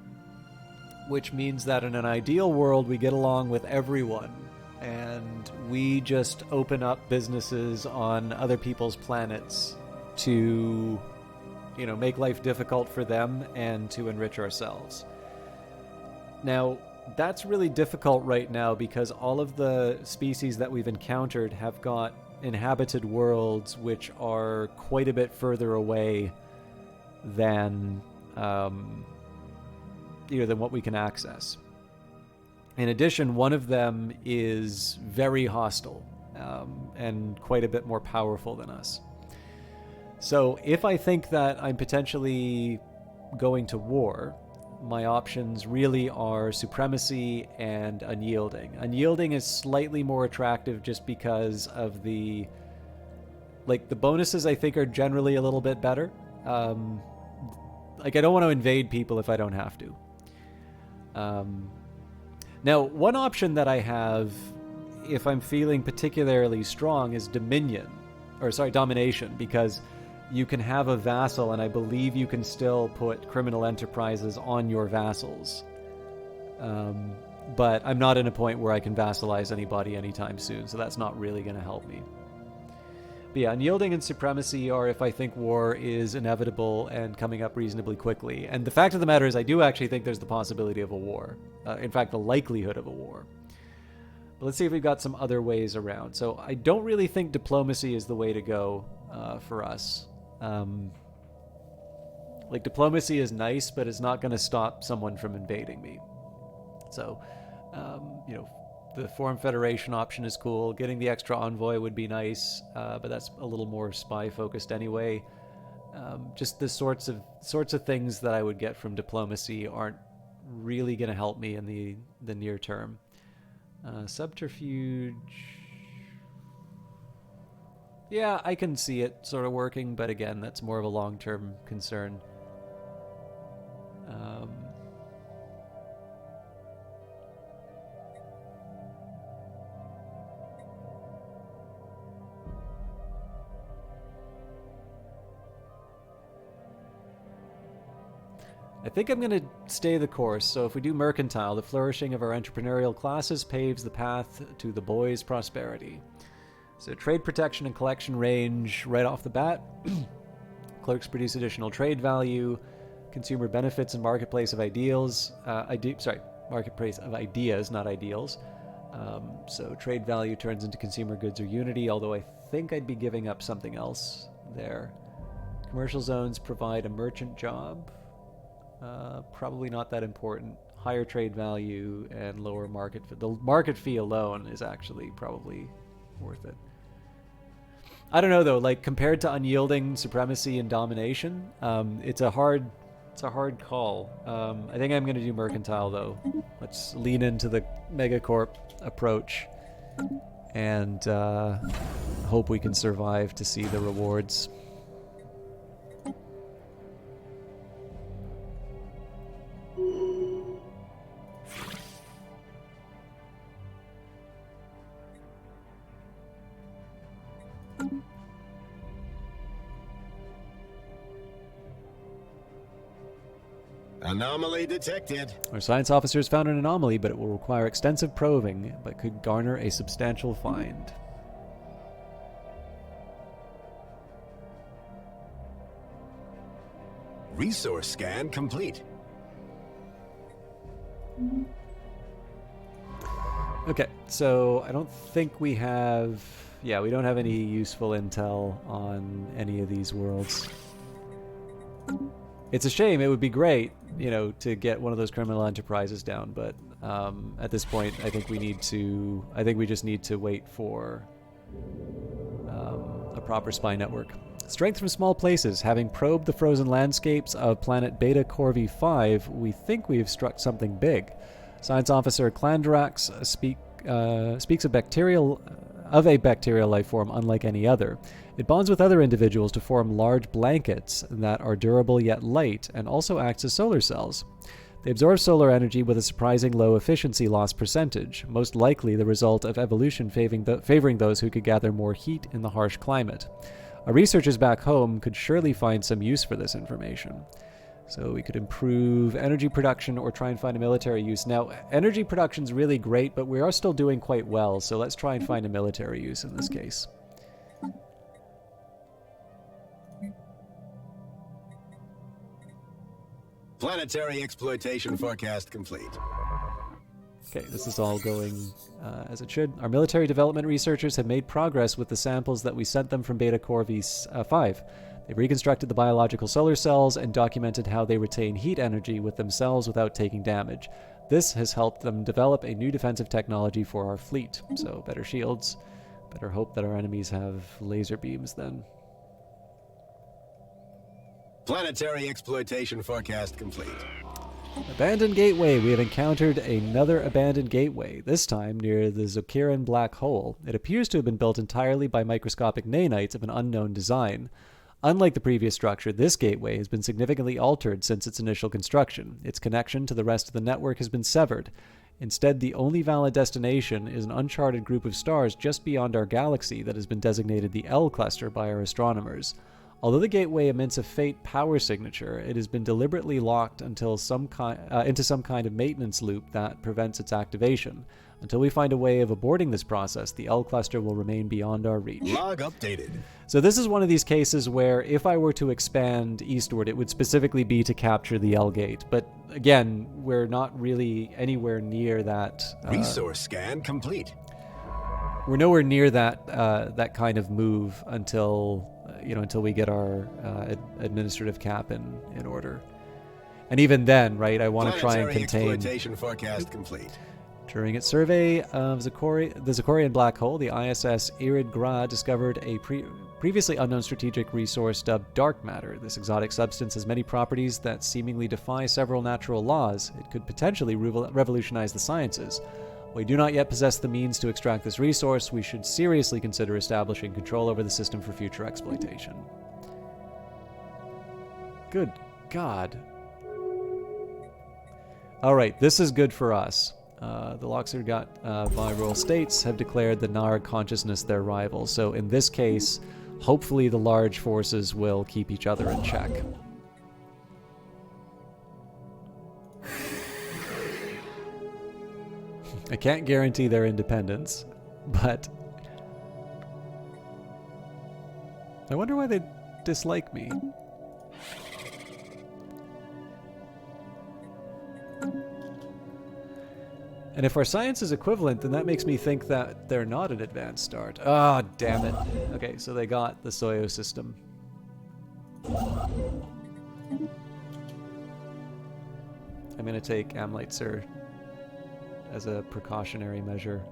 which means that in an ideal world we get along with everyone, and we just open up businesses on other people's planets to, you know, make life difficult for them and to enrich ourselves. Now, that's really difficult right now because all of the species that we've encountered have got inhabited worlds which are quite a bit further away than than what we can access. In addition, one of them is very hostile and quite a bit more powerful than us. So if I think that I'm potentially going to war, my options really are supremacy and unyielding. Unyielding is slightly more attractive just because of the bonuses I think are generally a little bit better. I don't want to invade people if I don't have to. Now, one option that I have, if I'm feeling particularly strong, is domination, because you can have a vassal, and I believe you can still put criminal enterprises on your vassals. But I'm not in a point where I can vassalize anybody anytime soon, so that's not really going to help me. But yeah, unyielding and supremacy are if I think war is inevitable and coming up reasonably quickly. And the fact of the matter is I do actually think there's the possibility of a war. In fact, the likelihood of a war. But let's see if we've got some other ways around. So I don't really think diplomacy is the way to go for us. Diplomacy is nice, but it's not going to stop someone from invading me. So, the Foreign Federation option is cool. Getting the extra envoy would be nice, but that's a little more spy-focused anyway. Just the sorts of things that I would get from diplomacy aren't really going to help me in the near term. Subterfuge... Yeah, I can see it sort of working, but again, that's more of a long-term concern. I think I'm going to stay the course. So if we do mercantile, the flourishing of our entrepreneurial classes paves the path to the boys' prosperity. So trade protection and collection range right off the bat. Clerks produce additional trade value. Consumer benefits and marketplace of ideals. Marketplace of ideas, not ideals. So trade value turns into consumer goods or unity, although I think I'd be giving up something else there. Commercial zones provide a merchant job. Probably not that important. Higher trade value and lower market fee. The market fee alone is actually probably worth it. I don't know though, compared to unyielding, supremacy, and domination, it's a hard call. I think I'm going to do mercantile though. Let's lean into the megacorp approach and hope we can survive to see the rewards. Anomaly detected. Our science officers found an anomaly, but it will require extensive probing, but could garner a substantial find. Resource scan complete. Okay, so I don't think we have... Yeah, we don't have any useful intel on any of these worlds. It's a shame. It would be great, you know, to get one of those criminal enterprises down, but at this point, I think we need to... I think we just need to wait for a proper spy network. Strength from small places. Having probed the frozen landscapes of planet Beta Corvi 5, we think we have struck something big. Science officer Clandarax speaks of a bacterial life form unlike any other. It bonds with other individuals to form large blankets that are durable yet light, and also acts as solar cells. They absorb solar energy with a surprising low efficiency loss percentage, most likely the result of evolution favoring those who could gather more heat in the harsh climate. Our researchers back home could surely find some use for this information. So we could improve energy production or try and find a military use. Now, energy production's really great, but we are still doing quite well, so let's try and find a military use in this case. Planetary exploitation forecast complete. Okay, this is all going as it should. Our military development researchers have made progress with the samples that we sent them from Beta Corvi 5. They've reconstructed the biological solar cells and documented how they retain heat energy with themselves without taking damage. This has helped them develop a new defensive technology for our fleet. So better shields. Better hope that our enemies have laser beams then. Planetary exploitation forecast complete. Abandoned gateway. We have encountered another abandoned gateway, this time near the Zokiran black hole. It appears to have been built entirely by microscopic nanites of an unknown design. Unlike the previous structure, this gateway has been significantly altered since its initial construction. Its connection to the rest of the network has been severed. Instead, the only valid destination is an uncharted group of stars just beyond our galaxy that has been designated the L cluster by our astronomers. Although the gateway emits a faint power signature, it has been deliberately locked into some kind of maintenance loop that prevents its activation. Until we find a way of aborting this process, the L cluster will remain beyond our reach. Log updated. So this is one of these cases where if I were to expand eastward, it would specifically be to capture the L gate. But again, we're not really anywhere near that. Resource scan complete. We're nowhere near that that kind of move until until we get our administrative cap in order. And even then, right? I want to try and contain. Exploitation forecast complete. During its survey of the Zokorian black hole, the ISS Irid Gra discovered a previously unknown strategic resource dubbed dark matter. This exotic substance has many properties that seemingly defy several natural laws. It could potentially revolutionize the sciences. While we do not yet possess the means to extract this resource, we should seriously consider establishing control over the system for future exploitation. Good God. Alright, this is good for us. The Loxergat Viral States have declared the Narg consciousness their rival, so in this case, hopefully the large forces will keep each other in check. I can't guarantee their independence, but I wonder why they dislike me. And if our science is equivalent, then that makes me think that they're not an advanced start. Ah, damn it. Okay, so they got the Soyo system. I'm going to take Amleitzer as a precautionary measure.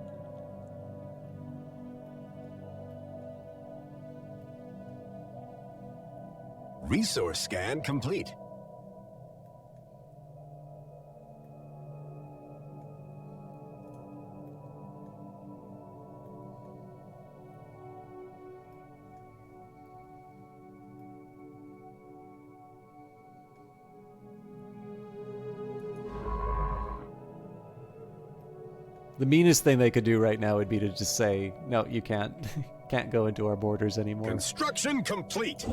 Resource scan complete. The meanest thing they could do right now would be to just say, no, you can't can't go into our borders anymore. Construction complete.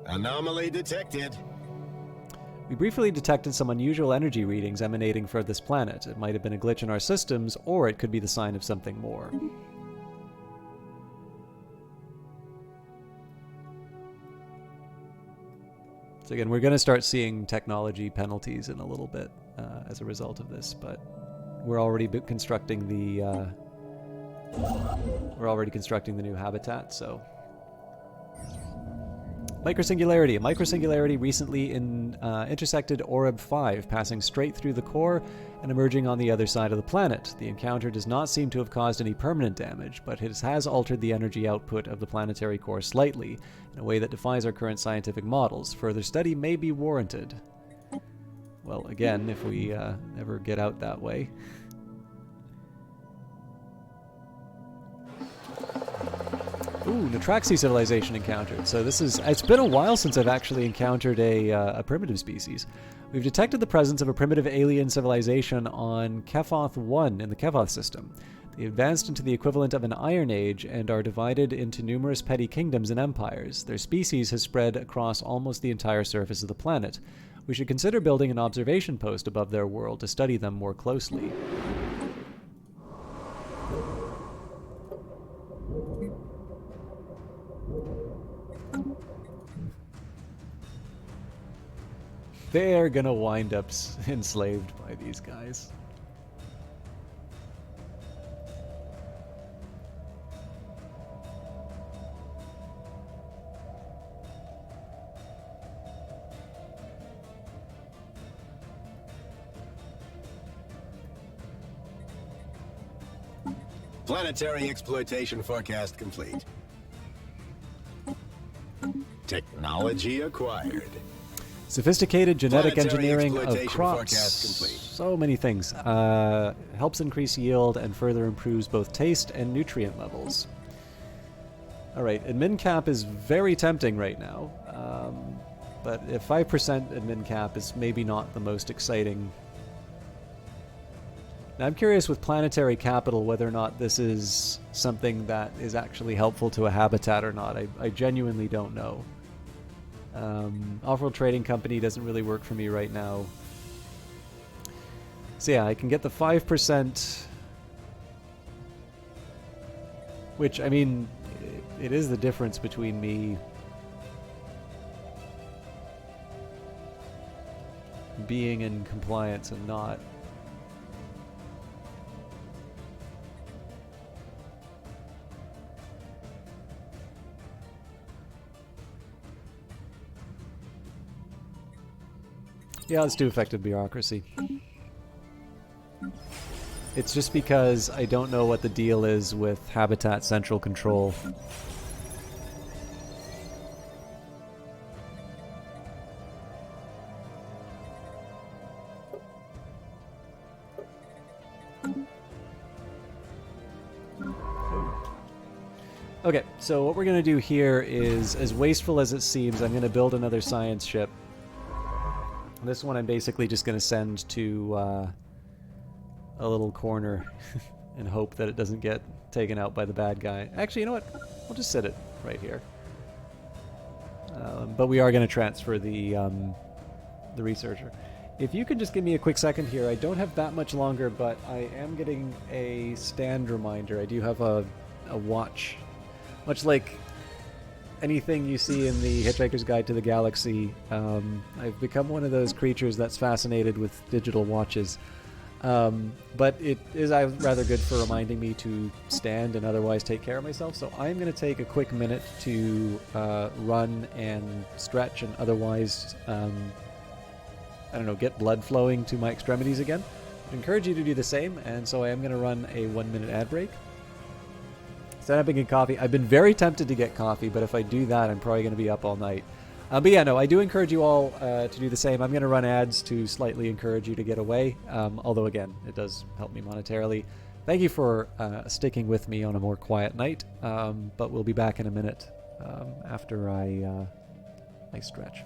Anomaly detected. We briefly detected some unusual energy readings emanating from this planet. It might have been a glitch in our systems, or it could be the sign of something more. So again, we're going to start seeing technology penalties in a little bit as a result of this, but we're already constructing the new habitat. So, microsingularity. A microsingularity recently intersected Orb 5, passing straight through the core and emerging on the other side of the planet. The encounter does not seem to have caused any permanent damage, but it has altered the energy output of the planetary core slightly, in a way that defies our current scientific models. Further study may be warranted. Well, again, if we ever get out that way. Ooh, Natraxi civilization encountered. So it's been a while since I've actually encountered a primitive species. We've detected the presence of a primitive alien civilization on Kephoth 1 in the Kephoth system. They advanced into the equivalent of an Iron Age and are divided into numerous petty kingdoms and empires. Their species has spread across almost the entire surface of the planet. We should consider building an observation post above their world to study them more closely. They're gonna wind up enslaved by these guys. Planetary exploitation forecast complete. Technology acquired. Sophisticated genetic Planetary engineering of exploitation crops. forecast complete. So many things. Helps increase yield and further improves both taste and nutrient levels. Alright, admin cap is very tempting right now. But if 5% admin cap is maybe not the most exciting. Now I'm curious with planetary capital whether or not this is something that is actually helpful to a habitat or not. I genuinely don't know. Off-world trading company doesn't really work for me right now. So yeah, I can get the 5%, which, I mean, it is the difference between me being in compliance and not. Yeah, let's do effective bureaucracy. It's just because I don't know what the deal is with habitat central control. Okay, so what we're going to do here is, as wasteful as it seems, I'm going to build another science ship. This one I'm basically just going to send to a little corner and hope that it doesn't get taken out by the bad guy. Actually, you know what? We'll just set it right here. But we are going to transfer the researcher. If you could just give me a quick second here. I don't have that much longer, but I am getting a stand reminder. I do have a watch. Much like anything you see in the Hitchhiker's Guide to the Galaxy, I've become one of those creatures that's fascinated with digital watches. But it is rather good for reminding me to stand and otherwise take care of myself. So I'm going to take a quick minute to run and stretch and otherwise, I don't know, get blood flowing to my extremities again. I encourage you to do the same, and so I am going to run a 1-minute ad break. Set up and get coffee. I've been very tempted to get coffee, but if I do that, I'm probably going to be up all night. But yeah, no, I do encourage you all to do the same. I'm going to run ads to slightly encourage you to get away, although again, it does help me monetarily. Thank you for sticking with me on a more quiet night, but we'll be back in a minute after I stretch.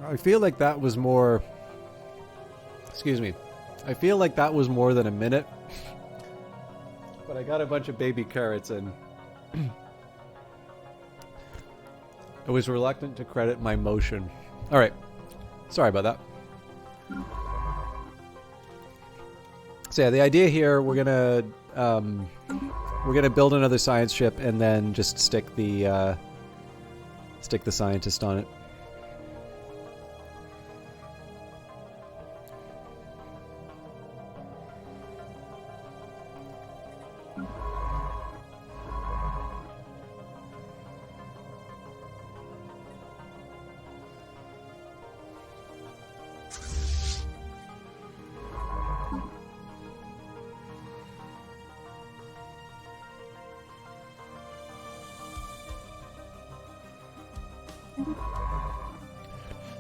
I feel like that was more... Excuse me. I feel like that was more than a minute. But I got a bunch of baby carrots in. I was reluctant to credit my motion. Alright. Sorry about that. So yeah, the idea here, we're gonna build another science ship and then just stick the scientist on it.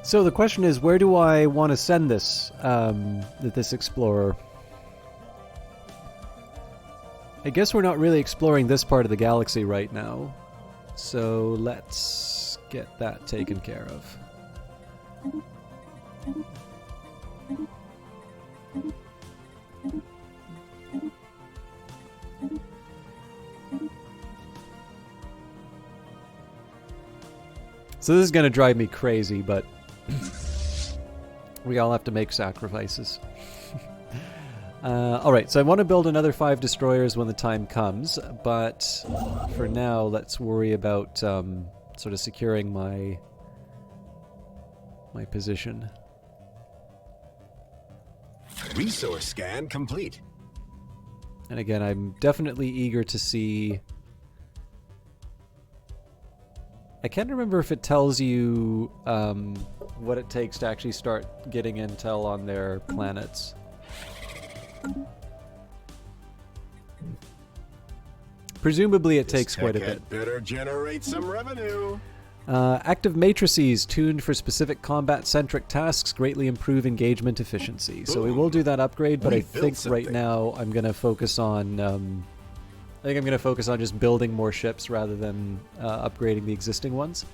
So the question is, where do I want to send this, this explorer? I guess we're not really exploring this part of the galaxy right now. So let's get that taken care of. So this is going to drive me crazy, but we all have to make sacrifices. Alright, so I want to build another 5 destroyers when the time comes, but for now, let's worry about sort of securing my position. Resource scan complete. And again, I'm definitely eager to see... I can't remember if it tells you what it takes to actually start getting intel on their planets. Presumably it takes quite a bit. Better generate some revenue. Active matrices tuned for specific combat-centric tasks greatly improve engagement efficiency. So we will do that upgrade, but I think right now I'm going to focus on... I think I'm going to focus on just building more ships rather than upgrading the existing ones.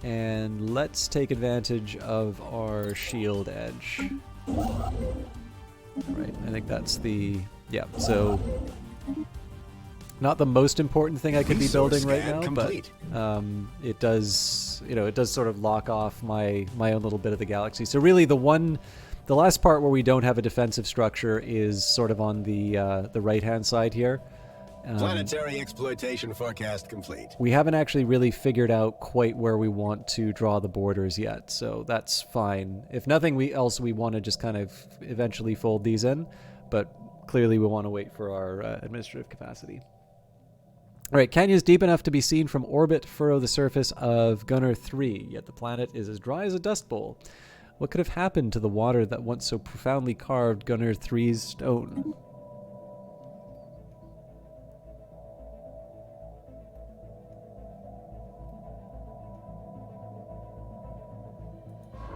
And let's take advantage of our shield edge. Right, I think that's the... Yeah, so... Not the most important thing I could be building right now, but it does, you know, it does sort of lock off my own little bit of the galaxy. So really the last part where we don't have a defensive structure is sort of on the right-hand side here. Planetary exploitation forecast complete. We haven't actually really figured out quite where we want to draw the borders yet, so that's fine. If nothing else, we want to just kind of eventually fold these in, but clearly we want to wait for our administrative capacity. All right, canyons deep enough to be seen from orbit furrow the surface of Gunner 3, yet the planet is as dry as a dust bowl. What could have happened to the water that once so profoundly carved Gunner 3's stone?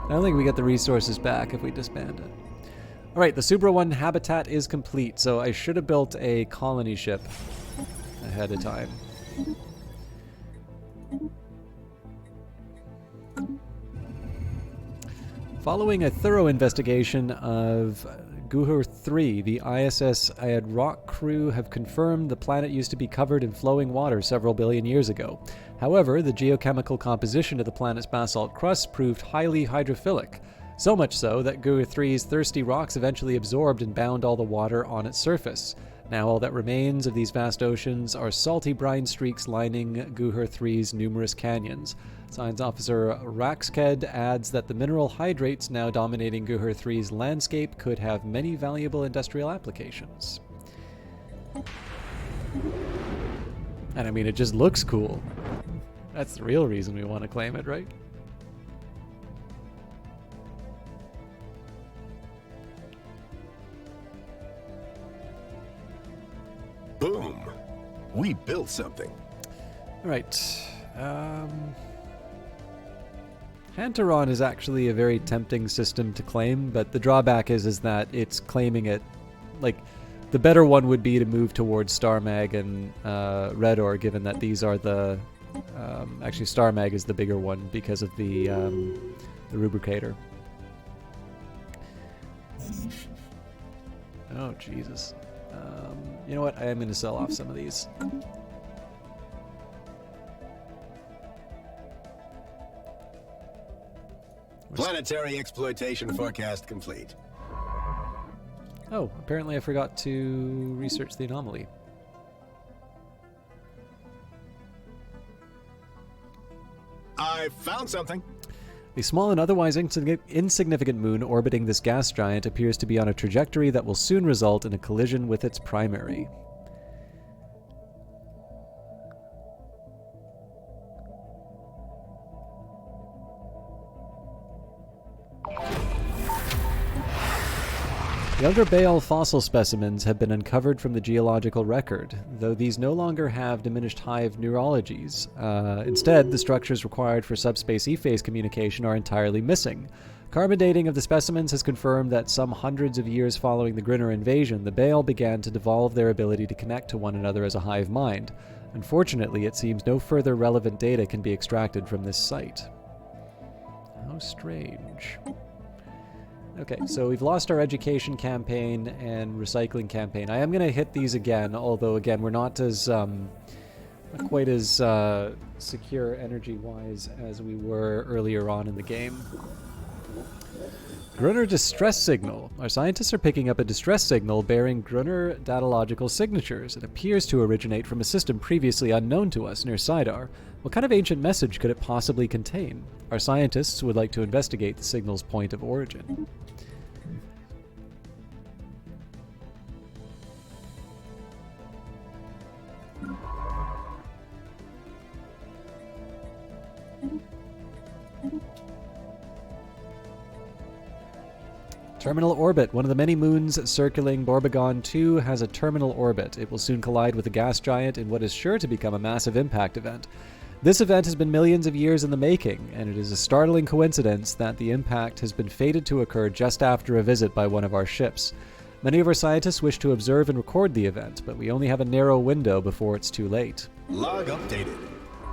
I don't think we get the resources back if we disband it. Alright, the Subra 1 habitat is complete, so I should have built a colony ship ahead of time. Following a thorough investigation of Guhur 3, the ISS Ayad Rock crew have confirmed the planet used to be covered in flowing water several billion years ago. However, the geochemical composition of the planet's basalt crust proved highly hydrophilic, so much so that Guhur 3's thirsty rocks eventually absorbed and bound all the water on its surface. Now all that remains of these vast oceans are salty brine streaks lining Guhur 3's numerous canyons. Science Officer Raxked adds that the mineral hydrates now dominating Guhur 3's landscape could have many valuable industrial applications. And I mean, it just looks cool. That's the real reason we want to claim it, right? Boom. We built something. All right. Hantaron is actually a very tempting system to claim, but the drawback is that it's claiming it, like, the better one would be to move towards Starmag and Redor, given that these are the, actually Starmag is the bigger one because of the the rubricator. Oh, Jesus. You know what? I am going to sell off some of these. Planetary exploitation forecast complete. Oh, apparently I forgot to research the anomaly. I found something. The small and otherwise insignificant moon orbiting this gas giant appears to be on a trajectory that will soon result in a collision with its primary. Younger Baal fossil specimens have been uncovered from the geological record, though these no longer have diminished hive neurologies. Instead, the structures required for subspace E-phase communication are entirely missing. Carbon dating of the specimens has confirmed that some hundreds of years following the Gruner invasion, the Baal began to devolve their ability to connect to one another as a hive mind. Unfortunately, it seems no further relevant data can be extracted from this site. How strange. Okay, so we've lost our education campaign and recycling campaign. I am going to hit these again, although again we're not as not quite as secure energy-wise as we were earlier on in the game. Gruner distress signal. Our scientists are picking up a distress signal bearing Gruner datalogical signatures. It appears to originate from a system previously unknown to us near Sidar. What kind of ancient message could it possibly contain? Our scientists would like to investigate the signal's point of origin. Terminal orbit. One of the many moons circling Borbagon 2 has a terminal orbit. It will soon collide with a gas giant in what is sure to become a massive impact event. This event has been millions of years in the making, and it is a startling coincidence that the impact has been fated to occur just after a visit by one of our ships. Many of our scientists wish to observe and record the event, but we only have a narrow window before it's too late. Log updated.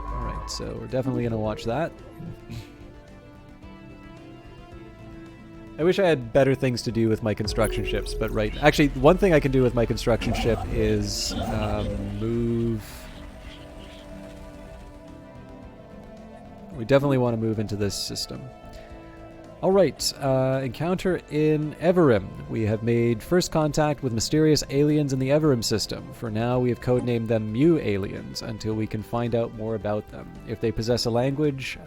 Alright, so we're definitely going to watch that. I wish I had better things to do with my construction ships, but right. Actually, one thing I can do with my construction ship is move. We definitely want to move into this system. Alright, encounter in Everim. We have made first contact with mysterious aliens in the Everim system. For now, we have codenamed them Mu Aliens until we can find out more about them. If they possess a language,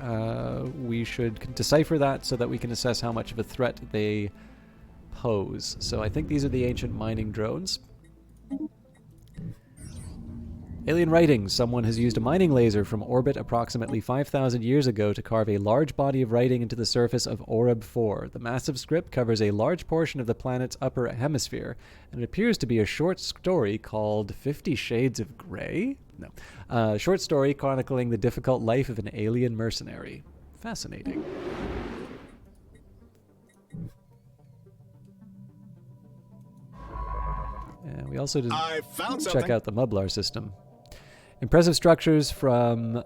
we should decipher that so that we can assess how much of a threat they pose. So I think these are the ancient mining drones. Alien writings. Someone has used a mining laser from orbit approximately 5,000 years ago to carve a large body of writing into the surface of Oreb 4. The massive script covers a large portion of the planet's upper hemisphere, and it appears to be a short story called 50 Shades of Grey? No. Short story chronicling the difficult life of an alien mercenary. Fascinating. And we also did check out the Mublar system. Impressive structures litter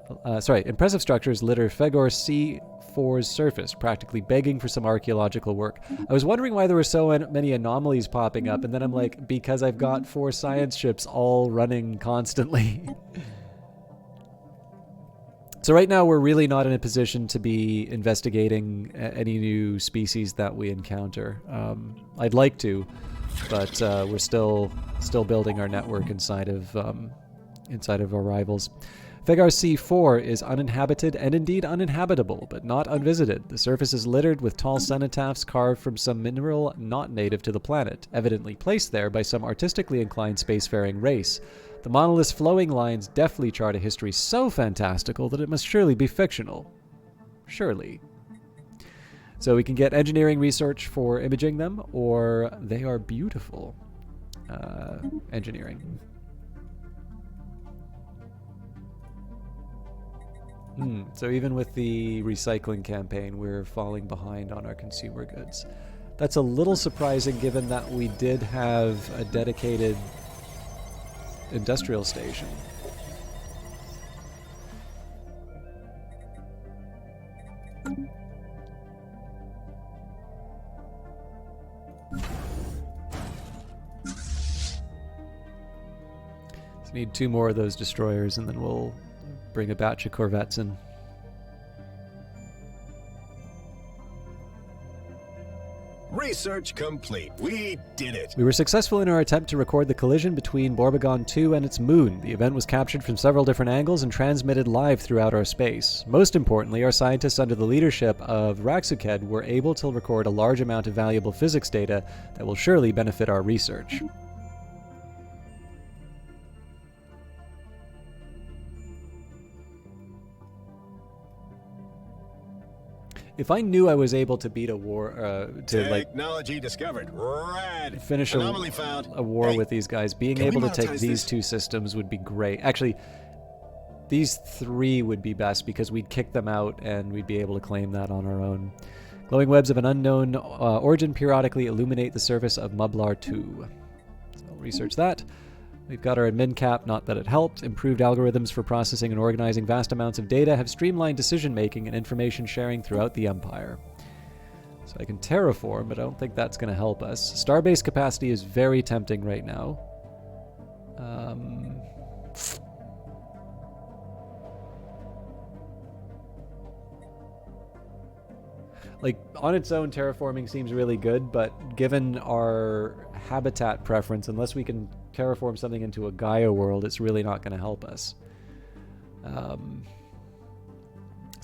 Fegor C4's surface, practically begging for some archaeological work. I was wondering why there were so many anomalies popping up, and then I'm like, because I've got 4 science ships all running constantly. So right now we're really not in a position to be investigating any new species that we encounter. I'd like to, but we're still building our network inside of our rivals. Fegar C4 is uninhabited and indeed uninhabitable, but not unvisited. The surface is littered with tall cenotaphs carved from some mineral not native to the planet, evidently placed there by some artistically inclined spacefaring race. The monolith's flowing lines deftly chart a history so fantastical that it must surely be fictional. Surely. So we can get engineering research for imaging them, or they are beautiful. Engineering. So even with the recycling campaign, we're falling behind on our consumer goods. That's a little surprising given that we did have a dedicated industrial station. Need 2 more of those destroyers, and then we'll bring a batch of corvettes in. Research complete. We did it. We were successful in our attempt to record the collision between Borbagon 2 and its moon. The event was captured from several different angles and transmitted live throughout our space. Most importantly, our scientists under the leadership of Raxuked were able to record a large amount of valuable physics data that will surely benefit our research. If I knew I was able to beat a war, Technology discovered. Rad. Finish Anomaly found. a war Hey, with these guys, being can we able to take monetize these this? 2 systems would be great. Actually, these 3 would be best because we'd kick them out and we'd be able to claim that on our own. Glowing webs of an unknown origin periodically illuminate the surface of Mublar 2. So I'll research that. We've got our admin cap, not that it helped. Improved algorithms for processing and organizing vast amounts of data have streamlined decision-making and information sharing throughout the Empire. So I can terraform, but I don't think that's going to help us. Starbase capacity is very tempting right now. Like, on its own, terraforming seems really good, but given our habitat preference, unless we can terraform something into a Gaia world, it's really not going to help us. So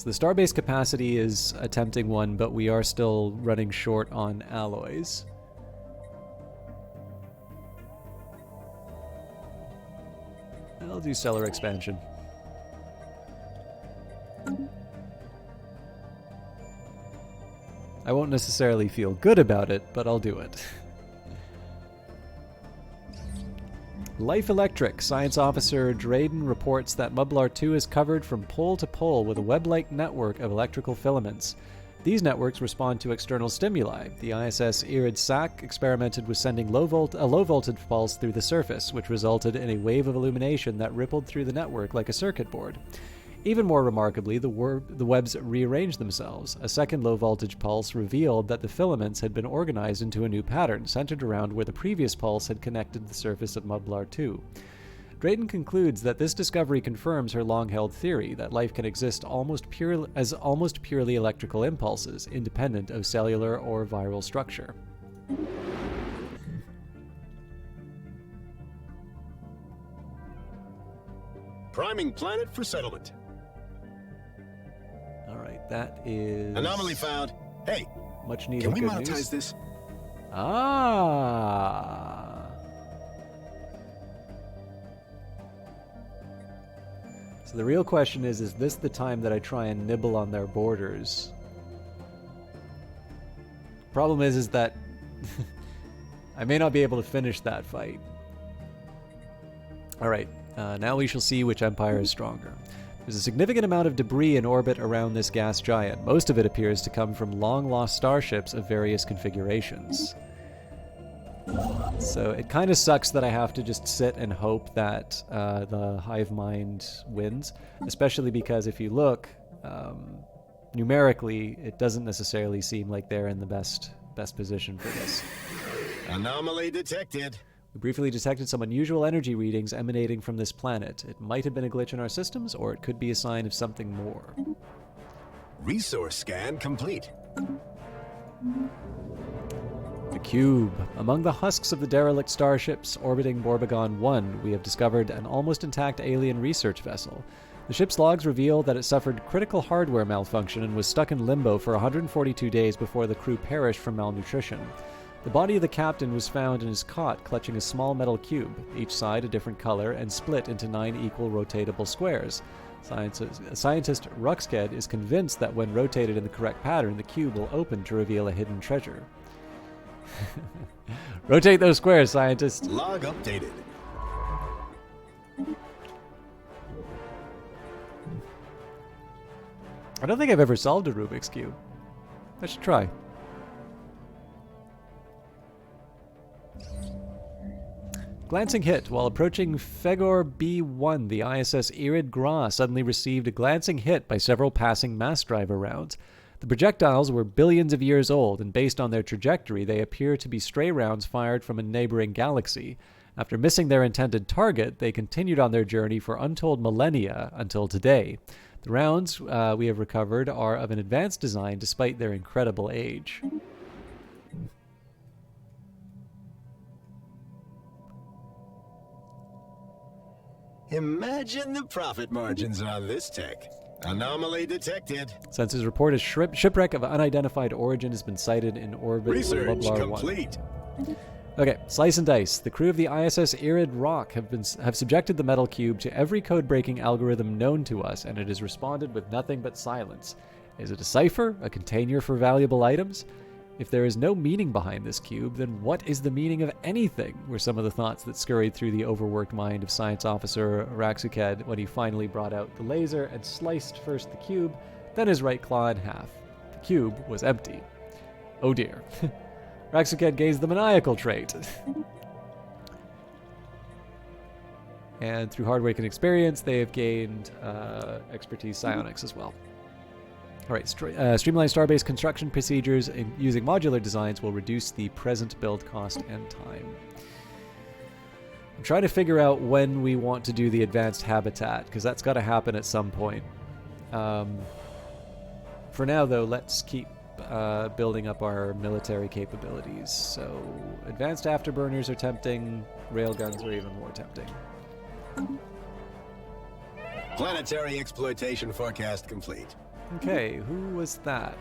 the starbase capacity is a tempting one, but we are still running short on alloys. I'll do stellar expansion. I won't necessarily feel good about it, but I'll do it. Life Electric. Science Officer Drayden reports that Mublar 2 is covered from pole to pole with a web-like network of electrical filaments. These networks respond to external stimuli. The ISS Irid Sac experimented with sending a low-voltage pulse through the surface, which resulted in a wave of illumination that rippled through the network like a circuit board. Even more remarkably, the webs rearranged themselves. A second low-voltage pulse revealed that the filaments had been organized into a new pattern, centered around where the previous pulse had connected the surface of Mublar 2. Drayden concludes that this discovery confirms her long-held theory that life can exist almost purely electrical impulses, independent of cellular or viral structure. Priming planet for settlement. Alright, that is... Anomaly found. Hey, much needed can we good monetize news. this? Ah. So the real question is this the time that I try and nibble on their borders? Problem is that I may not be able to finish that fight. Alright, now we shall see which empire is stronger. There's a significant amount of debris in orbit around this gas giant. Most of it appears to come from long-lost starships of various configurations. So it kind of sucks that I have to just sit and hope that the hive mind wins, especially because if you look, numerically, it doesn't necessarily seem like they're in the best position for this. Anomaly detected. We briefly detected some unusual energy readings emanating from this planet. It might have been a glitch in our systems, or it could be a sign of something more. Resource scan complete. The Cube. Among the husks of the derelict starships orbiting Borbagon 1, we have discovered an almost intact alien research vessel. The ship's logs reveal that it suffered critical hardware malfunction and was stuck in limbo for 142 days before the crew perished from malnutrition. The body of the captain was found in his cot clutching a small metal cube, each side a different color and split into 9 equal rotatable squares. Scientist Ruxked is convinced that when rotated in the correct pattern, the cube will open to reveal a hidden treasure. Rotate those squares, scientist. Log updated. I don't think I've ever solved a Rubik's Cube. I should try. Glancing hit. While approaching Fegor B1, the ISS Irid Gra suddenly received a glancing hit by several passing mass driver rounds. The projectiles were billions of years old, and based on their trajectory, they appear to be stray rounds fired from a neighboring galaxy. After missing their intended target, they continued on their journey for untold millennia until today. The rounds we have recovered are of an advanced design despite their incredible age. Imagine the profit margins on this tech. Anomaly detected. Sensors report a shipwreck of unidentified origin has been sighted in orbit. Research complete. 1. Okay, slice and dice. The crew of the ISS Irid Rock have subjected the metal cube to every code-breaking algorithm known to us, and it has responded with nothing but silence. Is it a cipher? A container for valuable items? If there is no meaning behind this cube, then what is the meaning of anything? Were some of the thoughts that scurried through the overworked mind of Science Officer Raxuked when he finally brought out the laser and sliced first the cube, then his right claw in half. The cube was empty. Oh dear. Raxuked gains the maniacal trait. And through hard work and experience, they have gained expertise psionics as well. All right, streamlined starbase construction procedures using modular designs will reduce the present build cost and time. I'm trying to figure out when we want to do the advanced habitat, because that's got to happen at some point. For now, though, let's keep building up our military capabilities. So advanced afterburners are tempting, railguns are even more tempting. Planetary exploitation forecast complete. Okay, who was that?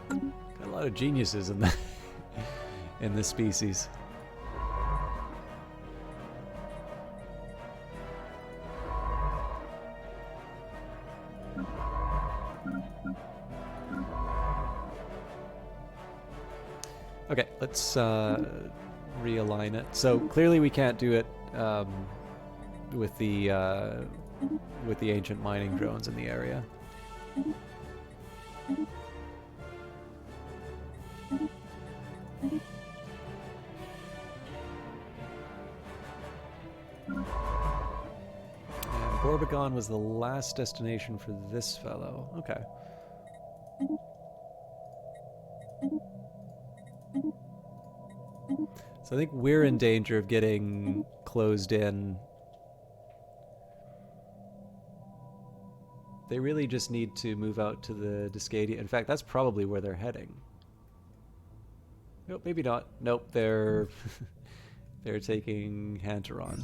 Got a lot of geniuses in the in this species. Okay, let's realign it. So clearly we can't do it with the ancient mining drones in the area. And Gorbagon was the last destination for this fellow. Okay. So I think we're in danger of getting closed in. They really just need to move out to the Discadia. In fact, that's probably where they're heading. Nope, maybe not. Nope, they're they're taking Hanteron.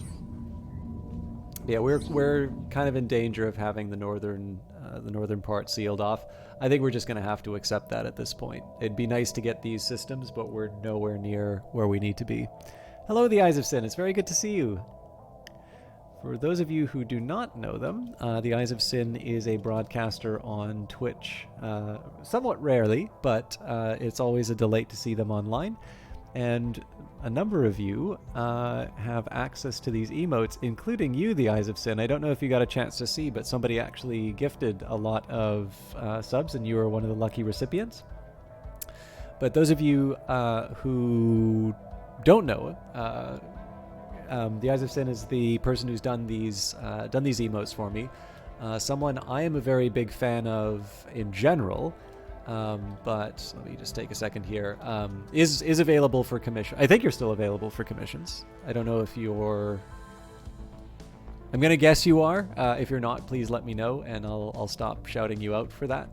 Yeah, we're kind of in danger of having the northern part sealed off. I think we're just going to have to accept that at this point. It'd be nice to get these systems, but we're nowhere near where we need to be. Hello, the Eyes of Sin. It's very good to see you. For those of you who do not know them, the Eyes of Sin is a broadcaster on Twitch, somewhat rarely, but it's always a delight to see them online. And a number of you have access to these emotes, including you, the Eyes of Sin. I don't know if you got a chance to see, but somebody actually gifted a lot of subs, and you were one of the lucky recipients. But those of you who don't know, the Eyes of Sin is the person who's done these emotes for me. Someone I am a very big fan of in general. But let me just take a second here. Is available for commission. I think you're still available for commissions. I don't know if you're... I'm going to guess you are. If you're not, please let me know, and I'll stop shouting you out for that.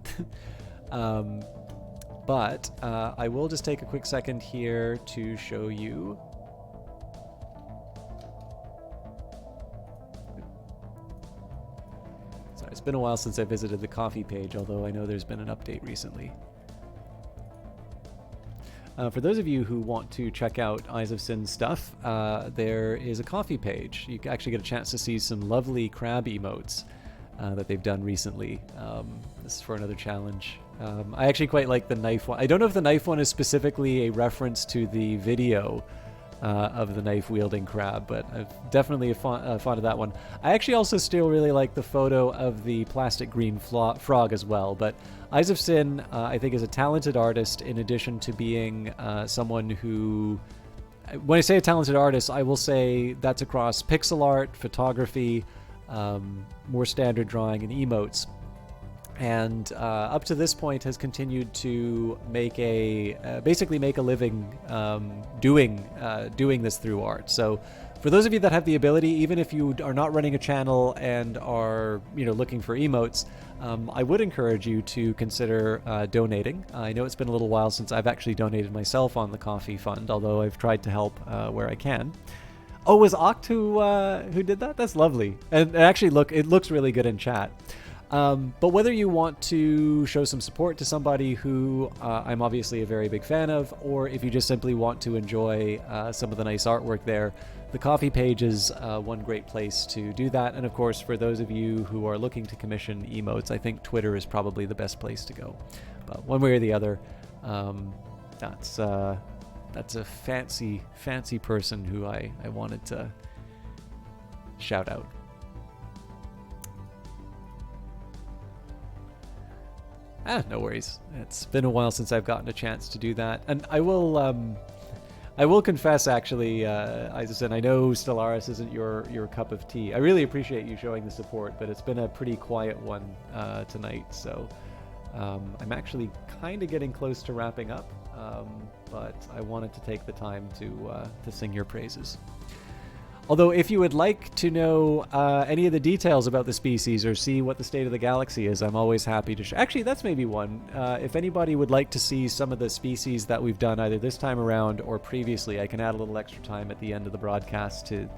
But I will just take a quick second here to show you... It's been a while since I visited the coffee page, although I know there's been an update recently. For those of you who want to check out Eyes of Sin stuff, there is a coffee page. You actually get a chance to see some lovely crab emotes that they've done recently. This is for another challenge. I actually quite like the knife one. I don't know if the knife one is specifically a reference to the video of the knife-wielding crab, but I'm definitely fond of that one. I actually also still really like the photo of the plastic green frog as well, but Eyes of Sin, I think, is a talented artist in addition to being someone who... When I say a talented artist, I will say that's across pixel art, photography, more standard drawing, and emotes. and up to this point has continued to make basically make a living doing this through art. So for those of you that have the ability, even if you are not running a channel and are looking for emotes, I would encourage you to consider donating. I know it's been a little while since I've actually donated myself on the coffee fund, although I've tried to help where I can. Oh, was Oct who did that? That's lovely. And actually, it looks really good in chat. But whether you want to show some support to somebody who I'm obviously a very big fan of, or if you just simply want to enjoy some of the nice artwork there, the coffee page is one great place to do that. And of course, for those of you who are looking to commission emotes, I think Twitter is probably the best place to go. But one way or the other, that's a fancy person who I wanted to shout out. No worries. It's been a while since I've gotten a chance to do that, and I will confess, actually, Isaacson, I know Stellaris isn't your cup of tea. I really appreciate you showing the support, but it's been a pretty quiet one tonight, so I'm actually kind of getting close to wrapping up, but I wanted to take the time to sing your praises. Although, if you would like to know any of the details about the species or see what the state of the galaxy is, I'm always happy to actually, that's maybe one. If anybody would like to see some of the species that we've done either this time around or previously, I can add a little extra time at the end of the broadcast to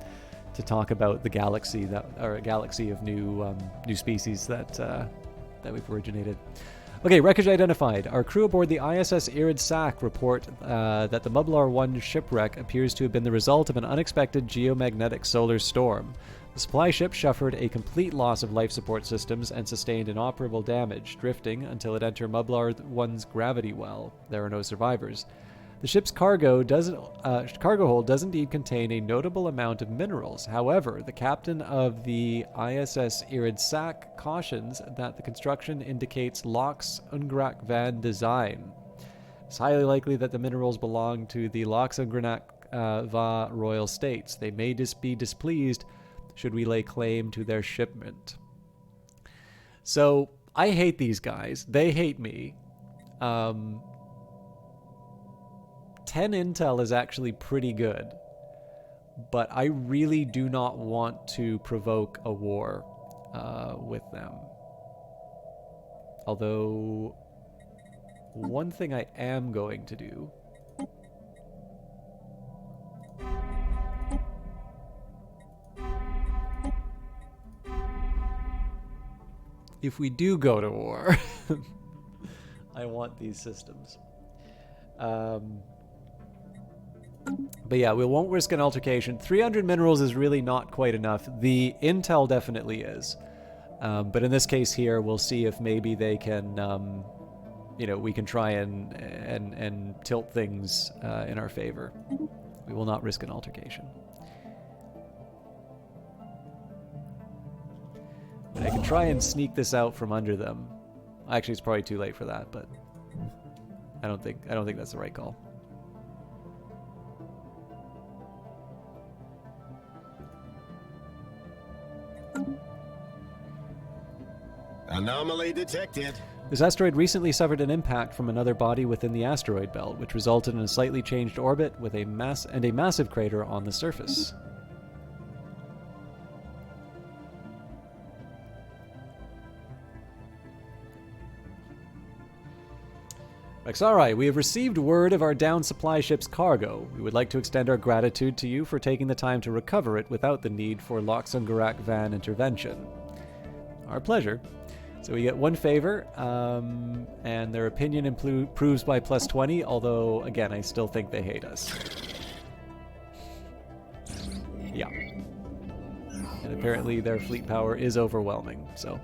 talk about the galaxy or a galaxy of new species that we've originated. Okay, wreckage identified. Our crew aboard the ISS Irid Sak report that the Mublar 1 shipwreck appears to have been the result of an unexpected geomagnetic solar storm. The supply ship suffered a complete loss of life support systems and sustained inoperable damage, drifting until it entered Mublar 1's gravity well. There are no survivors. The ship's cargo hold does indeed contain a notable amount of minerals. However, the captain of the ISS Irid Sak cautions that the construction indicates Lox Ungrak van design. It's highly likely that the minerals belong to the Lox Ungrak va royal states. They may be displeased should we lay claim to their shipment. So, I hate these guys. They hate me. 10 intel is actually pretty good, but I really do not want to provoke a war with them. Although, one thing I am going to do if we do go to war, I want these systems. But yeah, we won't risk an altercation. 300 minerals is really not quite enough. The intel definitely is. But in this case here, we'll see if maybe they can, we can try and tilt things in our favor. We will not risk an altercation. But I can try and sneak this out from under them. Actually, it's probably too late for that, but I don't think that's the right call. Anomaly detected. This asteroid recently suffered an impact from another body within the asteroid belt, which resulted in a slightly changed orbit with a massive crater on the surface. Rexarai, we have received word of our downed supply ship's cargo. We would like to extend our gratitude to you for taking the time to recover it without the need for Loxungarak van intervention. Our pleasure. So we get one favor, and their opinion improves by plus 20, although, again, I still think they hate us. Yeah. And apparently their fleet power is overwhelming, so...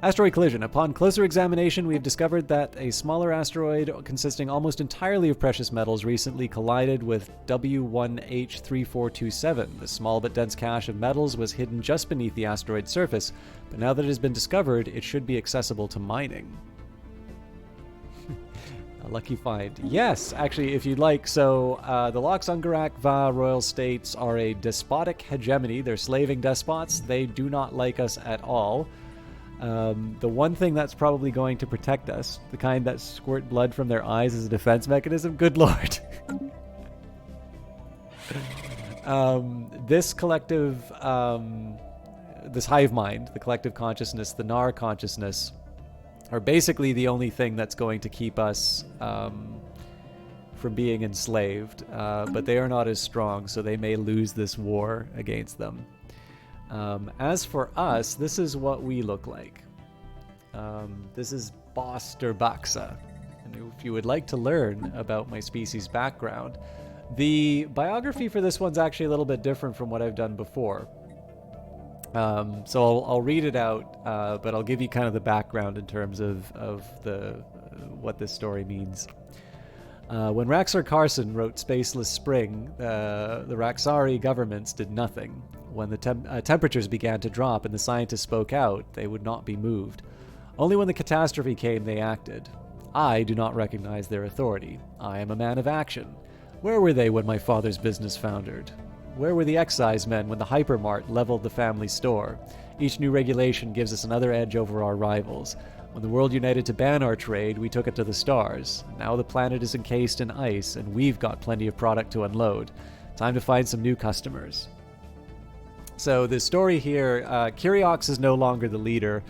Asteroid collision. Upon closer examination, we have discovered that a smaller asteroid consisting almost entirely of precious metals recently collided with W1H3427. The small but dense cache of metals was hidden just beneath the asteroid's surface, but now that it has been discovered, it should be accessible to mining. A lucky find. Yes, actually, if you'd like. So, the Loxungarak Va royal states are a despotic hegemony. They're slaving despots. They do not like us at all. The one thing that's probably going to protect us, the kind that squirt blood from their eyes as a defense mechanism, good lord. This collective, this hive mind, the collective consciousness, the Nar consciousness, are basically the only thing that's going to keep us from being enslaved, but they are not as strong, so they may lose this war against them. As for us, this is what we look like. This is Boster Baxa. And if you would like to learn about my species background, the biography for this one's actually a little bit different from what I've done before. So I'll read it out, but I'll give you kind of the background in terms of what this story means. When Raxar Carson wrote Spaceless Spring, the Raxari governments did nothing. When the temperatures began to drop and the scientists spoke out, they would not be moved. Only when the catastrophe came, they acted. I do not recognize their authority. I am a man of action. Where were they when my father's business foundered? Where were the excise men when the hypermart leveled the family store? Each new regulation gives us another edge over our rivals. When the world united to ban our trade, we took it to the stars. Now the planet is encased in ice, and we've got plenty of product to unload. Time to find some new customers. So the story here, Kuriox is no longer the leader,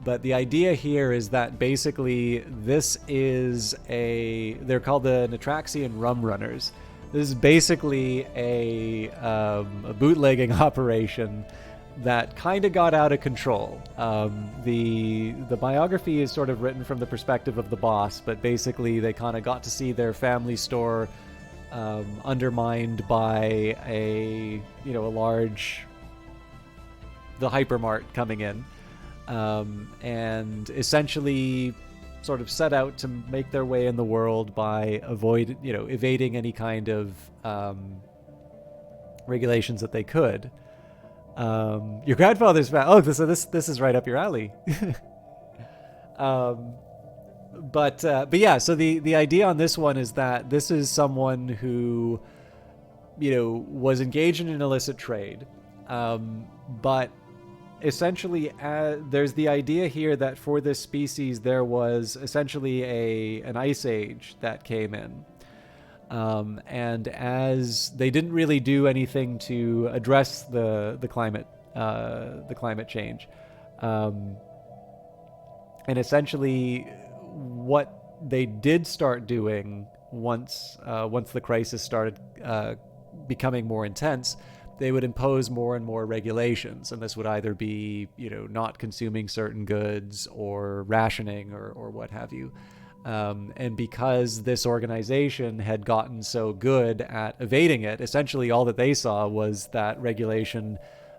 but the idea here is that basically this is they're called the Natraxian Rum Runners. This is basically a bootlegging operation that kind of got out of control. The biography is sort of written from the perspective of the boss, but basically they kind of got to see their family store undermined by the hypermart coming in, and essentially sort of set out to make their way in the world by evading any kind of regulations that they could. Your grandfather's this is right up your alley. But yeah, so the idea on this one is that this is someone who was engaged in an illicit trade, but essentially there's the idea here that for this species there was essentially an ice age that came in, and as they didn't really do anything to address the climate change, and essentially what they did start doing once the crisis started becoming more intense, they would impose more and more regulations, and this would either be not consuming certain goods or rationing or what have you. And because this organization had gotten so good at evading it, essentially all that they saw was that regulation,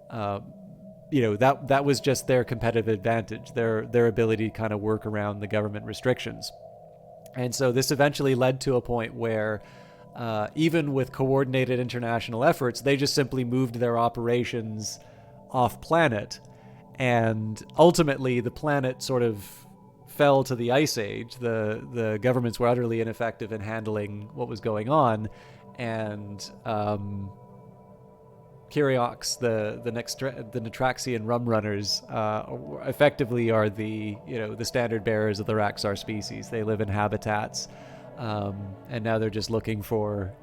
that was just their competitive advantage, their ability to kind of work around the government restrictions. And so this eventually led to a point where even with coordinated international efforts, they just simply moved their operations off planet, and ultimately the planet sort of fell to the ice age. The governments were utterly ineffective in handling what was going on, and Kuriox, the Natraxian Rum Runners, effectively are the standard bearers of the Raxar species. They live in habitats, and now they're just looking for,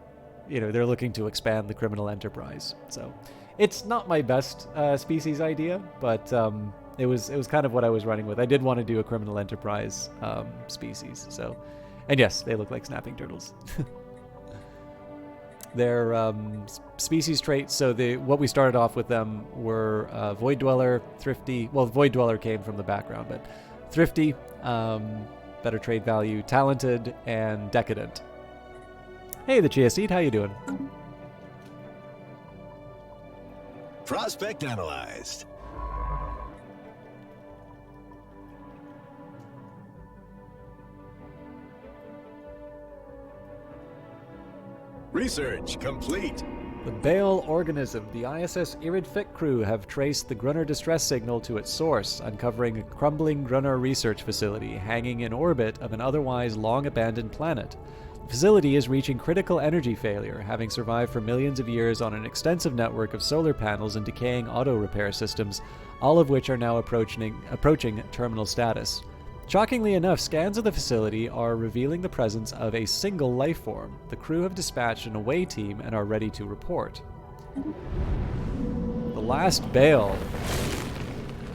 they're looking to expand the criminal enterprise. So it's not my best species idea, but it was kind of what I was running with. I did want to do a criminal enterprise species. So, and yes, they look like snapping turtles. Their species traits, so what we started off with them were Void Dweller, Thrifty. Well, Void Dweller came from the background, but Thrifty, better trade value, Talented, and Decadent. Hey, the Chia Seed, how you doing? Prospect analyzed. Research complete. The Bale organism, the ISS Irid Fit crew have traced the Gruner distress signal to its source, uncovering a crumbling Gruner research facility hanging in orbit of an otherwise long-abandoned planet. The facility is reaching critical energy failure, having survived for millions of years on an extensive network of solar panels and decaying auto repair systems, all of which are now approaching terminal status. Shockingly enough, scans of the facility are revealing the presence of a single life form. The crew have dispatched an away team and are ready to report. The last bale.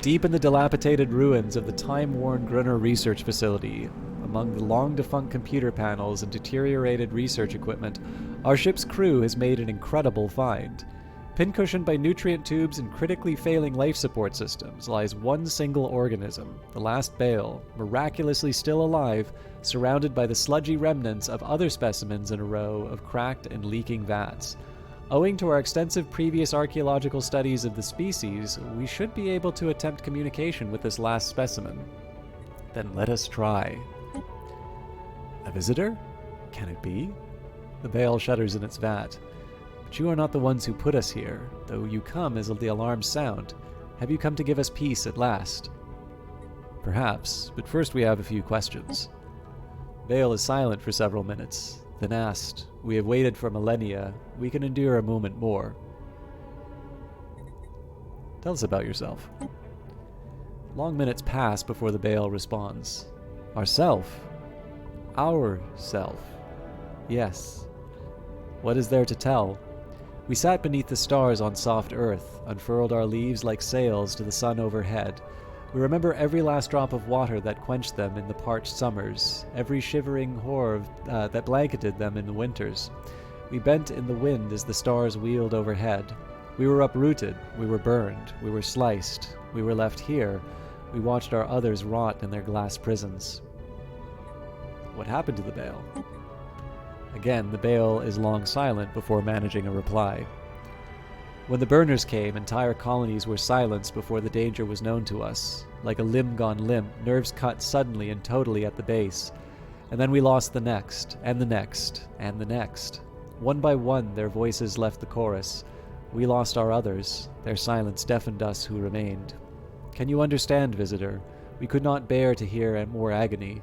Deep in the dilapidated ruins of the time-worn Gruner research facility, among the long-defunct computer panels and deteriorated research equipment, our ship's crew has made an incredible find. Pincushioned by nutrient tubes and critically failing life support systems lies one single organism, the last bale, miraculously still alive, surrounded by the sludgy remnants of other specimens in a row of cracked and leaking vats. Owing to our extensive previous archaeological studies of the species, we should be able to attempt communication with this last specimen. Then let us try. A visitor? Can it be? The bale shudders in its vat. But you are not the ones who put us here, though you come as the alarms sound. Have you come to give us peace at last? Perhaps, but first we have a few questions. Vale is silent for several minutes, then asked, "We have waited for millennia. We can endure a moment more." Tell us about yourself. Long minutes pass before the Bale responds. Ourself? Our self. Yes. What is there to tell? We sat beneath the stars on soft earth, unfurled our leaves like sails to the sun overhead. We remember every last drop of water that quenched them in the parched summers, every shivering horror that blanketed them in the winters. We bent in the wind as the stars wheeled overhead. We were uprooted, we were burned, we were sliced, we were left here. We watched our others rot in their glass prisons. What happened to the Bale? Again, the Bale is long silent before managing a reply. When the burners came, entire colonies were silenced before the danger was known to us. Like a limb gone limp, nerves cut suddenly and totally at the base. And then we lost the next, and the next, and the next. One by one, their voices left the chorus. We lost our others. Their silence deafened us who remained. Can you understand, visitor? We could not bear to hear more agony.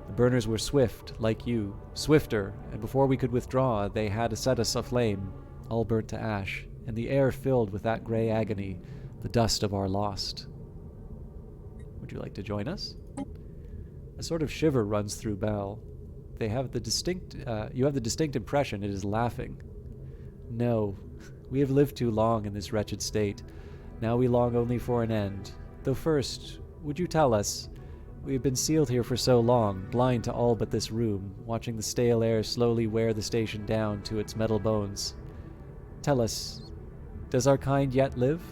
The burners were swift, like you, swifter, and before we could withdraw, they had set us aflame, all burnt to ash, and the air filled with that grey agony, the dust of our lost. Would you like to join us? A sort of shiver runs through Bell. You have the distinct impression it is laughing. No, we have lived too long in this wretched state. Now we long only for an end. Though first, would you tell us? We have been sealed here for so long, blind to all but this room, watching the stale air slowly wear the station down to its metal bones. Tell us, does our kind yet live?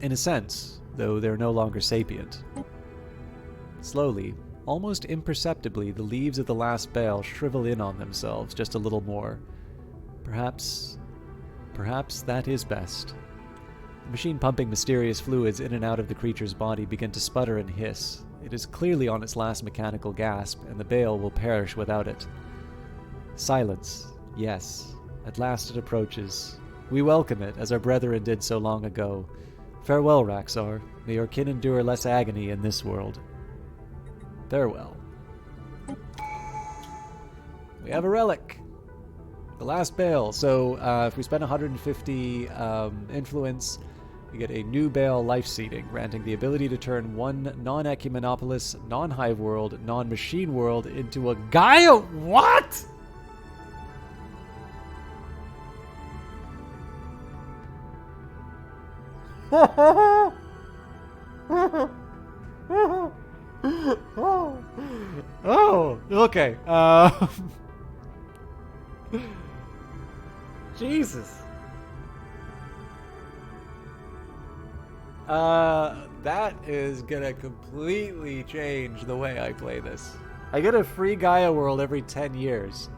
In a sense, though they're no longer sapient. Slowly, almost imperceptibly, the leaves of the last bale shrivel in on themselves just a little more. Perhaps that is best. The machine pumping mysterious fluids in and out of the creature's body begin to sputter and hiss. It is clearly on its last mechanical gasp, and the Bale will perish without it. Silence, yes. At last it approaches. We welcome it, as our brethren did so long ago. Farewell, Raxar. May your kin endure less agony in this world. Farewell. We have a relic. The last Bale. So if we spend 150 influence, we get a new Bale life seeding, granting the ability to turn one non-Ecumenopolis, non-Hive world, non-Machine world into a Gaia. What? Oh, okay. Jesus. That is gonna completely change the way I play this. I get a free Gaia world every 10 years.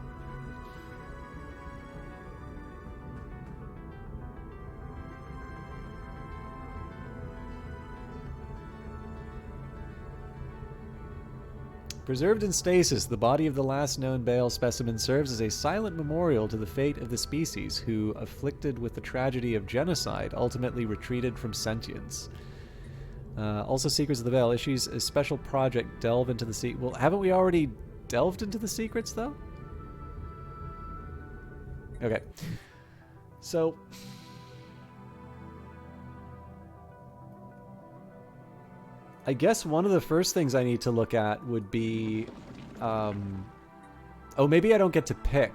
Preserved in stasis, the body of the last known Bale specimen serves as a silent memorial to the fate of the species who, afflicted with the tragedy of genocide, ultimately retreated from sentience. Also, Secrets of the Bale issues a special project delve into the sea. Well, haven't we already delved into the secrets, though? Okay. So... I guess one of the first things I need to look at would be... oh, maybe I don't get to pick.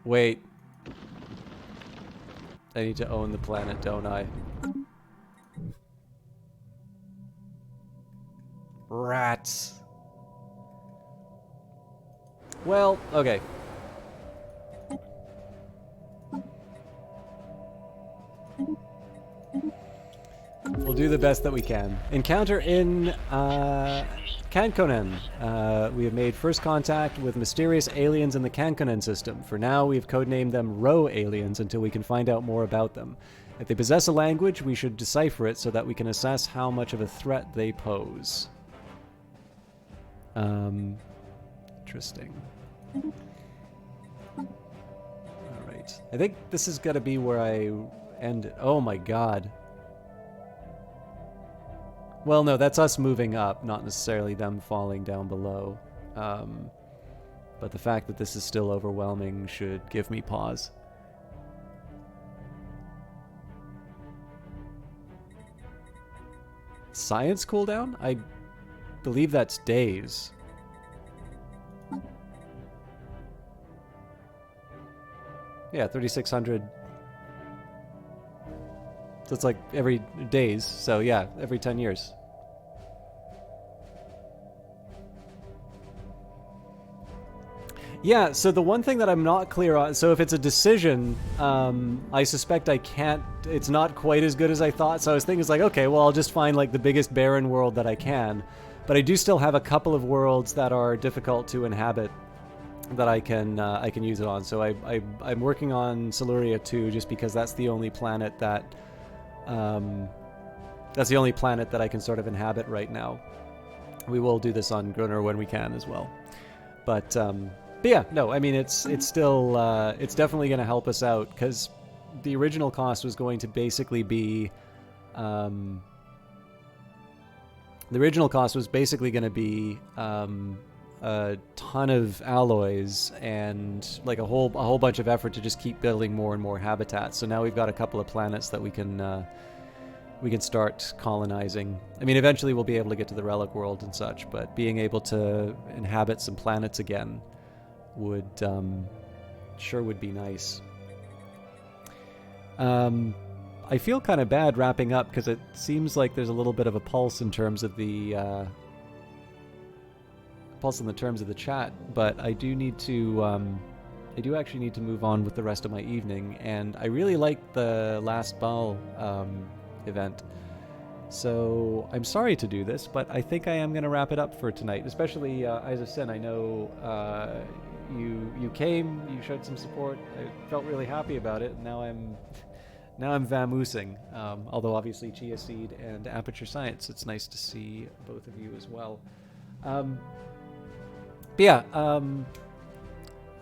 Wait. I need to own the planet, don't I? Rats. Well, okay. We'll do the best that we can. Encounter in Canconen. We have made first contact with mysterious aliens in the Canconen system. For now, we've codenamed them Rho aliens until we can find out more about them. If they possess a language, we should decipher it so that we can assess how much of a threat they pose. Interesting. Alright. I think this is gonna be where I end... Oh my god. Well, no, that's us moving up, not necessarily them falling down below. But the fact that this is still overwhelming should give me pause. Science cooldown? I believe that's days. Yeah, 3,600. So it's like every days. So yeah, every 10 years. Yeah, so the one thing that I'm not clear on, so if it's a decision, I suspect I can't, it's not quite as good as I thought. So I was thinking, it's like, okay, well, I'll just find like the biggest barren world that I can. But I do still have a couple of worlds that are difficult to inhabit that I can use it on. So I'm working on Siluria 2 just because that's the only planet that I can sort of inhabit right now. We will do this on Gruner when we can as well. But yeah, no, I mean it's still it's definitely going to help us out because the original cost was going to basically be a ton of alloys and like a whole bunch of effort to just keep building more and more habitats. So now we've got a couple of planets that we can start colonizing. I mean, eventually we'll be able to get to the relic world and such, but being able to inhabit some planets again would sure would be nice. I feel kind of bad wrapping up because it seems like there's a little bit of a pulse in terms of the chat, but I do need to I do actually need to move on with the rest of my evening, and I really like the last ball event. So I'm sorry to do this, but I think I am going to wrap it up for tonight, especially Eyes of Sin. I know you came, you showed some support. I felt really happy about it. Now I'm vamoosing. Although obviously Chia Seed and Aperture Science, it's nice to see both of you as well. But yeah,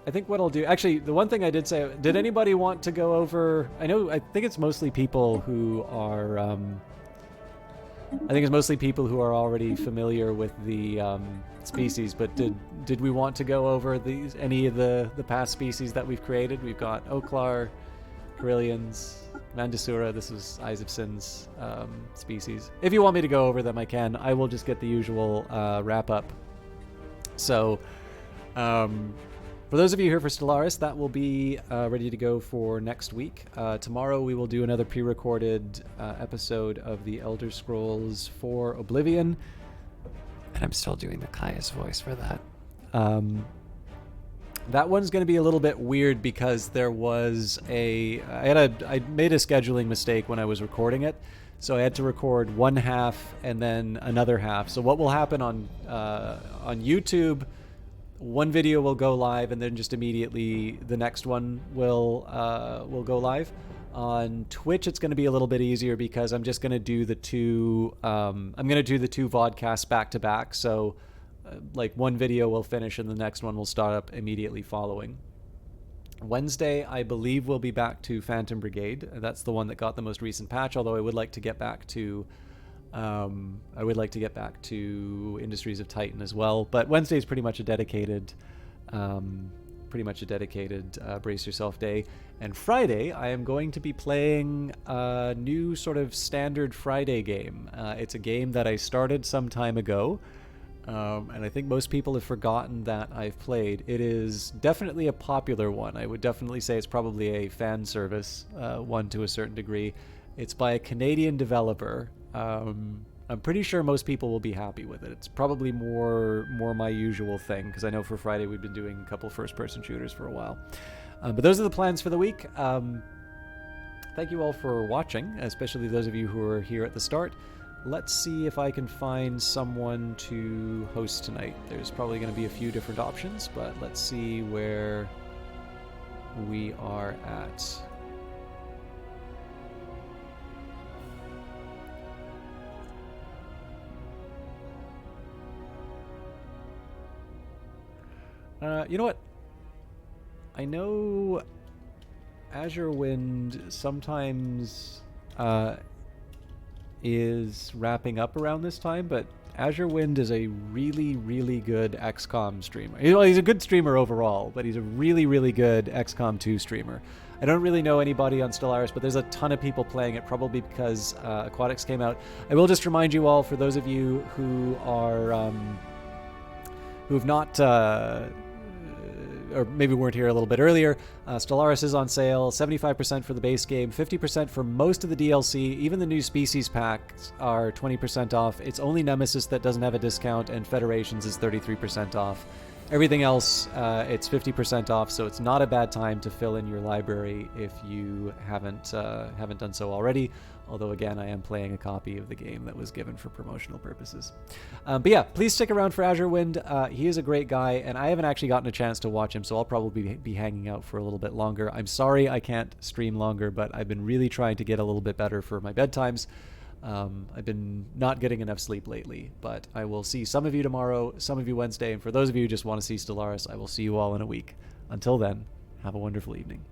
I think what I'll do... Actually, the one thing I did say... Did anybody want to go over... I think it's mostly people who are... I think it's mostly people who are already familiar with the species, but did we want to go over any of the past species that we've created? We've got Oklar, Carillions, Mandasura. This is Eyes of Sin's species. If you want me to go over them, I can. I will just get the usual wrap-up. So, for those of you here for Stellaris, that will be ready to go for next week. Tomorrow we will do another pre-recorded episode of the Elder Scrolls 4 Oblivion. And I'm still doing the Kaya's voice for that. That one's going to be a little bit weird because there was I made a scheduling mistake when I was recording it. So I had to record one half and then another half. So what will happen on YouTube, one video will go live and then just immediately the next one will go live. On Twitch, it's going to be a little bit easier because I'm just going to do the two. I'm going to do the two vodcasts back to back. So, like one video will finish and the next one will start up immediately following. Wednesday, I believe we'll be back to Phantom Brigade. That's the one that got the most recent patch. Although I would like to get back to, Industries of Titan as well. But Wednesday is pretty much a dedicated. Brace Yourself day. And Friday, I am going to be playing a new sort of standard Friday game. It's a game that I started some time ago, and I think most people have forgotten that I've played. It is definitely a popular one. I would definitely say it's probably a fan service one to a certain degree. It's by a Canadian developer. I'm pretty sure most people will be happy with it. It's probably more my usual thing, because I know for Friday we've been doing a couple first-person shooters for a while. But those are the plans for the week. Thank you all for watching, especially those of you who are here at the start. Let's see if I can find someone to host tonight. There's probably going to be a few different options, but let's see where we are at. You know what? I know Azure Wind sometimes is wrapping up around this time, but Azure Wind is a really, really good XCOM streamer. He's a good streamer overall, but he's a really, really good XCOM 2 streamer. I don't really know anybody on Stellaris, but there's a ton of people playing it, probably because Aquatics came out. I will just remind you all, for those of you who are who've not or maybe weren't here a little bit earlier, Stellaris is on sale, 75% for the base game, 50% for most of the DLC. Even the new species packs are 20% off. It's only Nemesis that doesn't have a discount, and Federations is 33% off. Everything else, it's 50% off, so it's not a bad time to fill in your library if you haven't done so already. Although, again, I am playing a copy of the game that was given for promotional purposes. But yeah, please stick around for Azure Wind. He is a great guy, and I haven't actually gotten a chance to watch him, so I'll probably be hanging out for a little bit longer. I'm sorry I can't stream longer, but I've been really trying to get a little bit better for my bedtimes. I've been not getting enough sleep lately, but I will see some of you tomorrow, some of you Wednesday, and for those of you who just want to see Stellaris, I will see you all in a week. Until then, have a wonderful evening.